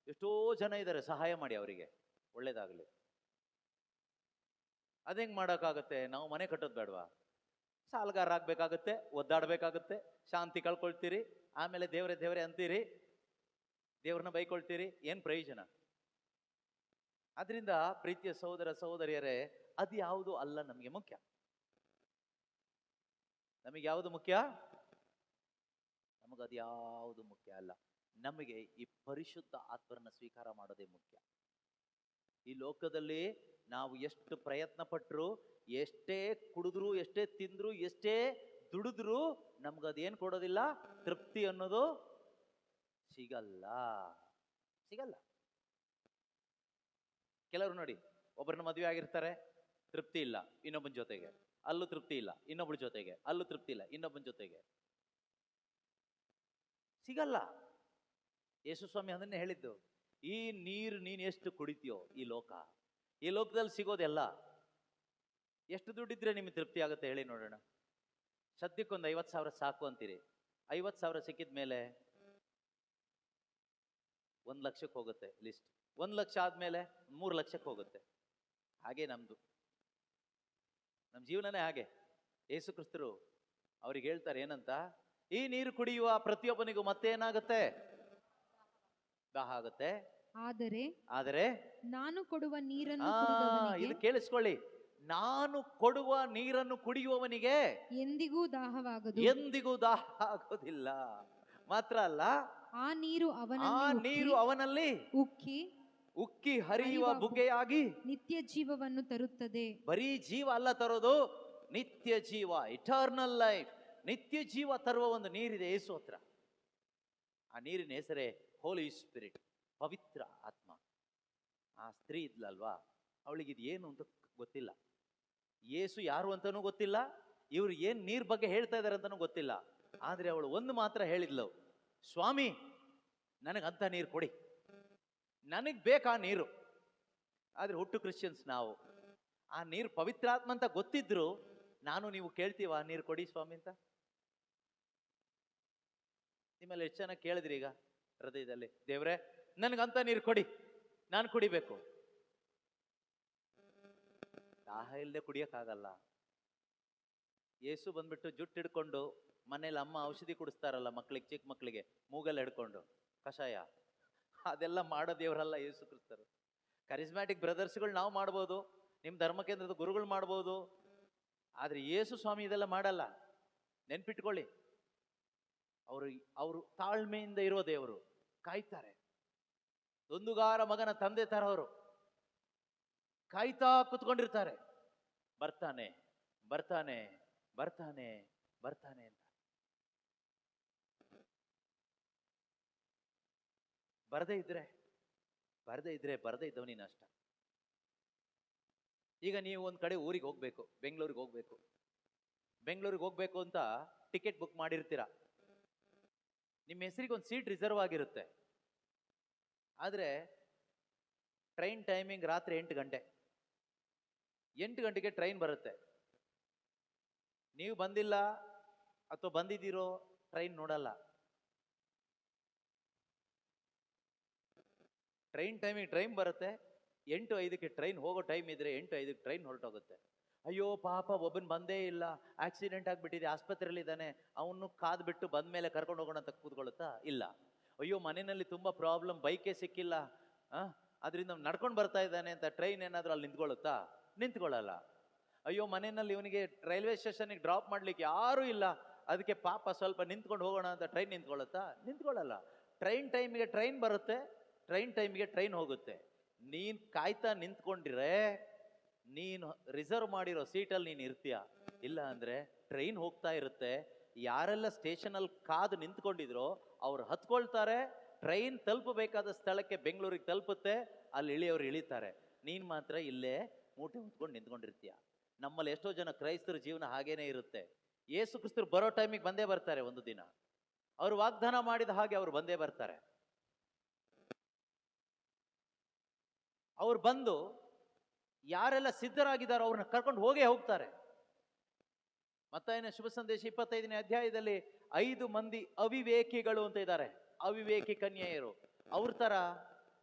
ಎಷ್ಟೋ ಜನ ಇದ್ದಾರೆ, ಸಹಾಯ ಮಾಡಿ ಅವರಿಗೆ, ಒಳ್ಳೇದಾಗಲಿ. ಅದೇಂಗ್ ಮಾಡೋಕ್ಕಾಗತ್ತೆ? ನಾವು ಮನೆ ಕಟ್ಟೋದು ಬೇಡವಾ? ಸಾಲಗಾರ ಆಗ್ಬೇಕಾಗತ್ತೆ, ಒದ್ದಾಡ್ಬೇಕಾಗತ್ತೆ, ಶಾಂತಿ ಕಳ್ಕೊಳ್ತೀರಿ, ಆಮೇಲೆ ದೇವ್ರೆ ದೇವ್ರೆ ಅಂತೀರಿ, ದೇವ್ರನ್ನ ಬೈಕೊಳ್ತೀರಿ, ಏನ್ ಪ್ರಯೋಜನ? ಅದರಿಂದ ಪ್ರೀತಿಯ ಸಹೋದರ ಸಹೋದರಿಯರೇ, ಅದು ಯಾವುದು ಅಲ್ಲ ನಮಗೆ ಮುಖ್ಯ. ನಮಗೆ ಯಾವುದು ಮುಖ್ಯ? ನಮಗದು ಯಾವುದು ಮುಖ್ಯ ಅಲ್ಲ. ನಮಗೆ ಈ ಪರಿಶುದ್ಧ ಆತ್ಮರನ್ನ ಸ್ವೀಕಾರ ಮಾಡೋದೇ ಮುಖ್ಯ. ಈ ಲೋಕದಲ್ಲಿ ನಾವು ಎಷ್ಟು ಪ್ರಯತ್ನ ಪಟ್ಟರು, ಎಷ್ಟೇ ಕುಡಿದ್ರು, ಎಷ್ಟೇ ತಿಂದ್ರು, ಎಷ್ಟೇ ದುಡಿದ್ರು ನಮ್ಗದೇನು ಕೊಡೋದಿಲ್ಲ, ತೃಪ್ತಿ ಅನ್ನೋದು ಸಿಗಲ್ಲ. ಸಿಗಲ್ಲ. ಕೆಲವರು ನೋಡಿ, ಒಬ್ಬರನ್ನ ಮದುವೆ ಆಗಿರ್ತಾರೆ, ತೃಪ್ತಿ ಇಲ್ಲ, ಇನ್ನೊಬ್ಬನ ಜೊತೆಗೆ. ಅಲ್ಲೂ ತೃಪ್ತಿ ಇಲ್ಲ, ಇನ್ನೊಬ್ಬಳ ಜೊತೆಗೆ. ಅಲ್ಲೂ ತೃಪ್ತಿ ಇಲ್ಲ, ಇನ್ನೊಬ್ಬನ ಜೊತೆಗೆ. ಸಿಗಲ್ಲ. ಯೇಸು ಸ್ವಾಮಿ ಅದನ್ನೇ ಹೇಳಿದ್ದು, ಈ ನೀರು ನೀನು ಎಷ್ಟು ಕುಡಿತೀಯೋ, ಈ ಲೋಕದಲ್ಲಿ ಸಿಗೋದೆಲ್ಲ. ಎಷ್ಟು ದುಡ್ಡಿದ್ರೆ ನಿಮಗೆ ತೃಪ್ತಿ ಆಗುತ್ತೆ ಹೇಳಿ ನೋಡೋಣ. ಸದ್ಯಕ್ಕೊಂದು 50,000 ಸಾಕು ಅಂತೀರಿ. 50,000 ಸಿಕ್ಕಿದ ಮೇಲೆ 1,00,000 ಹೋಗುತ್ತೆ ಲಿಸ್ಟ್. 1,00,000 ಆದ್ಮೇಲೆ 3,00,000 ಹೋಗುತ್ತೆ. ಹಾಗೆ ನಮ್ಮ ಜೀವನನೇ ಹಾಗೆ. ಯೇಸು ಕ್ರಿಸ್ತರು ಅವ್ರಿಗೆ ಹೇಳ್ತಾರೆ ಏನಂತ, ಈ ನೀರು ಕುಡಿಯುವ ಪ್ರತಿಯೊಬ್ಬನಿಗೂ ಮತ್ತೇನಾಗುತ್ತೆ? ದಾಹ ಆಗುತ್ತೆ. ಆದರೆ ನಾನು ಕೊಡುವ ನೀರನ್ನು ಇದು ಕುಡಿದವನಿಗೆ ಕೇಳಿಸ್ಕೊಳ್ಳಿ, ನಾನು ಕೊಡುವ ನೀರನ್ನು ಕುಡಿಯುವವನಿಗೆ ಎಂದಿಗೂ ದಾಹವಾಗದು. ಎಂದಿಗೂ ದಾಹ ಆಗೋದಿಲ್ಲ. ಮಾತ್ರ ಅಲ್ಲ, ಆ ನೀರು ಅವನಲ್ಲಿ ಉಕ್ಕಿ ಹರಿಯುವ ಬುಗ್ಗೆಯಾಗಿ ನಿತ್ಯ ಜೀವವನ್ನು ತರುತ್ತದೆ. ಬರೀ ಜೀವ ಅಲ್ಲ ತರೋದು, ನಿತ್ಯ ಜೀವ, ಇಟರ್ನಲ್ ಲೈಫ್, ನಿತ್ಯ ಜೀವ ತರುವ ಒಂದು ನೀರಿದೆ ಯೇಸು ಹತ್ರ. ಆ ನೀರಿನ ಹೆಸರೇ ಹೋಲಿ ಸ್ಪಿರಿಟ್, ಪವಿತ್ರ ಆತ್ಮ. ಆ ಸ್ತ್ರೀ ಇದ್ಲಲ್ವಾ, ಅವಳಿಗೆ ಇದು ಏನು ಅಂತ ಗೊತ್ತಿಲ್ಲ. ಯೇಸು ಯಾರು ಅಂತಾನೂ ಗೊತ್ತಿಲ್ಲ, ಇವ್ರು ಏನ್ ನೀರ್ ಬಗ್ಗೆ ಹೇಳ್ತಾ ಇದಾರೆ ಅಂತಾನೂ ಗೊತ್ತಿಲ್ಲ. ಆದ್ರೆ ಅವಳು ಒಂದು ಮಾತ್ರ ಹೇಳಿದ್ಲು, ಸ್ವಾಮಿ ನನಗಂತ ನೀರು ಕೊಡಿ, ನನಗ್ ಬೇಕಾ ನೀರು. ಆದ್ರೆ ಹುಟ್ಟು ಕ್ರಿಶ್ಚಿಯನ್ಸ್ ನಾವು. ಆ ನೀರು ಪವಿತ್ರಾತ್ಮ ಅಂತ ಗೊತ್ತಿದ್ರು ನೀವು ಕೇಳ್ತೀವ ಆ ನೀರು ಕೊಡಿ ಸ್ವಾಮಿ ಅಂತ? ನಿಮ್ಮಲ್ಲಿ ಎಷ್ಟು ಜನ ಕೇಳಿದ್ರಿ ಈಗ ಹೃದಯದಲ್ಲಿ, ದೇವ್ರೆ ನನಗಂತ ನೀರು ಕೊಡಿ, ನಾನು ಕುಡಿಬೇಕು? ದಾಹ ಇಲ್ಲದೆ ಕುಡಿಯಕ್ಕಾಗಲ್ಲ. ಯೇಸು ಬಂದ್ಬಿಟ್ಟು ಜುಟ್ಟು ಹಿಡ್ಕೊಂಡು ಮನೇಲಿ ಅಮ್ಮ ಔಷಧಿ ಕುಡಿಸ್ತಾರಲ್ಲ ಮಕ್ಕಳಿಗೆ, ಚಿಕ್ಕ ಮಕ್ಕಳಿಗೆ ಮೂಗಲ್ಲಿ ಹಿಡ್ಕೊಂಡು ಕಷಾಯ, ಅದೆಲ್ಲ ಮಾಡೋ ದೇವರಲ್ಲ ಯೇಸು ಕ್ರಿಸ್ತರು. ಕರಿಸ್ಮ್ಯಾಟಿಕ್ ಬ್ರದರ್ಸ್ಗಳು ನಾವು ಮಾಡ್ಬೋದು, ನಿಮ್ಮ ಧರ್ಮಕೇಂದ್ರದ ಗುರುಗಳು ಮಾಡ್ಬೋದು, ಆದ್ರೆ ಯೇಸು ಸ್ವಾಮಿ ಇದೆಲ್ಲ ಮಾಡಲ್ಲ. ನೆನ್ಪಿಟ್ಕೊಳ್ಳಿ, ಅವರು ತಾಳ್ಮೆಯಿಂದ ಇರೋ ದೇವರು, ಕಾಯ್ತಾರೆ. ಒಂದುಗಾರ ಮಗನ ತಂದೆ ತರ ಅವರು ಕಾಯ್ತಾ ಕುತ್ಕೊಂಡಿರ್ತಾರೆ. ಬರ್ತಾನೆ ಬರ್ತಾನೆ ಬರ್ತಾನೆ ಬರ್ತಾನೆ ಅಂತ. ಬರದೇ ಇದ್ರೆ ಇದ್ದವನಿ ನಷ್ಟ. ಈಗ ನೀವು ಒಂದ್ ಕಡೆ ಊರಿಗೆ ಹೋಗ್ಬೇಕು, ಬೆಂಗಳೂರಿಗೆ ಹೋಗ್ಬೇಕು ಅಂತ ಟಿಕೆಟ್ ಬುಕ್ ಮಾಡಿರ್ತೀರ. ನಿಮ್ಮ ಹೆಸರಿಗೆ ಒಂದು ಸೀಟ್ ರಿಸರ್ವ್ ಆಗಿರುತ್ತೆ. ಆದ್ರೆ ಟ್ರೈನ್ ಟೈಮಿಂಗ್ ರಾತ್ರಿ 8 ಗಂಟೆ. 8 ಗಂಟೆಗೆ ಟ್ರೈನ್ ಬರುತ್ತೆ. ನೀವು ಬಂದಿಲ್ಲ ಅಥವಾ ಬಂದಿದ್ದೀರೋ ಟ್ರೈನ್ ನೋಡಲ್ಲ. ಟ್ರೈನ್ ಟೈಮಿಂಗ್ ಟ್ರೈನ್ ಬರುತ್ತೆ, 8:05ಕ್ಕೆ ಟ್ರೈನ್ ಹೋಗೋ ಟೈಮ್ ಇದ್ರೆ 8:05ಕ್ಕೆ ಟ್ರೈನ್ ಹೊರಟೋಗುತ್ತೆ. ಅಯ್ಯೋ ಪಾಪ ಒಬ್ಬನ್ ಬಂದೇ ಇಲ್ಲ, ಆಕ್ಸಿಡೆಂಟ್ ಆಗ್ಬಿಟ್ಟಿದೆ, ಆಸ್ಪತ್ರೆಯಲ್ಲಿ ಇದ್ದಾನೆ, ಅವನು ಕಾದ್ಬಿಟ್ಟು ಬಂದ್ಮೇಲೆ ಕರ್ಕೊಂಡು ಹೋಗೋಣ ಅಂತ ಕೂತ್ಕೊಳ್ಳುತ್ತಾ? ಇಲ್ಲ. ಅಯ್ಯೋ ಮನೆಯಲ್ಲಿ ತುಂಬಾ ಪ್ರಾಬ್ಲಮ್, ಬೈಕೇ ಸಿಕ್ಕಿಲ್ಲ, ಅದರಿಂದ ನಡ್ಕೊಂಡು ಬರ್ತಾ ಇದ್ದಾನೆ ಅಂತ ಟ್ರೈನ್ ಏನಾದ್ರೂ ಅಲ್ಲಿ ನಿಂತ್ಕೊಳ್ಳಲ್ಲ. ಅಯ್ಯೋ ಮನೆಯಲ್ಲಿ ಇವನಿಗೆ ರೈಲ್ವೆ ಸ್ಟೇಷನ್ಗೆ ಡ್ರಾಪ್ ಮಾಡ್ಲಿಕ್ಕೆ ಯಾರೂ ಇಲ್ಲ, ಅದಕ್ಕೆ ಪಾಪ ಸ್ವಲ್ಪ ನಿಂತ್ಕೊಂಡು ಹೋಗೋಣ ಅಂತ ಟ್ರೈನ್ ನಿಂತ್ಕೊಳ್ಳಲ್ಲ. ಟ್ರೈನ್ ಟೈಮಿಗೆ ಟ್ರೈನ್ ಬರುತ್ತೆ, ಟ್ರೈನ್ ಟೈಮಿಗೆ ಟ್ರೈನ್ ಹೋಗುತ್ತೆ. ನೀನ್ ಕಾಯ್ತಾ ನಿಂತ್ಕೊಂಡಿರೆ ನೀನು ರಿಸರ್ವ್ ಮಾಡಿರೋ ಸೀಟಲ್ಲಿ ನೀನು ಇರ್ತೀಯ. ಇಲ್ಲ ಅಂದ್ರೆ ಟ್ರೈನ್ ಹೋಗ್ತಾ ಇರುತ್ತೆ, ಯಾರೆಲ್ಲ ಸ್ಟೇಷನ್ ಅಲ್ಲಿ ಕಾದು ನಿಂತ್ಕೊಂಡಿದ್ರೋ ಅವ್ರು ಹತ್ಕೊಳ್ತಾರೆ, ಟ್ರೈನ್ ತಲುಪಬೇಕಾದ ಸ್ಥಳಕ್ಕೆ ಬೆಂಗಳೂರಿಗೆ ತಲುಪುತ್ತೆ, ಅಲ್ಲಿ ಇಳಿಯೋರು ಇಳಿತಾರೆ, ನೀನ್ ಮಾತ್ರ ಇಲ್ಲೇ ಮೂಟೆ ಹೊತ್ಕೊಂಡು ನಿಂತ್ಕೊಂಡಿರ್ತೀಯ. ನಮ್ಮಲ್ಲಿ ಎಷ್ಟೋ ಜನ ಕ್ರೈಸ್ತರ ಜೀವನ ಹಾಗೇನೆ ಇರುತ್ತೆ. ಯೇಸು ಕ್ರಿಸ್ತರು ಬರೋ ಟೈಮಿಗೆ ಬಂದೇ ಬರ್ತಾರೆ. ಒಂದು ದಿನ ಅವರು ವಾಗ್ದಾನ ಮಾಡಿದ ಹಾಗೆ ಅವರು ಬಂದೇ ಬರ್ತಾರೆ. ಅವ್ರು ಬಂದು ಯಾರೆಲ್ಲ ಸಿದ್ಧರಾಗಿದ್ದಾರೋ ಅವ್ರನ್ನ ಕರ್ಕೊಂಡು ಹೋಗ್ತಾರೆ. ಮತ್ತಾಯನ ಶುಭ ಸಂದೇಶ 25ನೇ ಅಧ್ಯಾಯದಲ್ಲಿ 5 ಮಂದಿ ಅವಿವೇಕಿಗಳು ಅಂತ ಇದ್ದಾರೆ, ಅವಿವೇಕಿ ಕನ್ಯೆಯರು. ಅವ್ರ ತರ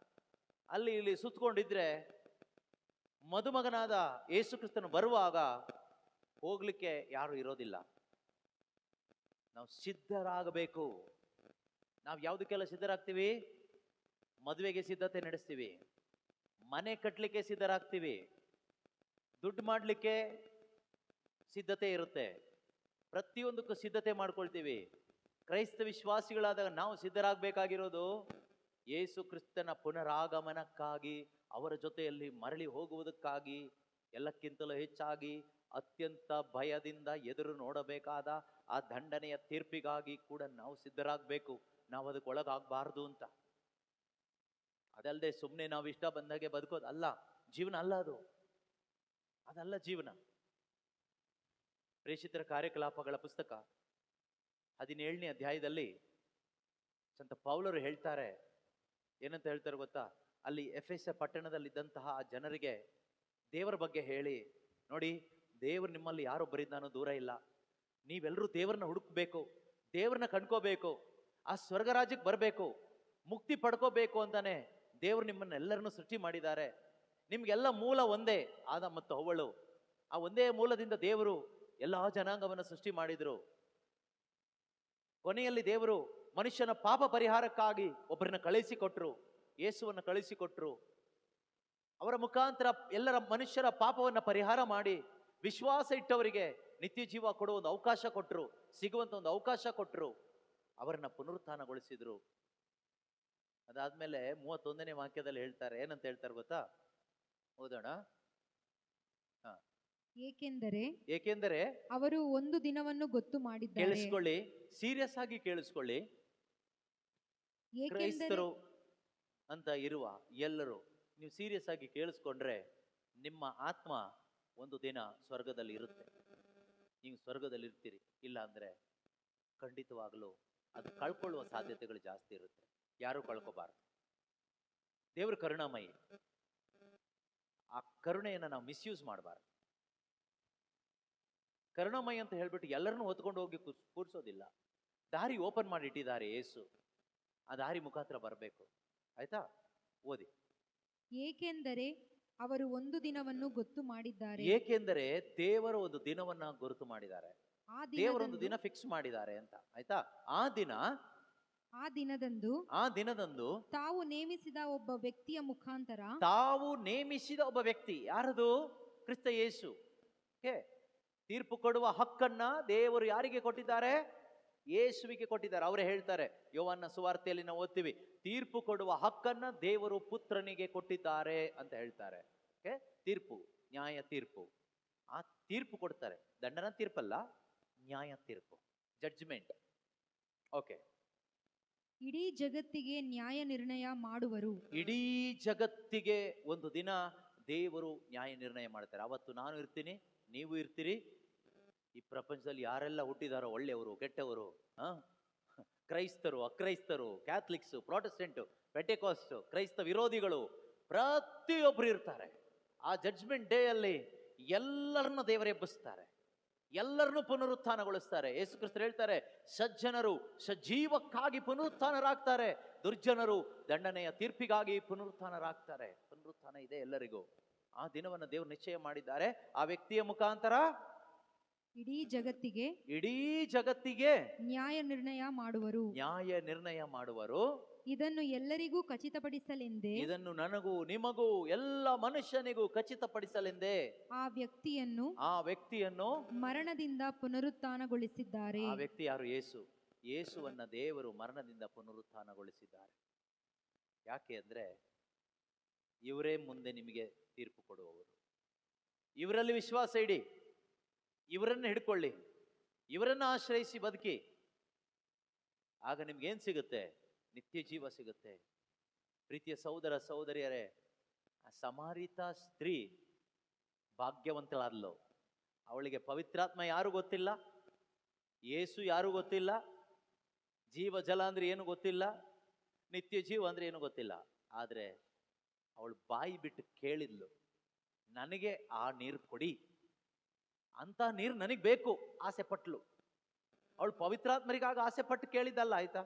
ಅಲ್ಲಿ ಇಲ್ಲಿ ಸುತ್ತಕೊಂಡಿದ್ರೆ ಮದುಮಗನಾದ ಯೇಸು ಕ್ರಿಸ್ತನು ಬರುವಾಗ ಹೋಗ್ಲಿಕ್ಕೆ ಯಾರು ಇರೋದಿಲ್ಲ. ನಾವು ಸಿದ್ಧರಾಗಬೇಕು. ನಾವು ಯಾವುದಕ್ಕೆಲ್ಲ ಸಿದ್ಧರಾಗ್ತೀವಿ? ಮದುವೆಗೆ ಸಿದ್ಧತೆ ನಡೆಸ್ತೀವಿ, ಮನೆ ಕಟ್ಟಲಿಕ್ಕೆ ಸಿದ್ಧರಾಗ್ತೀವಿ, ದುಡ್ಡು ಮಾಡಲಿಕ್ಕೆ ಸಿದ್ಧತೆ ಇರುತ್ತೆ, ಪ್ರತಿಯೊಂದಕ್ಕೂ ಸಿದ್ಧತೆ ಮಾಡ್ಕೊಳ್ತೀವಿ. ಕ್ರೈಸ್ತ ವಿಶ್ವಾಸಿಗಳಾದಾಗ ನಾವು ಸಿದ್ಧರಾಗಬೇಕಾಗಿರೋದು ಯೇಸು ಕ್ರಿಸ್ತನ ಪುನರಾಗಮನಕ್ಕಾಗಿ, ಅವರ ಜೊತೆಯಲ್ಲಿ ಮರಳಿ ಹೋಗುವುದಕ್ಕಾಗಿ, ಎಲ್ಲಕ್ಕಿಂತಲೂ ಹೆಚ್ಚಾಗಿ ಅತ್ಯಂತ ಭಯದಿಂದ ಎದುರು ನೋಡಬೇಕಾದ ಆ ದಂಡನೆಯ ತೀರ್ಪಿಗಾಗಿ ಕೂಡ ನಾವು ಸಿದ್ಧರಾಗಬೇಕು. ನಾವು ಅದಕ್ಕೆ ಒಳಗಾಗಬಾರ್ದು ಅಂತ. ಅದಲ್ಲದೆ ಸುಮ್ಮನೆ ನಾವು ಇಷ್ಟ ಬಂದಾಗೆ ಬದುಕೋದು ಅಲ್ಲ, ಜೀವನ ಅಲ್ಲ ಅದು. ಅದಲ್ಲ ಜೀವನ. ಪ್ರೇಷಿತರ ಕಾರ್ಯಕಲಾಪಗಳ ಪುಸ್ತಕ 17ನೇ ಅಧ್ಯಾಯದಲ್ಲಿ ಸಂತ ಪೌಲರು ಹೇಳ್ತಾರೆ, ಏನಂತ ಹೇಳ್ತಾರೆ ಗೊತ್ತಾ? ಅಲ್ಲಿ ಎಫೆಸ ಪಟ್ಟಣದಲ್ಲಿದ್ದಂತಹ ಜನರಿಗೆ ದೇವರ ಬಗ್ಗೆ ಹೇಳಿ, ನೋಡಿ, ದೇವರು ನಿಮ್ಮಲ್ಲಿ ಯಾರೊಬ್ಬರಿದ್ದಾನೋ ದೂರ ಇಲ್ಲ, ನೀವೆಲ್ಲರೂ ದೇವರನ್ನ ಹುಡುಕ್ಬೇಕು, ದೇವ್ರನ್ನ ಕಂಡ್ಕೋಬೇಕು, ಆ ಸ್ವರ್ಗ ರಾಜ್ಯಕ್ಕೆ ಬರಬೇಕು, ಮುಕ್ತಿ ಪಡ್ಕೋಬೇಕು ಅಂತಾನೆ ದೇವರು ನಿಮ್ಮನ್ನೆಲ್ಲರನ್ನು ಸೃಷ್ಟಿ ಮಾಡಿದ್ದಾರೆ. ನಿಮ್ಗೆಲ್ಲ ಮೂಲ ಒಂದೇ, ಆದಾಮ ಮತ್ತು ಹವ್ವಳು. ಆ ಒಂದೇ ಮೂಲದಿಂದ ದೇವರು ಎಲ್ಲಾ ಜನಾಂಗವನ್ನು ಸೃಷ್ಟಿ ಮಾಡಿದ್ರು. ಕೊನೆಯಲ್ಲಿ ದೇವರು ಮನುಷ್ಯನ ಪಾಪ ಪರಿಹಾರಕ್ಕಾಗಿ ಒಬ್ಬರನ್ನ ಕಳಿಸಿಕೊಟ್ರು, ಯೇಸುವನ್ನು ಕಳಿಸಿಕೊಟ್ರು. ಅವರ ಮುಖಾಂತರ ಎಲ್ಲರ ಮನುಷ್ಯರ ಪಾಪವನ್ನು ಪರಿಹಾರ ಮಾಡಿ ವಿಶ್ವಾಸ ಇಟ್ಟವರಿಗೆ ನಿತ್ಯ ಜೀವ ಕೊಡುವ ಒಂದು ಅವಕಾಶ ಕೊಟ್ಟರು, ಸಿಗುವಂತ ಒಂದು ಅವಕಾಶ ಕೊಟ್ಟರು, ಅವರನ್ನ ಪುನರುತ್ಥಾನಗೊಳಿಸಿದ್ರು. ಅದಾದ್ಮೇಲೆ 31ನೇ ವಾಕ್ಯದಲ್ಲಿ ಹೇಳ್ತಾರೆ, ಏನಂತ ಹೇಳ್ತಾರೆ ಗೊತ್ತಾ? ಓದೋಣ. ಏಕೆಂದರೆ ಅವರು ಒಂದು ದಿನವನ್ನು ಗೊತ್ತು ಮಾಡಿದ್ದಾರೆ. ಕೇಳಿಸ್ಕೊಳ್ಳಿ, ಸೀರಿಯಸ್ ಆಗಿ ಕೇಳಿಸ್ಕೊಳ್ಳಿ. ಕ್ರೈಸ್ತರು ಅಂತ ಇರುವ ಎಲ್ಲರೂ ನೀವು ಸೀರಿಯಸ್ ಆಗಿ ಕೇಳಿಸ್ಕೊಂಡ್ರೆ ನಿಮ್ಮ ಆತ್ಮ ಒಂದು ದಿನ ಸ್ವರ್ಗದಲ್ಲಿ ಇರುತ್ತೆ. ನೀವು ಸ್ವರ್ಗದಲ್ಲಿ ಇರ್ತೀರಿ. ಇಲ್ಲ ಅಂದ್ರೆ ಖಂಡಿತವಾಗಲೂ ಅದು ಕಳ್ಕೊಳ್ಳುವ ಸಾಧ್ಯತೆಗಳು ಜಾಸ್ತಿ ಇರುತ್ತೆ. ಯಾರು ಕಳ್ಕೋಬಾರ್ದು. ದೇವರು ಕರುಣಾಮಯಿ. ಆ ಕರುಣೆಯನ್ನ ನಾವು ಮಿಸ್ಯೂಸ್ ಮಾಡಬಾರ್ದು. ಕರುಣಾಮಯಿ ಅಂತ ಹೇಳ್ಬಿಟ್ಟು ಎಲ್ಲರನ್ನೂ ಹೊತ್ಕೊಂಡು ಹೋಗಿ ಕೂರ್ಸೋದಿಲ್ಲ. ದಾರಿ ಓಪನ್ ಮಾಡಿ ಇಟ್ಟಿದ್ದಾರೆ ಯೇಸು. ಆ ದಾರಿ ಮುಖಾಂತರ ಬರಬೇಕು. ಆಯ್ತಾ? ಓದಿ. ಏಕೆಂದರೆ ಅವರು ಒಂದು ದಿನವನ್ನು ಗೊತ್ತು ಮಾಡಿದ್ದಾರೆ. ಏಕೆಂದರೆ ದೇವರು ಒಂದು ದಿನವನ್ನ ಗುರುತು ಮಾಡಿದ್ದಾರೆ. ದೇವರೊಂದು ದಿನ ಫಿಕ್ಸ್ ಮಾಡಿದ್ದಾರೆ ಅಂತ. ಆಯ್ತಾ? ಆ ದಿನದಂದು ತಾವು ನೇಮಿಸಿದ ಒಬ್ಬ ವ್ಯಕ್ತಿಯ ಮುಖಾಂತರ, ತಾವು ನೇಮಿಸಿದ ಒಬ್ಬ ವ್ಯಕ್ತಿ, ಯಾರದು? ಕ್ರಿಸ್ತ ಯೇಸು. ತೀರ್ಪು ಕೊಡುವ ಹಕ್ಕನ್ನ ದೇವರು ಯಾರಿಗೆ ಕೊಟ್ಟಿದ್ದಾರೆ? ಯೇಸುವಿಗೆ ಕೊಟ್ಟಿದ್ದಾರೆ. ಅವರೇ ಹೇಳ್ತಾರೆ, ಯೋಹಾನ ಸುವಾರ್ತೆಯಲ್ಲಿ ನಾವು ಓದ್ತೀವಿ, ತೀರ್ಪು ಕೊಡುವ ಹಕ್ಕನ್ನ ದೇವರು ಪುತ್ರನಿಗೆ ಕೊಟ್ಟಿದ್ದಾರೆ ಅಂತ ಹೇಳ್ತಾರೆ. ತೀರ್ಪು, ನ್ಯಾಯ ತೀರ್ಪು. ಆ ತೀರ್ಪು ಕೊಡ್ತಾರೆ. ದಂಡನ ತೀರ್ಪಲ್ಲ, ನ್ಯಾಯ ತೀರ್ಪು, ಜಡ್ಜ್ಮೆಂಟ್. ಓಕೆ. ಇಡೀ ಜಗತ್ತಿಗೆ ನ್ಯಾಯ ನಿರ್ಣಯ ಮಾಡುವರು. ಇಡೀ ಜಗತ್ತಿಗೆ ಒಂದು ದಿನ ದೇವರು ನ್ಯಾಯ ನಿರ್ಣಯ ಮಾಡ್ತಾರೆ. ಅವತ್ತು ನಾನು ಇರ್ತೀನಿ, ನೀವು ಇರ್ತೀರಿ. ಈ ಪ್ರಪಂಚದಲ್ಲಿ ಯಾರೆಲ್ಲ ಹುಟ್ಟಿದಾರೋ, ಒಳ್ಳೆಯವರು ಕೆಟ್ಟವರು, ಕ್ರೈಸ್ತರು ಅಕ್ರೈಸ್ತರು, ಕ್ಯಾಥಲಿಕ್ಸು ಪ್ರೊಟೆಸ್ಟೆಂಟು ಪೆಂಟೆಕಾಸ್ಟ್, ಕ್ರೈಸ್ತ ವಿರೋಧಿಗಳು, ಪ್ರತಿಯೊಬ್ಬರು ಇರ್ತಾರೆ. ಆ ಜಡ್ಜ್ಮೆಂಟ್ ಡೇ ಅಲ್ಲಿ ಎಲ್ಲರನ್ನ ದೇವರು ಎಬ್ಬಿಸ್ತಾರೆ, ಎಲ್ಲರನ್ನೂ ಪುನರುತ್ಥಾನಗೊಳಿಸ್ತಾರೆ. ಯೇಸು ಕ್ರಿಸ್ತರು ಹೇಳ್ತಾರೆ, ಸಜ್ಜನರು ಸಜೀವಕ್ಕಾಗಿ ಪುನರುತ್ಥಾನರಾಗ್ತಾರೆ, ದುರ್ಜನರು ದಂಡನೆಯ ತೀರ್ಪಿಗಾಗಿ ಪುನರುತ್ಥಾನರಾಗ್ತಾರೆ. ಪುನರುತ್ಥಾನ ಇದೆ ಎಲ್ಲರಿಗೂ. ಆ ದಿನವನ್ನು ದೇವರು ನಿಶ್ಚಯ ಮಾಡಿದ್ದಾರೆ. ಆ ವ್ಯಕ್ತಿಯ ಮುಖಾಂತರ ಇಡೀ ಜಗತ್ತಿಗೆ ನ್ಯಾಯ ನಿರ್ಣಯ ಮಾಡುವರು. ಇದನ್ನು ಎಲ್ಲರಿಗೂ ಖಚಿತಪಡಿಸಲೆಂದೇ, ಇದನ್ನು ನನಗೂ ನಿಮಗೂ ಎಲ್ಲ ಮನುಷ್ಯನಿಗೂ ಖಚಿತಪಡಿಸಲೆಂದೇ ಆ ವ್ಯಕ್ತಿಯನ್ನು ಮರಣದಿಂದ ಪುನರುತ್ಥಾನಗೊಳಿಸಿದ್ದಾರೆ. ಆ ವ್ಯಕ್ತಿ ಯಾರು? ಯೇಸು. ಯೇಸುವನ್ನ ದೇವರು ಮರಣದಿಂದ ಪುನರುತ್ಥಾನಗೊಳಿಸಿದ್ದಾರೆ. ಯಾಕೆ ಅಂದ್ರೆ ಇವರೇ ಮುಂದೆ ನಿಮಗೆ ತೀರ್ಪು ಕೊಡುವವರು. ಇವರಲ್ಲಿ ವಿಶ್ವಾಸ ಇಡಿ, ಇವರನ್ನು ಹಿಡ್ಕೊಳ್ಳಿ, ಇವರನ್ನು ಆಶ್ರಯಿಸಿ ಬದುಕಿ. ಆಗ ನಿಮ್ಗೇನ್ ಸಿಗುತ್ತೆ? ನಿತ್ಯ ಜೀವ ಸಿಗುತ್ತೆ. ಪ್ರೀತಿಯ ಸಹೋದರ ಸಹೋದರಿಯರೇ, ಆ ಸಮಾರಿತ ಸ್ತ್ರೀ ಭಾಗ್ಯವಂತಳಾದ್ಲು. ಅವಳಿಗೆ ಪವಿತ್ರಾತ್ಮ ಯಾರು ಗೊತ್ತಿಲ್ಲ, ಯೇಸು ಯಾರು ಗೊತ್ತಿಲ್ಲ, ಜೀವ ಜಲ ಅಂದ್ರೆ ಏನು ಗೊತ್ತಿಲ್ಲ, ನಿತ್ಯ ಜೀವ ಅಂದ್ರೆ ಏನು ಗೊತ್ತಿಲ್ಲ. ಆದ್ರೆ ಅವಳು ಬಾಯಿ ಬಿಟ್ಟು ಕೇಳಿದ್ಲು, ನನಗೆ ಆ ನೀರು ಕೊಡಿ ಅಂತ. ನೀರು ನನಗೆ ಬೇಕು, ಆಸೆ ಪಟ್ಲು. ಅವಳು ಪವಿತ್ರಾತ್ಮರಿಗಾಗ ಆಸೆ ಪಟ್ಟು ಕೇಳಿದ್ದಲ್ಲ. ಆಯ್ತಾ?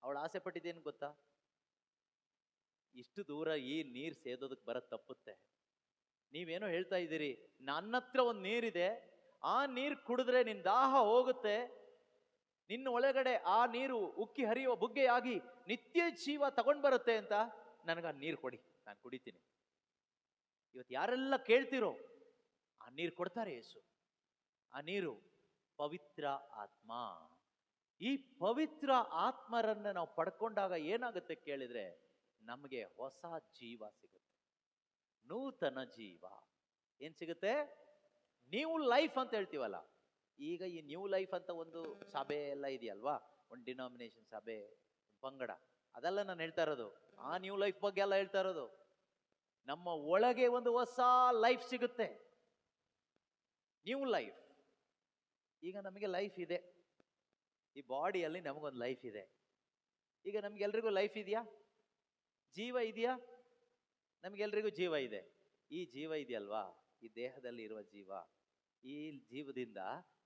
ಅವಳು ಆಸೆ ಪಟ್ಟಿದ್ದೇನು ಗೊತ್ತಾ? ಇಷ್ಟು ದೂರ ಈ ನೀರು ಸೇದೋದಕ್ಕೆ ಬರೋದು ತಪ್ಪುತ್ತೆ. ನೀವೇನೋ ಹೇಳ್ತಾ ಇದ್ದೀರಿ, ನನ್ನ ಹತ್ರ ಒಂದು ನೀರಿದೆ, ಆ ನೀರು ಕುಡಿದ್ರೆ ನಿನ್ನ ದಾಹ ಹೋಗುತ್ತೆ, ನಿನ್ನ ಒಳಗಡೆ ಆ ನೀರು ಉಕ್ಕಿ ಹರಿಯುವ ಬುಗ್ಗೆಯಾಗಿ ನಿತ್ಯ ಜೀವ ತಗೊಂಡ್ ಬರುತ್ತೆ ಅಂತ. ನನಗೆ ಆ ನೀರು ಕೊಡಿ, ನಾನು ಕುಡಿತೀನಿ. ಇವತ್ತು ಯಾರೆಲ್ಲ ಕೇಳ್ತಿರೋ ಆ ನೀರು ಕೊಡ್ತಾರೆ ಯೇಸು. ಆ ನೀರು ಪವಿತ್ರ ಆತ್ಮ. ಈ ಪವಿತ್ರ ಆತ್ಮರನ್ನ ನಾವು ಪಡ್ಕೊಂಡಾಗ ಏನಾಗುತ್ತೆ ಕೇಳಿದ್ರೆ, ನಮಗೆ ಹೊಸ ಜೀವ ಸಿಗುತ್ತೆ, ನೂತನ ಜೀವ. ಏನ್ ಸಿಗುತ್ತೆ? ನ್ಯೂ ಲೈಫ್ ಅಂತ ಹೇಳ್ತೀವಲ್ಲ. ಈಗ ಈ ನ್ಯೂ ಲೈಫ್ ಅಂತ ಒಂದು ಸಭೆ ಎಲ್ಲ ಇದೆಯಲ್ವಾ, ಒಂದು ಡಿನಾಮಿನೇಷನ್ ಸಭೆ, ಪಂಗಡ, ಅದೆಲ್ಲ ನಾನು ಹೇಳ್ತಾ ಇರೋದು. ಆ ನ್ಯೂ ಲೈಫ್ ಬಗ್ಗೆ ಎಲ್ಲ ಹೇಳ್ತಾ ಇರೋದು. ನಮ್ಮ ಒಳಗೆ ಒಂದು ಹೊಸ ಲೈಫ್ ಸಿಗುತ್ತೆ, ನ್ಯೂ ಲೈಫ್. ಈಗ ನಮಗೆ ಲೈಫ್ ಇದೆ, ಈ ಬಾಡಿಯಲ್ಲಿ ನಮಗೊಂದು ಲೈಫ್ ಇದೆ. ಈಗ ನಮ್ಗೆಲ್ರಿಗೂ ಲೈಫ್ ಇದೆಯಾ? ಜೀವ ಇದೆಯಾ? ನಮಗೆಲ್ರಿಗೂ ಜೀವ ಇದೆ. ಈ ಜೀವ ಇದೆಯಲ್ವಾ, ಈ ದೇಹದಲ್ಲಿ ಇರುವ ಜೀವ, ಈ ಜೀವದಿಂದ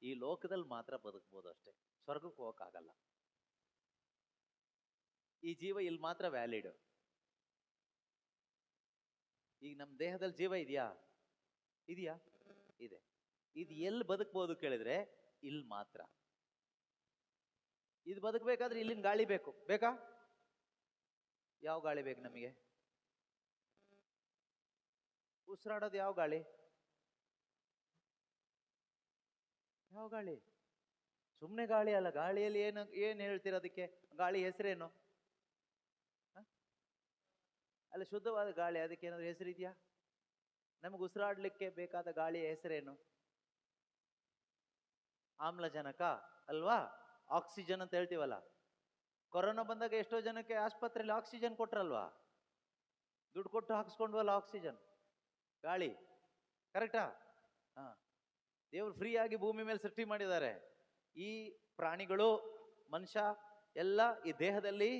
ಈ ಲೋಕದಲ್ಲಿ ಮಾತ್ರ ಬದುಕ್ಬೋದು ಅಷ್ಟೇ, ಸ್ವರ್ಗಕ್ಕೆ ಹೋಗಕ್ಕಾಗಲ್ಲ. ಈ ಜೀವ ಇಲ್ಲಿ ಮಾತ್ರ ವ್ಯಾಲಿಡ್. ಈಗ ನಮ್ಮ ದೇಹದಲ್ಲಿ ಜೀವ ಇದೆಯಾ? ಇದೆಯಾ? ಇದೆ. ಇದು ಎಲ್ಲಿ ಬದುಕ್ಬೋದು ಕೇಳಿದ್ರೆ ಇಲ್ಲಿ ಮಾತ್ರ. ಇದು ಬದುಕಬೇಕಾದ್ರೆ ಇಲ್ಲಿನ ಗಾಳಿ ಬೇಕು. ಬೇಕಾ? ಯಾವ ಗಾಳಿ ಬೇಕು ನಮಗೆ? ಉಸಿರಾಡೋದು ಯಾವ ಗಾಳಿ? ಯಾವ ಗಾಳಿ? ಸುಮ್ಮನೆ ಗಾಳಿ ಅಲ್ಲ. ಗಾಳಿಯಲ್ಲಿ ಏನು ಹೇಳ್ತೀರ ಅದಕ್ಕೆ? ಗಾಳಿ ಹೆಸರೇನು? ಅಲ್ಲ, ಶುದ್ಧವಾದ ಗಾಳಿ, ಅದಕ್ಕೆ ಏನಾದ್ರು ಹೆಸರಿದೆಯಾ? ನಮಗೆ ಉಸಿರಾಡ್ಲಿಕ್ಕೆ ಬೇಕಾದ ಗಾಳಿಯ ಹೆಸರೇನು? ಆಮ್ಲಜನಕ ಅಲ್ವಾ? ಆಕ್ಸಿಜನ್ ಅಂತ ಹೇಳ್ತೀವಲ್ಲ. ಕೊರೋನಾ ಬಂದಾಗ ಎಷ್ಟೋ ಜನಕ್ಕೆ ಆಸ್ಪತ್ರೆಯಲ್ಲಿ ಆಕ್ಸಿಜನ್ ಕೊಟ್ರಲ್ವಾ? ದುಡ್ಡು ಕೊಟ್ಟು ಹಾಕ್ಸ್ಕೊಂಡ್ವಲ್ಲ ಆಕ್ಸಿಜನ್, ಗಾಳಿ. ಕರೆಕ್ಟಾ? ಹಾ. ದೇವರು ಫ್ರೀಯಾಗಿ ಭೂಮಿ ಮೇಲೆ ಸೃಷ್ಟಿ ಮಾಡಿದ್ದಾರೆ. ಈ ಪ್ರಾಣಿಗಳು, ಮನುಷ್ಯ ಎಲ್ಲ ಈ ದೇಹದಲ್ಲಿ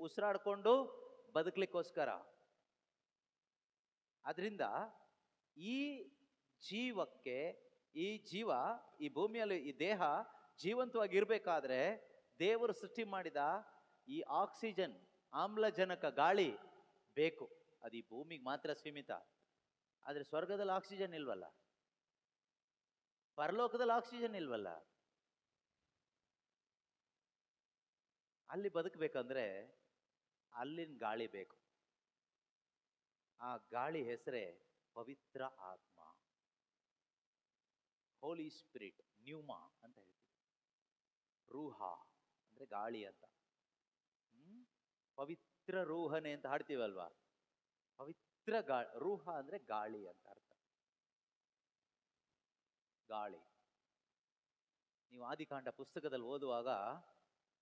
ಉಸಿರಾಡ್ಕೊಂಡು ಬದುಕಲಿಕ್ಕೋಸ್ಕರ. ಆದ್ರಿಂದ ಈ ಜೀವಕ್ಕೆ, ಈ ಜೀವ ಈ ಭೂಮಿಯಲ್ಲಿ, ಈ ದೇಹ ಜೀವಂತವಾಗಿರ್ಬೇಕಾದ್ರೆ ದೇವರು ಸೃಷ್ಟಿ ಮಾಡಿದ ಈ ಆಕ್ಸಿಜನ್, ಆಮ್ಲಜನಕ ಗಾಳಿ ಬೇಕು. ಅದು ಈ ಭೂಮಿಗೆ ಮಾತ್ರ ಸೀಮಿತ. ಆದ್ರೆ ಸ್ವರ್ಗದಲ್ಲಿ ಆಕ್ಸಿಜನ್ ಇಲ್ವಲ್ಲ, ಪರಲೋಕದಲ್ಲಿ ಆಕ್ಸಿಜನ್ ಇಲ್ವಲ್ಲ. ಅಲ್ಲಿ ಬದುಕಬೇಕಂದ್ರೆ ಅಲ್ಲಿನ ಗಾಳಿ ಬೇಕು. ಆ ಗಾಳಿ ಹೆಸರೇ ಪವಿತ್ರ ಆತ್ಮ, ಹೋಲಿ ಸ್ಪಿರಿಟ್, ನ್ಯೂಮಾ ಅಂತ ಹೇಳ್ತೀವಿ. ರೂಹ ಅಂದ್ರೆ ಗಾಳಿ ಅಂತ. ಪವಿತ್ರ ರೂಹನೆ ಅಂತ ಹಾಡ್ತೀವಲ್ವಾ? ಪವಿತ್ರ ರೂಹ ಅಂದ್ರೆ ಗಾಳಿ ಅಂತ ಅರ್ಥ. ಗಾಳಿ. ನೀವು ಆದಿಕಾಂಡ ಪುಸ್ತಕದಲ್ಲಿ ಓದುವಾಗ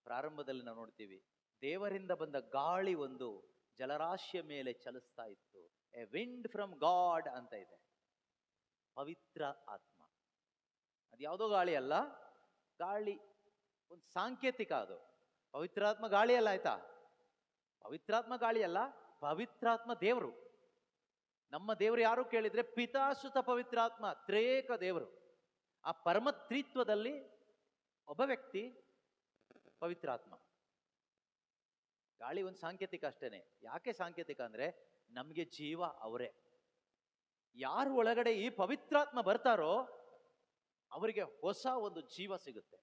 ಪ್ರಾರಂಭದಲ್ಲಿ ನಾವು ನೋಡ್ತೀವಿ, ದೇವರಿಂದ ಬಂದ ಗಾಳಿ ಒಂದು ಜಲರಾಶಿಯ ಮೇಲೆ ಚಲಿಸ್ತಾ ಇತ್ತು. ಎ ವಿಂಡ್ ಫ್ರಮ್ ಗಾಡ್ ಅಂತ ಇದೆ. ಪವಿತ್ರ ಆತ್ಮ. ಅದು ಯಾವುದೋ ಗಾಳಿ ಅಲ್ಲ, ಗಾಳಿ ಒಂದು ಸಾಂಕೇತಿಕ. ಅದು ಪವಿತ್ರಾತ್ಮ ಗಾಳಿ ಅಲ್ಲ, ಆಯ್ತಾ? ಪವಿತ್ರಾತ್ಮ ಗಾಳಿ ಅಲ್ಲ, ಪವಿತ್ರಾತ್ಮ ದೇವರು. ನಮ್ಮ ದೇವರು ಯಾರು ಕೇಳಿದ್ರೆ ಪಿತಾಸುತ ಪವಿತ್ರಾತ್ಮ, ತ್ರೇಕ ದೇವರು. ಆ ಪರಮತ್ರಿತ್ವದಲ್ಲಿ ಒಬ್ಬ ವ್ಯಕ್ತಿ ಪವಿತ್ರಾತ್ಮ. ಗಾಳಿ ಒಂದು ಸಾಂಕೇತಿಕ ಅಷ್ಟೇನೆ. ಯಾಕೆ ಸಾಂಕೇತಿಕ ಅಂದ್ರೆ ನಮ್ಗೆ ಜೀವ ಅವರೇ. ಯಾರು ಒಳಗಡೆ ಈ ಪವಿತ್ರಾತ್ಮ ಬರ್ತಾರೋ ಅವರಿಗೆ ಹೊಸ ಒಂದು ಜೀವ ಸಿಗುತ್ತೆ.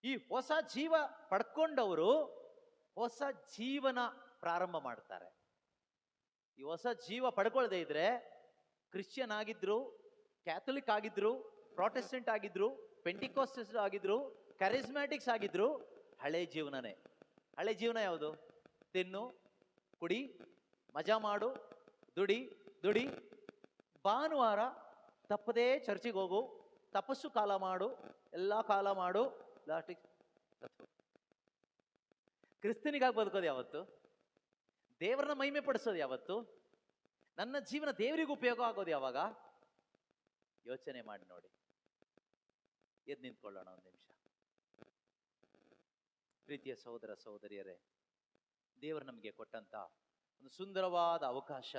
ಈ ಹೊಸ ಜೀವ ಪಡ್ಕೊಂಡವರು ಹೊಸ ಜೀವನ ಪ್ರಾರಂಭ ಮಾಡ್ತಾರೆ. ಈ ಹೊಸ ಜೀವ ಪಡ್ಕೊಳ್ದೇ ಇದ್ರೆ ಕ್ರಿಶ್ಚಿಯನ್ ಆಗಿದ್ರು, ಕ್ಯಾಥಲಿಕ್ ಆಗಿದ್ರು, ಪ್ರಾಟೆಸ್ಟೆಂಟ್ ಆಗಿದ್ರು, ಪೆಂಟಿಕೋಸ್ಟಸ್ ಆಗಿದ್ರು, ಕರಿಸ್ಮ್ಯಾಟಿಕ್ಸ್ ಆಗಿದ್ರು, ಹಳೆ ಜೀವನನೇ. ಹಳೆ ಜೀವನ ಯಾವುದು? ತಿನ್ನು, ಕುಡಿ, ಮಜಾ ಮಾಡು, ದುಡಿ ದುಡಿ, ಭಾನುವಾರ ತಪ್ಪದೇ ಚರ್ಚಿಗೆ ಹೋಗು, ತಪಸ್ಸು ಕಾಲ ಮಾಡು, ಎಲ್ಲ ಕಾಲ ಮಾಡು, ಲಾಸ್ಟಿಗೆ ಕ್ರಿಸ್ತನಿಗಾಗಿ ಬದುಕೋದು ಯಾವತ್ತು? ದೇವರನ್ನ ಮಹಿಮೆ ಪಡಿಸೋದು ಯಾವತ್ತು? ನನ್ನ ಜೀವನ ದೇವರಿಗೆ ಉಪಯೋಗ ಆಗೋದು ಯಾವಾಗ? ಯೋಚನೆ ಮಾಡಿ ನೋಡಿ. ಎದ್ದು ನಿಂತ್ಕೊಳ್ಳೋಣ ಒಂದು ನಿಮಿಷ. ಪ್ರೀತಿಯ ಸಹೋದರ ಸಹೋದರಿಯರೇ, ದೇವರು ನಮಗೆ ಕೊಟ್ಟಂತ ಒಂದು ಸುಂದರವಾದ ಅವಕಾಶ,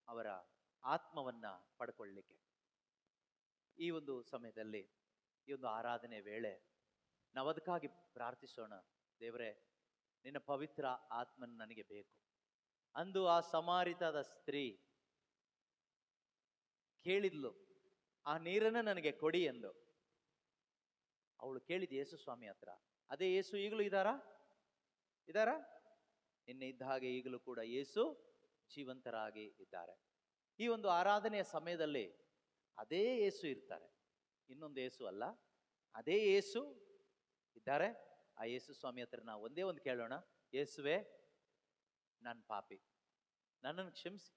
ಅವರ ಆತ್ಮವನ್ನ ಪಡ್ಕೊಳ್ಳಿಕ್ಕೆ. ಈ ಒಂದು ಸಮಯದಲ್ಲಿ, ಈ ಒಂದು ಆರಾಧನೆ ವೇಳೆ ನಾವು ಅದಕ್ಕಾಗಿ ಪ್ರಾರ್ಥಿಸೋಣ. ದೇವರೇ, ನಿನ್ನ ಪವಿತ್ರ ಆತ್ಮನ ನನಗೆ ಬೇಕು. ಅಂದು ಆ ಸಮಾರಿತದ ಸ್ತ್ರೀ ಕೇಳಿದ್ಲು, ಆ ನೀರನ್ನು ನನಗೆ ಕೊಡಿ ಎಂದು. ಅವಳು ಕೇಳಿದ ಯೇಸು ಸ್ವಾಮಿ ಹತ್ರ. ಅದೇ ಯೇಸು ಈಗಲೂ ಇದ್ದಾರಾ? ನಿನ್ನೆ ಇದ್ದ ಹಾಗೆ ಈಗಲೂ ಕೂಡ ಯೇಸು ಜೀವಂತರಾಗಿ ಇದ್ದಾರೆ. ಈ ಒಂದು ಆರಾಧನೆಯ ಸಮಯದಲ್ಲಿ ಅದೇ ಯೇಸು ಇರ್ತಾರೆ, ಇನ್ನೊಂದು ಯೇಸು ಅಲ್ಲ. ಅದೇ ಯೇಸು ಇದ್ದಾರೆ. ಆ ಯೇಸು ಸ್ವಾಮಿ ಹತ್ರ ನಾವು ಒಂದೇ ಒಂದು ಕೇಳೋಣ. ಯೇಸುವೆ, ನಾನು ಪಾಪಿ, ನನ್ನನ್ನು ಕ್ಷಮಿಸಿ.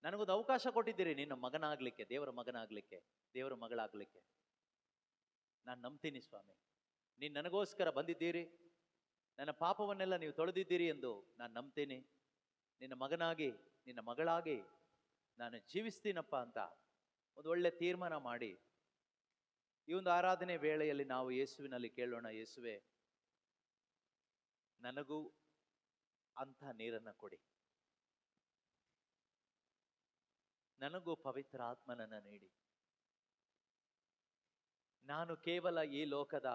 ನನಗೊಂದು ಅವಕಾಶ ಕೊಟ್ಟಿದ್ದೀರಿ ನಿನ್ನ ಮಗನಾಗ್ಲಿಕ್ಕೆ, ದೇವರ ಮಗನಾಗ್ಲಿಕ್ಕೆ, ದೇವರ ಮಗಳಾಗ್ಲಿಕ್ಕೆ. ನಾನು ನಂಬ್ತೀನಿ ಸ್ವಾಮಿ, ನೀನು ನನಗೋಸ್ಕರ ಬಂದಿದ್ದೀರಿ, ನನ್ನ ಪಾಪವನ್ನೆಲ್ಲ ನೀವು ತೊಳೆದಿದ್ದೀರಿ ಎಂದು ನಾನು ನಂಬ್ತೀನಿ. ನಿನ್ನ ಮಗನಾಗಿ, ನಿನ್ನ ಮಗಳಾಗಿ ನಾನು ಜೀವಿಸ್ತೀನಪ್ಪ ಅಂತ ಒಂದು ಒಳ್ಳೆ ತೀರ್ಮಾನ ಮಾಡಿ ಈ ಒಂದು ಆರಾಧನೆ ವೇಳೆಯಲ್ಲಿ ನಾವು ಯೇಸುವಿನಲ್ಲಿ ಕೇಳೋಣ, ಯೇಸುವೆ ನನಗೂ ಅಂಥ ನೀರನ್ನು ಕೊಡಿ, ನನಗೂ ಪವಿತ್ರ ಆತ್ಮನನ್ನು ನೀಡಿ. ನಾನು ಕೇವಲ ಈ ಲೋಕದ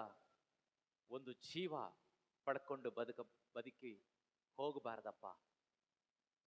ಒಂದು ಜೀವ ಪಡ್ಕೊಂಡು ಬದುಕಿ ಹೋಗಬಾರ್ದಪ್ಪ.